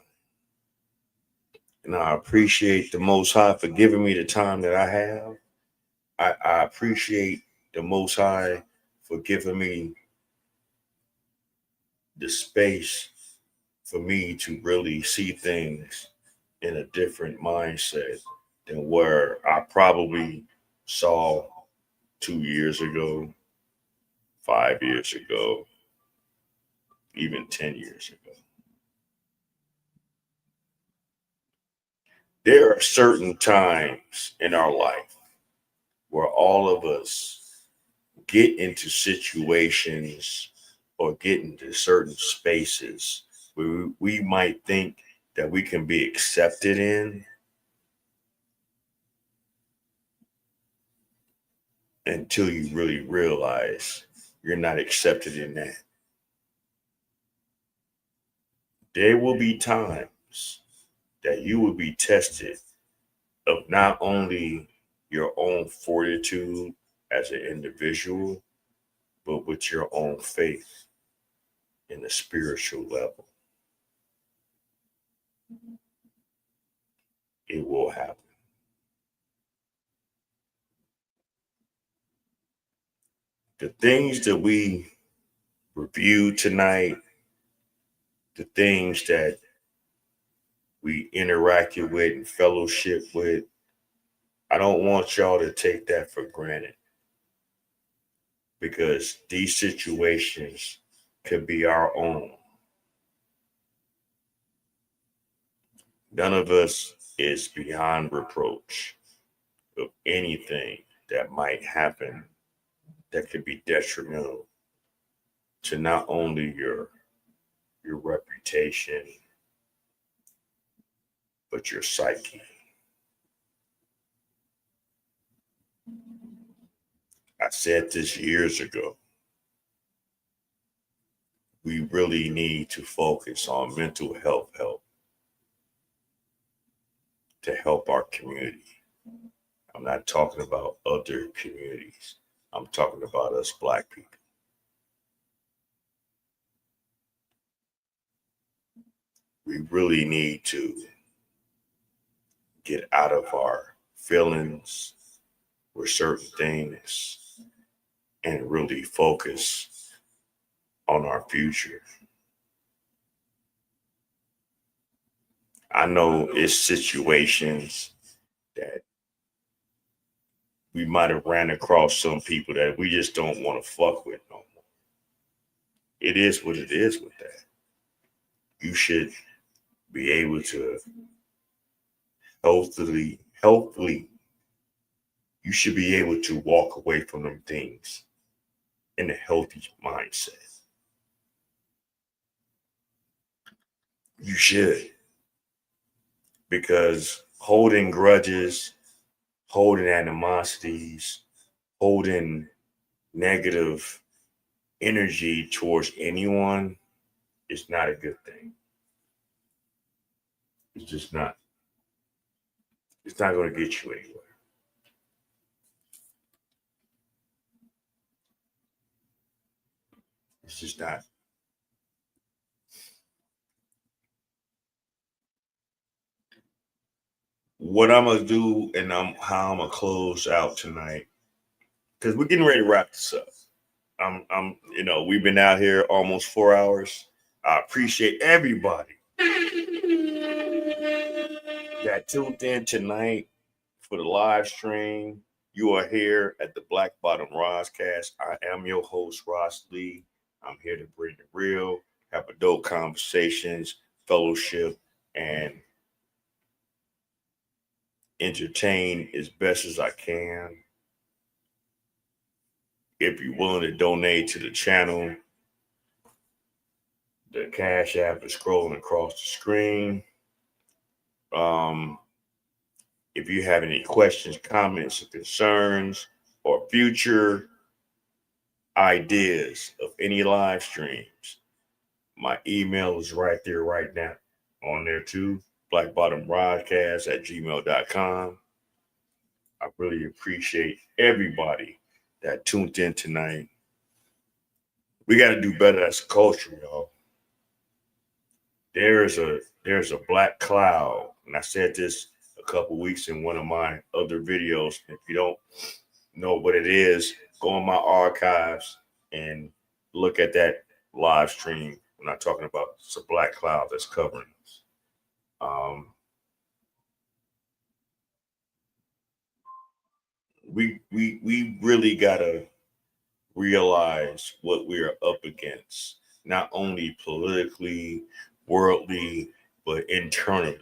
Speaker 2: And I appreciate the Most High for giving me the time that I have. I appreciate the Most High for giving me the space for me to really see things in a different mindset than where I probably saw 2 years ago, 5 years ago, even 10 years ago. There are certain times in our life where all of us get into situations or get into certain spaces where we might think that we can be accepted in until you really realize you're not accepted in that. There will be times that you will be tested of not only your own fortitude as an individual, but with your own faith in the spiritual level. It will happen. The things that we review tonight, the things that we interacted with and fellowship with, I don't want y'all to take that for granted. because these situations could be our own. None of us is beyond reproach of anything that might happen that could be detrimental to not only your reputation, but your psyche. I said this years ago. We really need to focus on mental health help to help our community. I'm not talking about other communities. I'm talking about us Black people. We really need to get out of our feelings with certain things and really focus on our future. I know it's situations that we might have ran across some people that we just don't want to fuck with no more. It is what it is with that. You should be able to healthily, you should be able to walk away from them things in a healthy mindset. You should. Because holding grudges, holding animosities, holding negative energy towards anyone is not a good thing. It's just not. It's not going to get you anywhere. It's just not. What I'm gonna do and how I'm gonna close out tonight, because we're getting ready to wrap this up. We've been out here almost 4 hours. I appreciate everybody that tuned in tonight for the live stream. You are here at the Black Bottom Roscast. I am your host, Ross Lee. I'm here to bring the real, have adult conversations, fellowship, and entertain as best as I can. If you're willing to donate to the channel, the Cash App is scrolling across the screen. If you have any questions, comments, or concerns, or future ideas of any live streams, my email is right there right now on there too, blackbottomrodcast@gmail.com. I really appreciate everybody that tuned in tonight. We got to do better as a culture, y'all. There's a black cloud, and I said this a couple weeks in one of my other videos. If you don't know what it is, go in my archives and look at that live stream. I'm not talking about it's a black cloud that's covering us. We really gotta realize what we are up against, not only politically, worldly, but internally.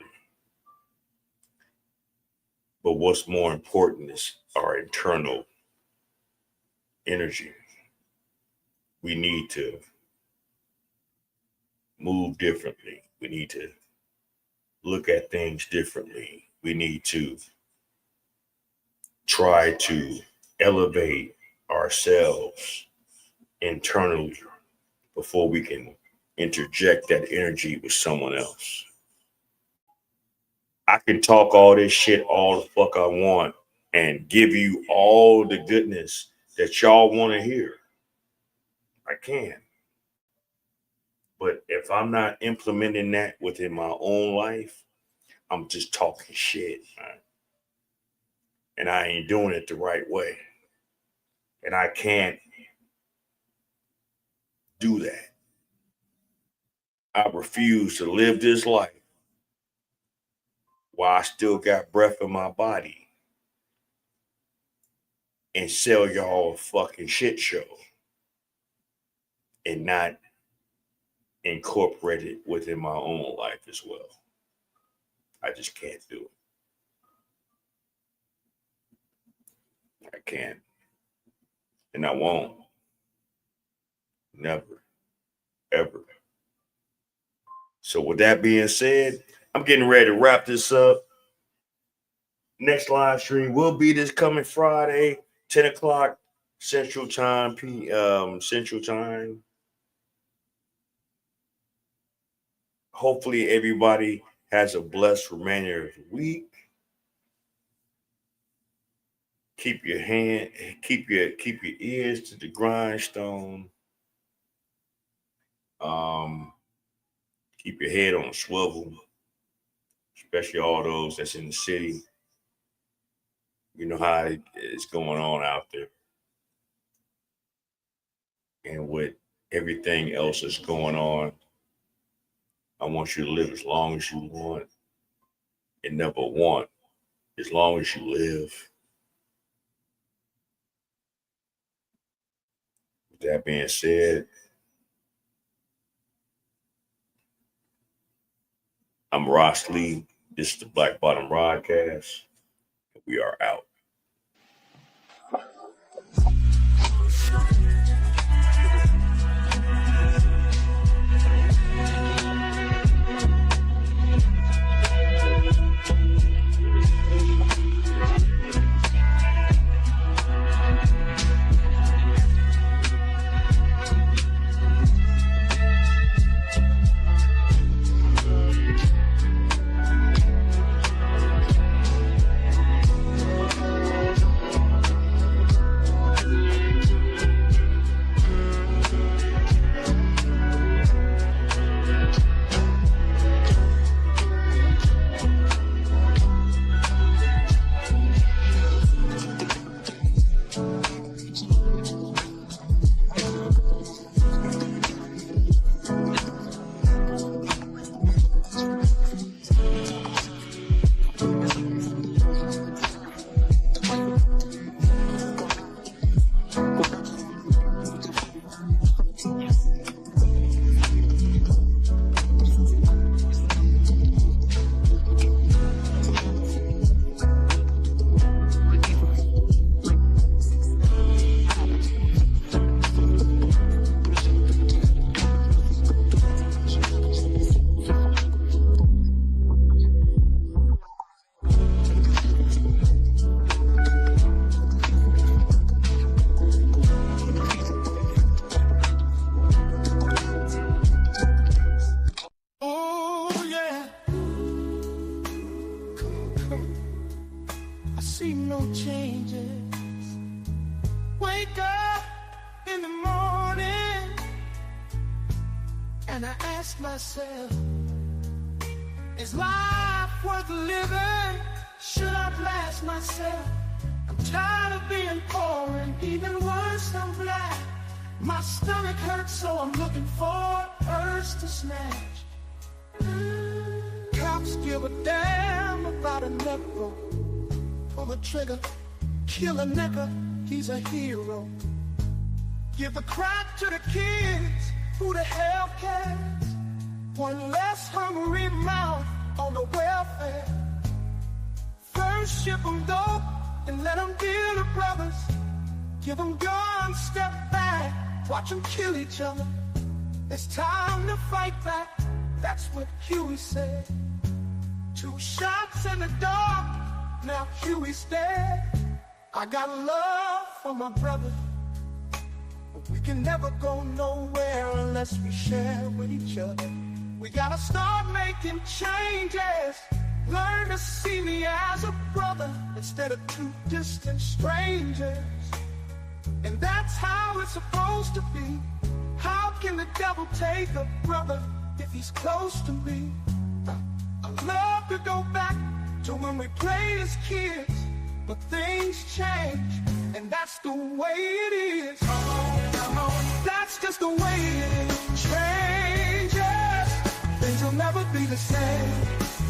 Speaker 2: But what's more important is our internal energy. We need to move differently. We need to look at things differently. We need to try to elevate ourselves internally before we can interject that energy with someone else. I can talk all this shit all the fuck I want and give you all the goodness that y'all want to hear. I can. But if I'm not implementing that within my own life, I'm just talking shit, man. And I ain't doing it the right way. And I can't do that. I refuse to live this life while I still got breath in my body and sell y'all a fucking shit show. and not incorporate it within my own life as well. I just can't do it. I can't. And I won't. Never. Ever. So with that being said, I'm getting ready to wrap this up. Next live stream will be this coming Friday, 10 o'clock Central Time, Central Time. Hopefully everybody has a blessed remainder of the week. Keep your ears to the grindstone. Keep your head on a swivel, especially all those that's in the city. You know how it's going on out there. And with everything else that's going on, I want you to live as long as you want and never want, as long as you live. With that being said, I'm Ross Lee. This is the Black Bottom Broadcast. We are out.
Speaker 1: And I ask myself, is life worth living? Should I blast myself? I'm tired of being poor and even worse, I'm black. My stomach hurts, so I'm looking for a purse to snatch. Cops give a damn about a Negro. Pull the trigger, kill a nigga, he's a hero. Give a crack to the kids, who the hell cares? One less hungry mouth on the welfare. First ship them dope and let them deal to brothers. Give them guns, step back, watch them kill each other. It's time to fight back, that's what Huey said. 2 shots in the dark, now Huey's dead. I got love for my brother, but we can never go nowhere unless we share with each other. We gotta start making changes. Learn to see me as a brother instead of 2 distant strangers. And that's how it's supposed to be. How can the devil take a brother if he's close to me? I love to go back to when we played as kids, but things change, and that's the way it is. Come on, come on. That's just the way it is. Changes, things will never be the same.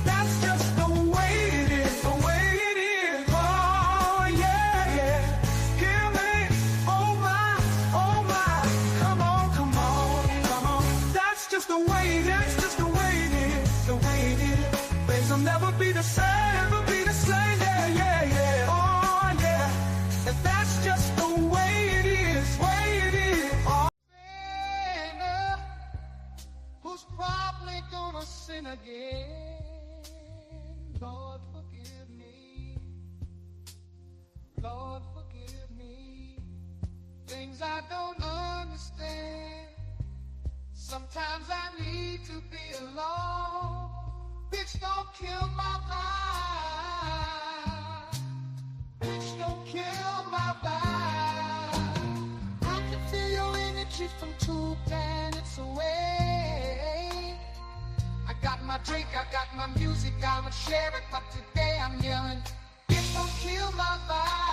Speaker 1: That's just the way it is, the way it is. Oh yeah, yeah. Hear me, oh my, come on, come on. things I don't understand. Sometimes I need to be alone. Bitch, don't kill my vibe. Bitch, don't kill my vibe. I can feel your energy from 2 planets away. I got my drink, I got my music, I'ma share it, but today I'm yelling, bitch, don't kill my vibe.